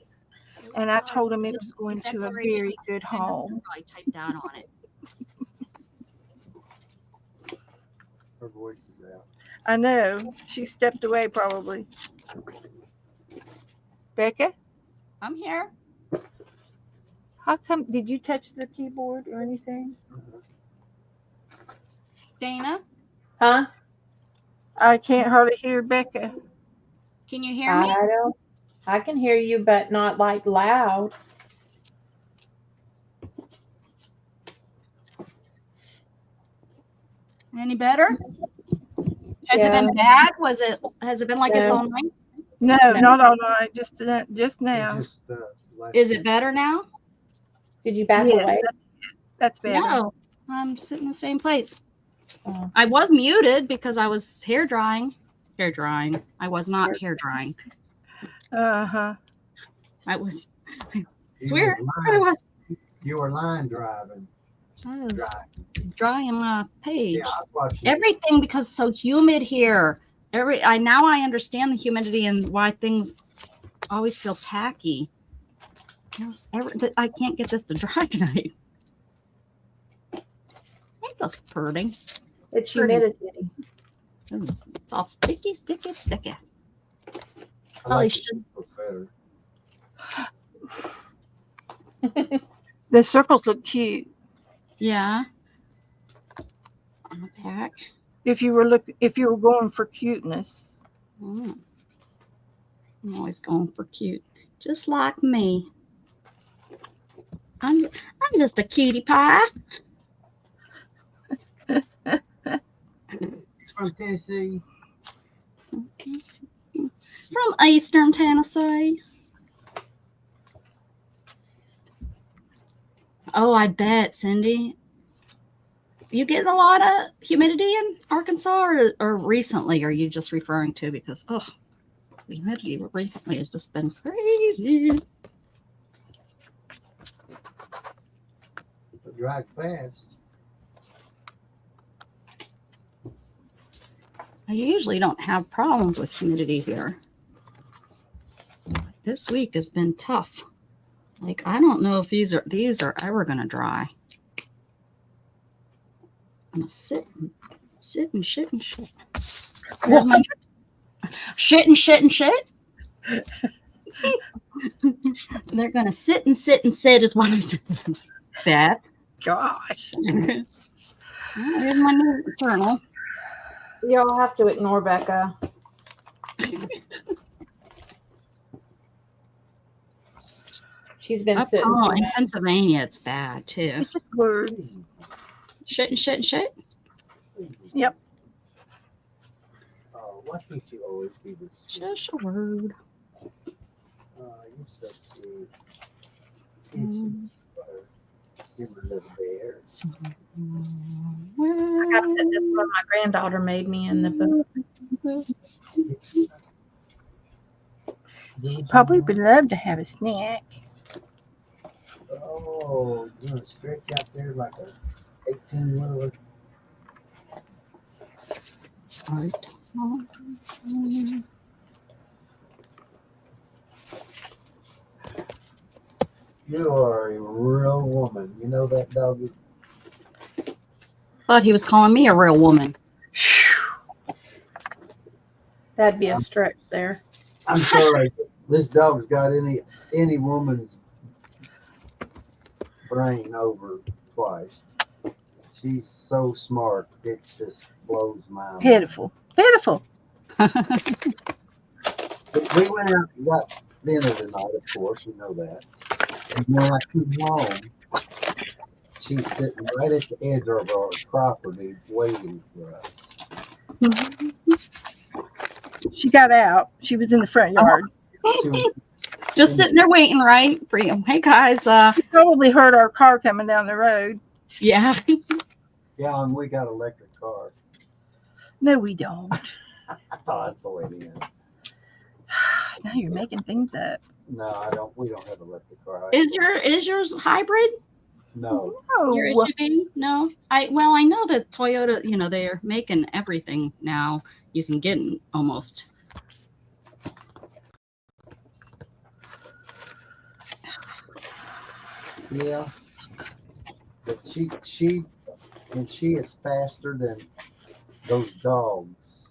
And I told him it was going to a very good home. I typed out on it. Her voice is out. I know. She stepped away probably. Becca, I'm here. how come, did you touch the keyboard or anything? Dana, Huh? I can't hardly hear Becca. can you hear me? I can hear you, but not like loud. Any better? Has it been bad? Has it been like this No. all night? No, No. not all night. Just now. Just, like- Is it better now? Did you back Yeah. away? That's better. No, I'm sitting in the same place. Oh. I was muted because I was hair drying. I was not hair drying. Uh-huh. I was. I You swear, were I line- was. You were line driving. I was Driving. drying my page. Yeah, I watched you. Everything because it's so humid here. Now I understand the humidity and why things always feel tacky. I can't get this to dry tonight. Hey, That's pretty. It's Pretty. humidity. Ooh, it's all sticky, sticky, sticky. I Probably like should. it better. The circles look cute. Yeah. Pack. If you were going for cuteness. Mm. I'm always going for cute, just like me. I'm just a cutie pie. From Tennessee. From Eastern Tennessee. Oh, I bet, Cindy. You getting a lot of humidity in Arkansas, or recently are you just referring to? Because, oh, the humidity recently has just been crazy. It dries fast. I usually don't have problems with humidity here. This week has been tough. Like, I don't know if these are ever gonna dry. I'm gonna sit and shit and shit. Where's my shit and shit and shit? They're gonna sit and sit and sit is what I said. Beth. Gosh. There's my new journal. Y'all have to ignore Becca. She's been sitting. Oh, for in that. Pennsylvania, it's bad too. It's just words. Shit and shit and shit. Yep. Oh, why can't you always be this? Just a word. Oh, you're so cute. You're a little bear. I got to put this one my granddaughter made me in the book. Probably would love to have a snack. Oh, you're gonna stretch out there like a 18-wheeler. Right. You are a real woman. You know that doggy. Thought he was calling me a real woman. That'd be a stretch there. I'm sorry. This dog's got any woman's brain over twice. She's so smart. It just blows my mind. Pitiful. Pitiful. We went out and got dinner tonight, of course, you know that. And when I came home, she's sitting right at the edge of our property waiting for us. She got out. She was in the front yard. She was, Just sitting there waiting, right? For you. Hey guys, She probably heard our car coming down the road. yeah. yeah, and we got electric cars. No, we don't. I thought I'd throw it in. Now you're making things up. No, I don't. We don't have electric car. Is yours hybrid? No. Your No. SUV? No. I know that Toyota, they're making everything now. You can get in almost. Yeah. But she is faster than those dogs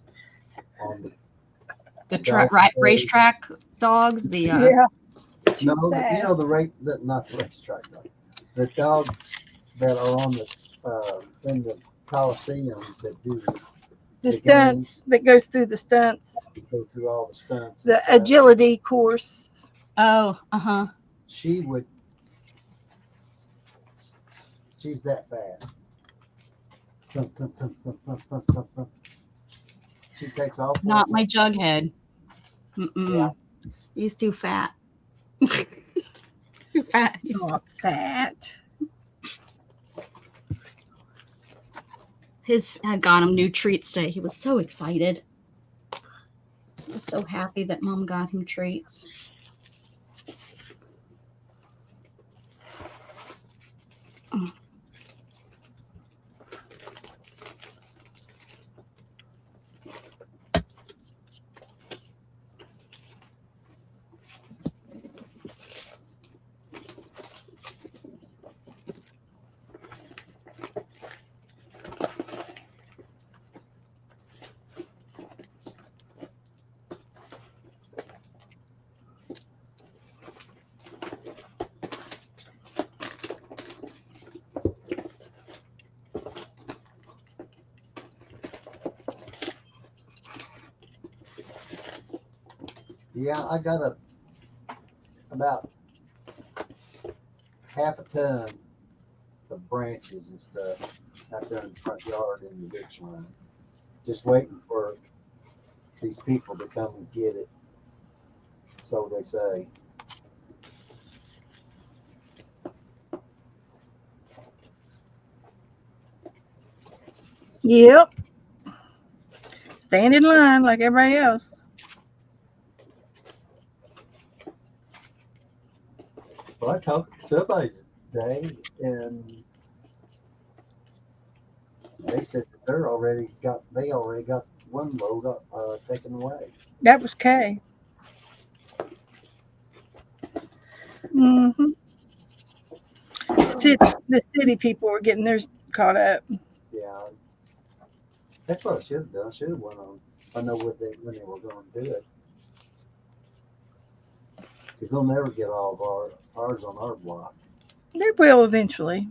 on The Dog racetrack dogs. The Yeah. She's no, fast. you know not the racetrack dogs. The dogs that are on the in the coliseums that do The the stunts that goes through the stunts. go through all the stunts. and The stuff. agility course. oh, She's that fast. Thump, thump, thump, thump, thump, thump, thump, thump. She takes off. not my Jughead. Mm-mm. Yeah. He's too fat. Too fat. Not that. I got him new treats today. He was so excited. He was so happy that Mom got him treats. Yeah, I got about half a ton of branches and stuff out there in the front yard in the ditch line. Just waiting for these people to come and get it. So they say. Yep. Stand in line like everybody else. Well, I talked to somebody today, and they said that they already got one load taken away. That was Kay. Mm-hmm. The city people were getting theirs caught up. Yeah, that's what I should have done. I should have went on. I know when they were going to do it, because they'll never get all of ours on our block. They will eventually.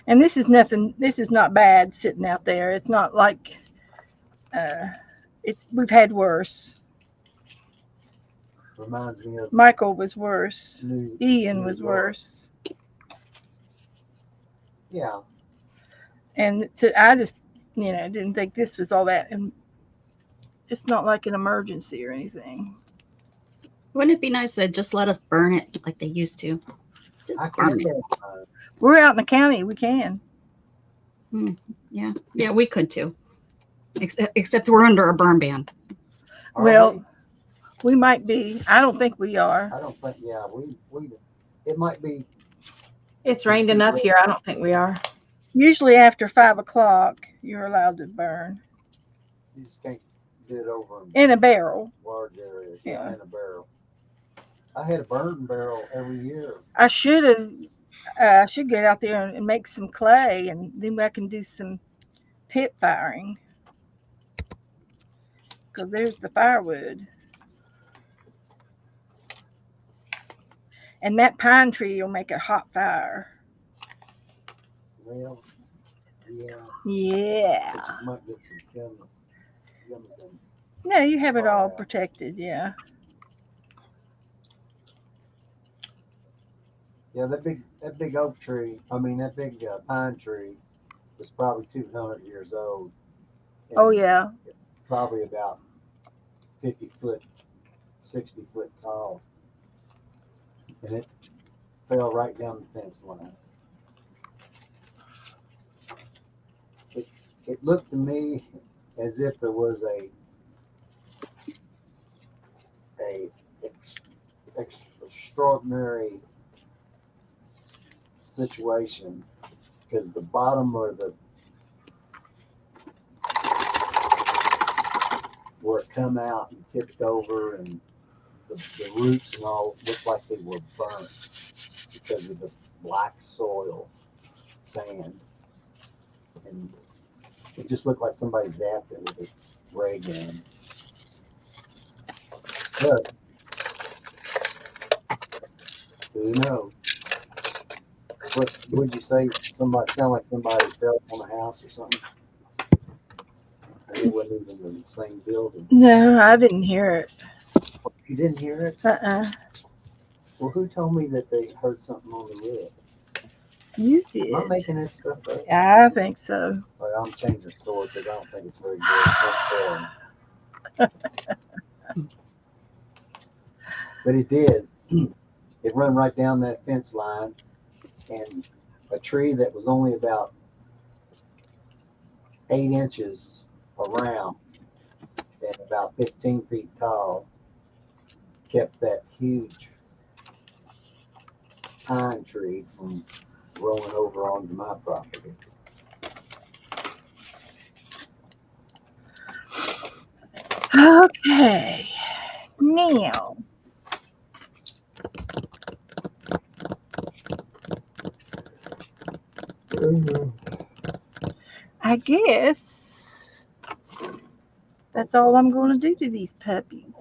And this is nothing. This is not bad sitting out there. It's not like we've had worse. Reminds me of Michael was worse. New Ian New was York. worse. Yeah, And I just, didn't think this was all that. And it's not like an emergency or anything. Wouldn't it be nice to just let us burn it like they used to? Just I burn can. it. We're out in the county. We can. Yeah, we could too. Except we're under a burn ban. Are Well, we might be. I don't think we are. I don't think. Yeah, we. It might be. It's rained enough here. I don't think we are. Usually after 5 o'clock, you're allowed to burn You just can't do it over in a barrel. large areas. Yeah. In a barrel. I had a burn barrel every year. I should have. I should get out there and make some clay, and then I can do some pit firing. Because there's the firewood. And that pine tree will make a hot fire. Well, yeah. Yeah. But you might get some gummy. No, you have it all protected. Yeah. Yeah, that big oak tree. I mean, that big pine tree was probably 200 years old. Oh, And yeah. Probably about 50 foot, 60 foot tall. And it fell right down the fence line. It looked to me as if there was a extraordinary situation, because the bottom or where it come out and tipped over, and the roots and all looked like they were burnt because of the black soil, sand, and it just looked like somebody zapped it with a ray gun. But who knows? What would you say? Sound like somebody fell on the house or something? And it wasn't even the same building. No, I didn't hear it. You didn't hear it? Well, who told me that they heard something on the roof? You Am I did. making this stuff up? I think so. Well, I'm changing the story because I don't think it's very good. But it did. It run right down that fence line, and a tree that was only about 8 inches around and about 15 feet tall kept that huge pine tree from rolling over onto my property. Okay. Now. I guess that's all I'm going to do to these puppies.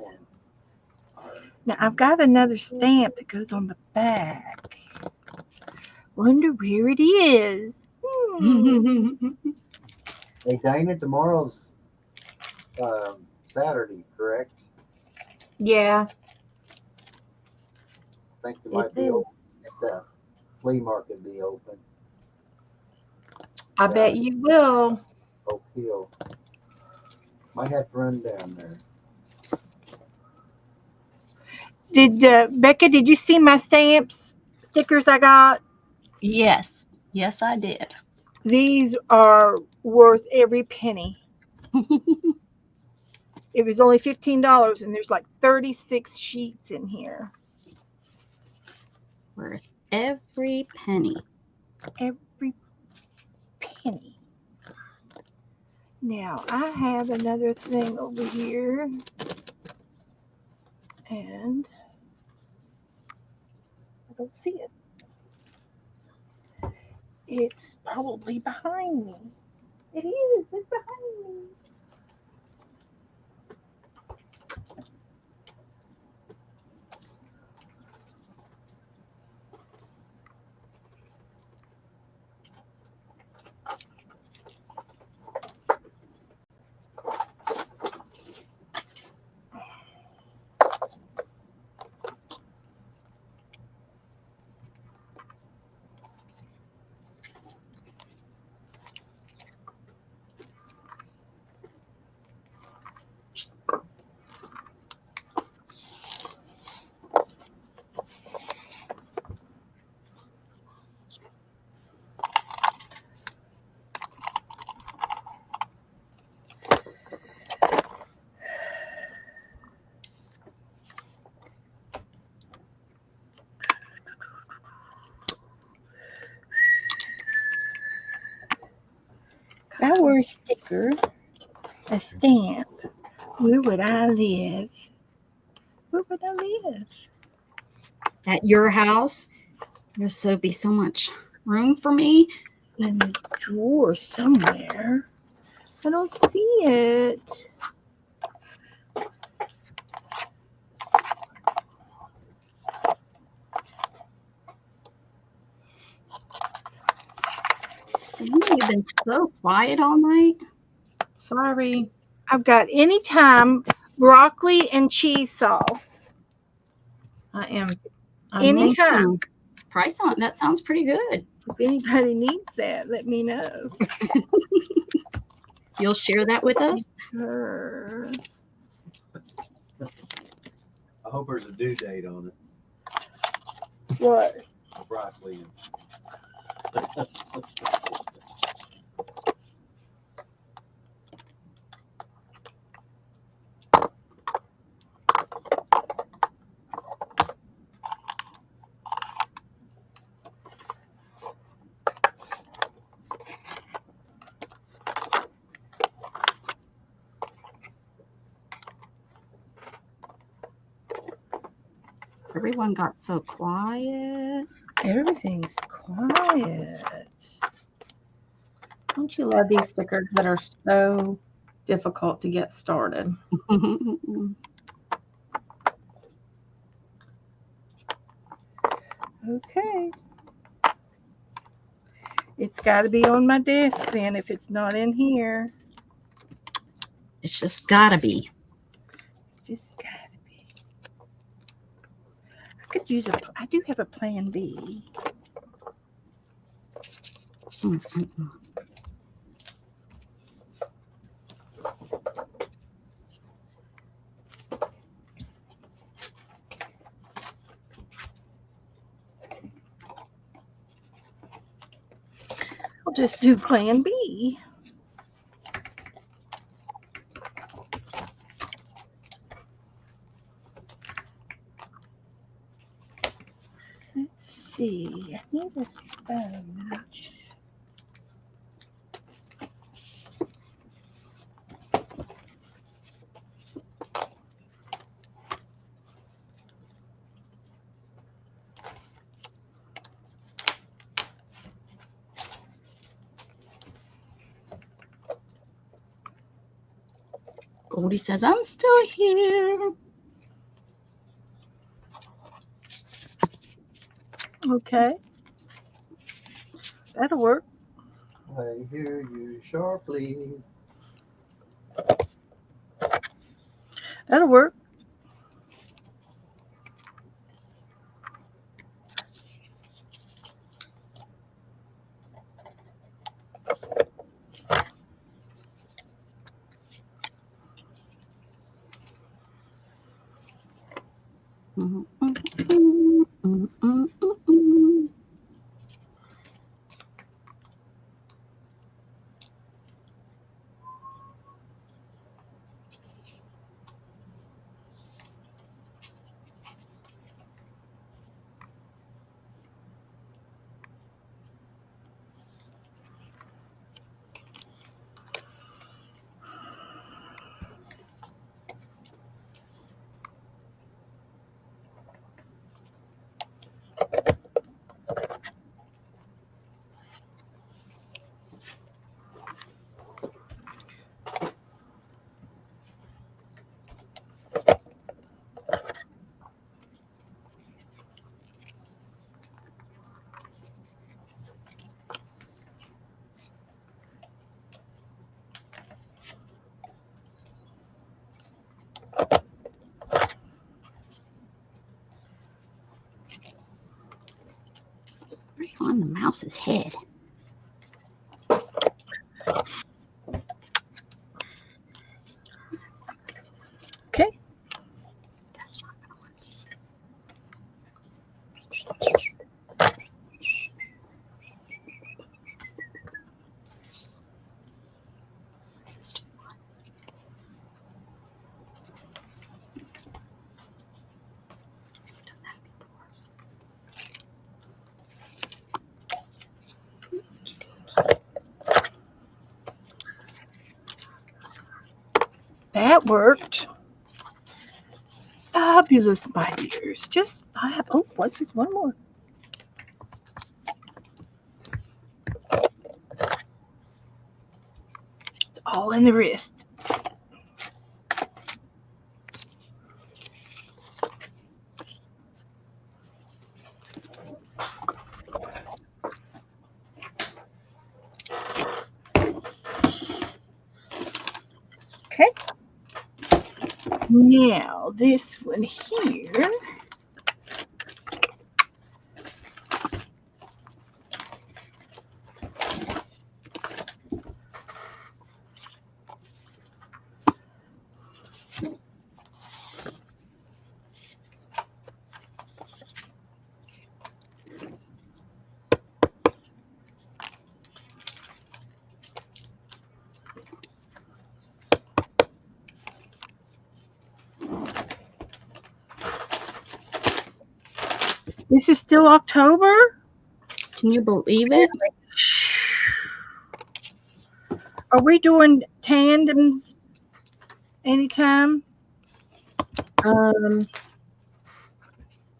Now, I've got another stamp that goes on the back. Wonder where it is. Hey, Dana, tomorrow's Saturday, correct? Yeah, I think they it might be is. open. If the flea market be open. I Down bet at you will. Oak Hill. Might have to run down there. Did Becca? Did you see my stickers I got? Yes. Yes, I did. These are worth every penny. It was only $15, and there's like 36 sheets in here. Worth every penny. Every penny. Now I have another thing over here, and I don't see it. It's probably behind me. It is. It's behind me. If I were a sticker, a stamp, where would I live? Where would I live? At your house, there's be so much room for me. In the drawer somewhere. I don't see it. Dana, you've been so quiet all night. Sorry. I've got anytime broccoli and cheese sauce. I'm Anytime. Price on that sounds pretty good. If anybody needs that, let me know. You'll share that with us? Sure. I hope there's a due date on it. What? Broccoli. Everyone got so quiet. Everything's quiet. Don't you love these stickers that are so difficult to get started? Okay. It's got to be on my desk then if it's not in here. It's just gotta be. Just got to be. I do have a plan B. I'll just do plan B. Let's see. I need a sponge. Goldie says, I'm still here. Okay. That'll work. I hear you sharply. That'll work. Right on the mouse's head. Okay. That's not gonna work. This is too much. I've done that before. That worked. Fabulous, my dears. Just oh, what? There's one more. It's all in the wrist. Okay. Now this one here. This is still October? Can you believe it? Are we doing tandems anytime?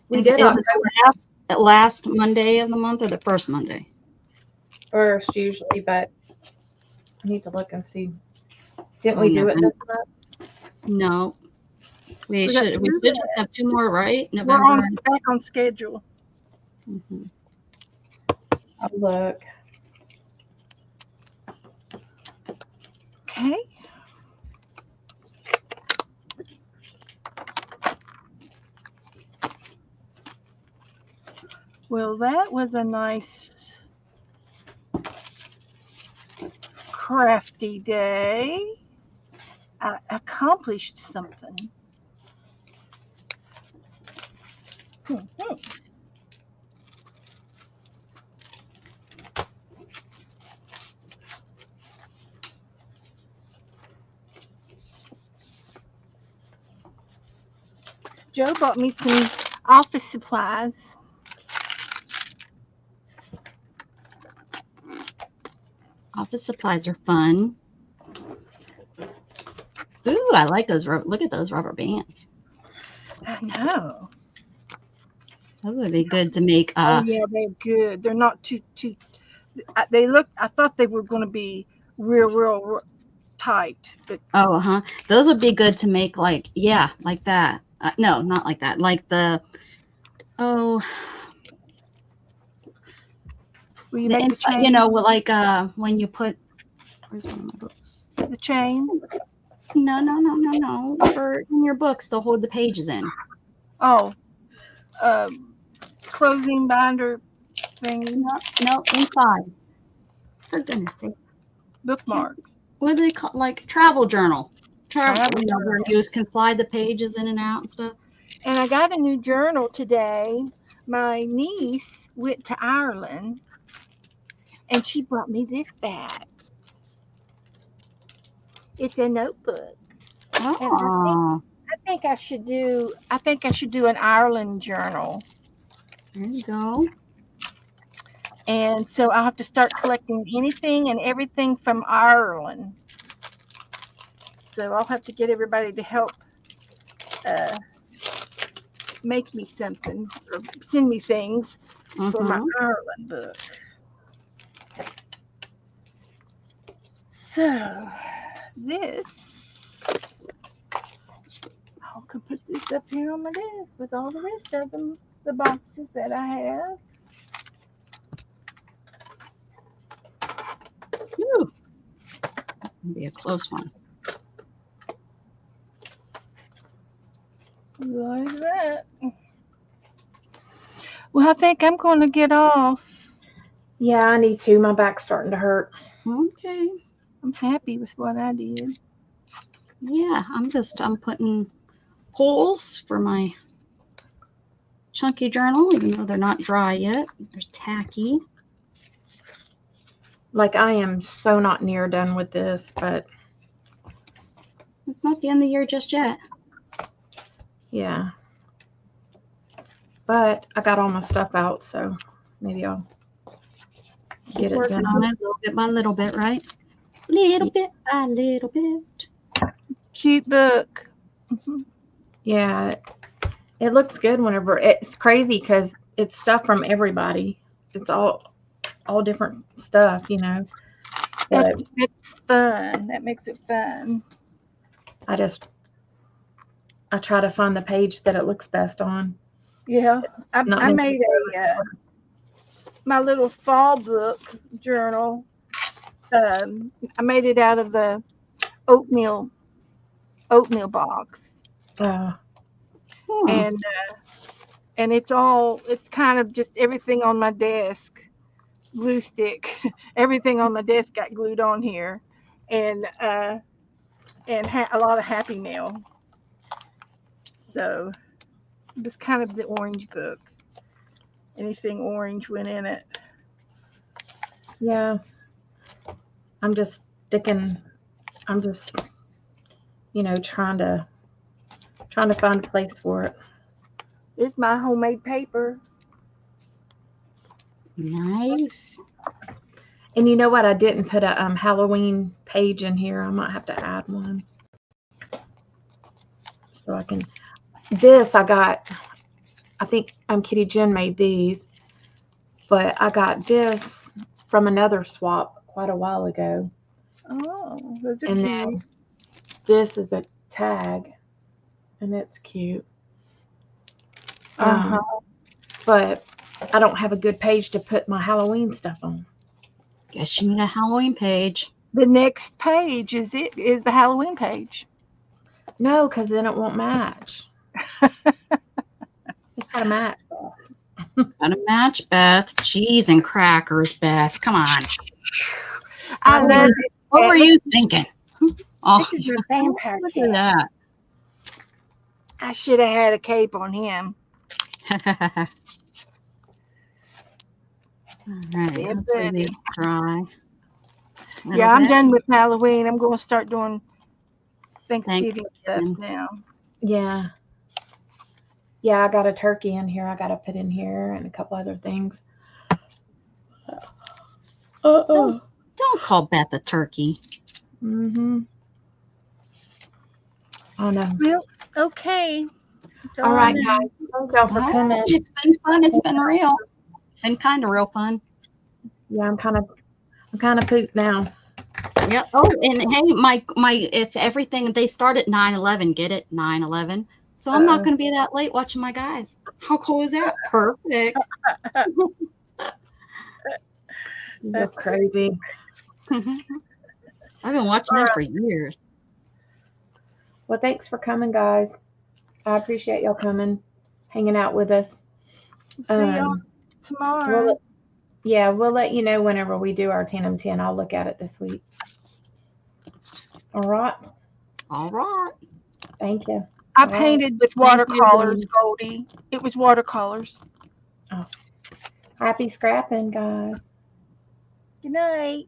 We Is did it October last Monday of the month or the first Monday? first usually, but I need to look and see. Didn't So we do it November. this month? No. We got should two just have two more, right? We're November. back on schedule. Mhm. I'll look. Okay. Well, that was a nice crafty day. I accomplished something. Joe bought me some office supplies. Office supplies are fun. Ooh, I like those. Look at those rubber bands. I know. Those would be good to make. Oh yeah, they're good. They're not too. They look. I thought they were going to be real tight, but Oh, huh. Those would be good to make, like, yeah, like that. No, not like that. Like the. Oh. Will you The make the inside, chain? you know, like when you put, where's one of my books? The chain. No. For in your books to hold the pages in. Oh, closing binder thing. No, inside. For goodness sake. Bookmarks. What do they call, like travel journal? Travel You know, where you can slide the pages in and out and stuff. And I got a new journal today. My niece went to Ireland and she brought me this back. It's a notebook. Oh, I think I should do an Ireland journal. there you go. And so I'll have to start collecting anything and everything from Ireland. So I'll have to get everybody to help make me something or send me things for my Ireland book. So this, I can put this up here on my desk with all the rest of them, the boxes that I have. Ooh. That's gonna be a close one. Like that. Well, I think I'm going to get off. Yeah, I need to. My back's starting to hurt. Okay. I'm happy with what I did. Yeah, I'm putting holes for my chunky journal, even though they're not dry yet. They're tacky. Like, I am so not near done with this, but It's not the end of the year just yet. yeah. But I got all my stuff out, so maybe I'll get it Working done. on it little bit by little bit, right? Little bit by little bit. Cute book. Yeah, it looks good whenever it's crazy because it's stuff from everybody. It's all different stuff, you know. But That's fun. That makes it fun. I try to find the page that it looks best on. Yeah, I Not made my little fall book journal. I made it out of the oatmeal box, and it's kind of just everything on my desk, glue stick. Everything on my desk got glued on here, and a lot of Happy Mail. So it's kind of the orange book. Anything orange went in it. Yeah. I'm just, you know, trying to find a place for it. It's my homemade paper. Nice. And you know what? I didn't put a Halloween page in here. I might have to add one. So I can. This I got. I think Kitty Jen made these, but I got this from another swap quite a while ago. Oh, those are And cute. then this is a tag, and it's cute. But I don't have a good page to put my Halloween stuff on. Guess you need a Halloween page. The next page is the Halloween page. No, because then it won't match. It's got to match. Gotta match, Beth. Cheese and crackers, Beth. Come on. I love it. What were you thinking? Oh, This is a vampire look cat. at I should have had a cape on him. that. All right. Yeah, Let's see these dry. Yeah, I'm done with Halloween. I'm going to start doing Thanksgiving stuff Thanksgiving. now. Yeah. Yeah, I got a turkey in here. I got to put in here and a couple other things. Don't call Beth a turkey. Mm-hmm. Oh, no. Well, okay. All right, guys. Thank y'all for coming. It's been fun. It's been real. Been kind of real fun. Yeah, I'm kind of pooped now. Yep. Oh, and hey, my if everything they start at 9:11, get it? 9:11. So I'm not going to be that late watching my guys. How cool is that? Perfect. You go crazy. I've been watching that for years. Well, thanks for coming, guys. I appreciate y'all coming, hanging out with us. See y'all tomorrow. We'll let you know whenever we do our 10 I'll look at it this week. All right. All right. Thank you. I All right. painted with Thank you, watercolors, Jen. Goldie. It was watercolors. Happy scrapping, guys. Good night.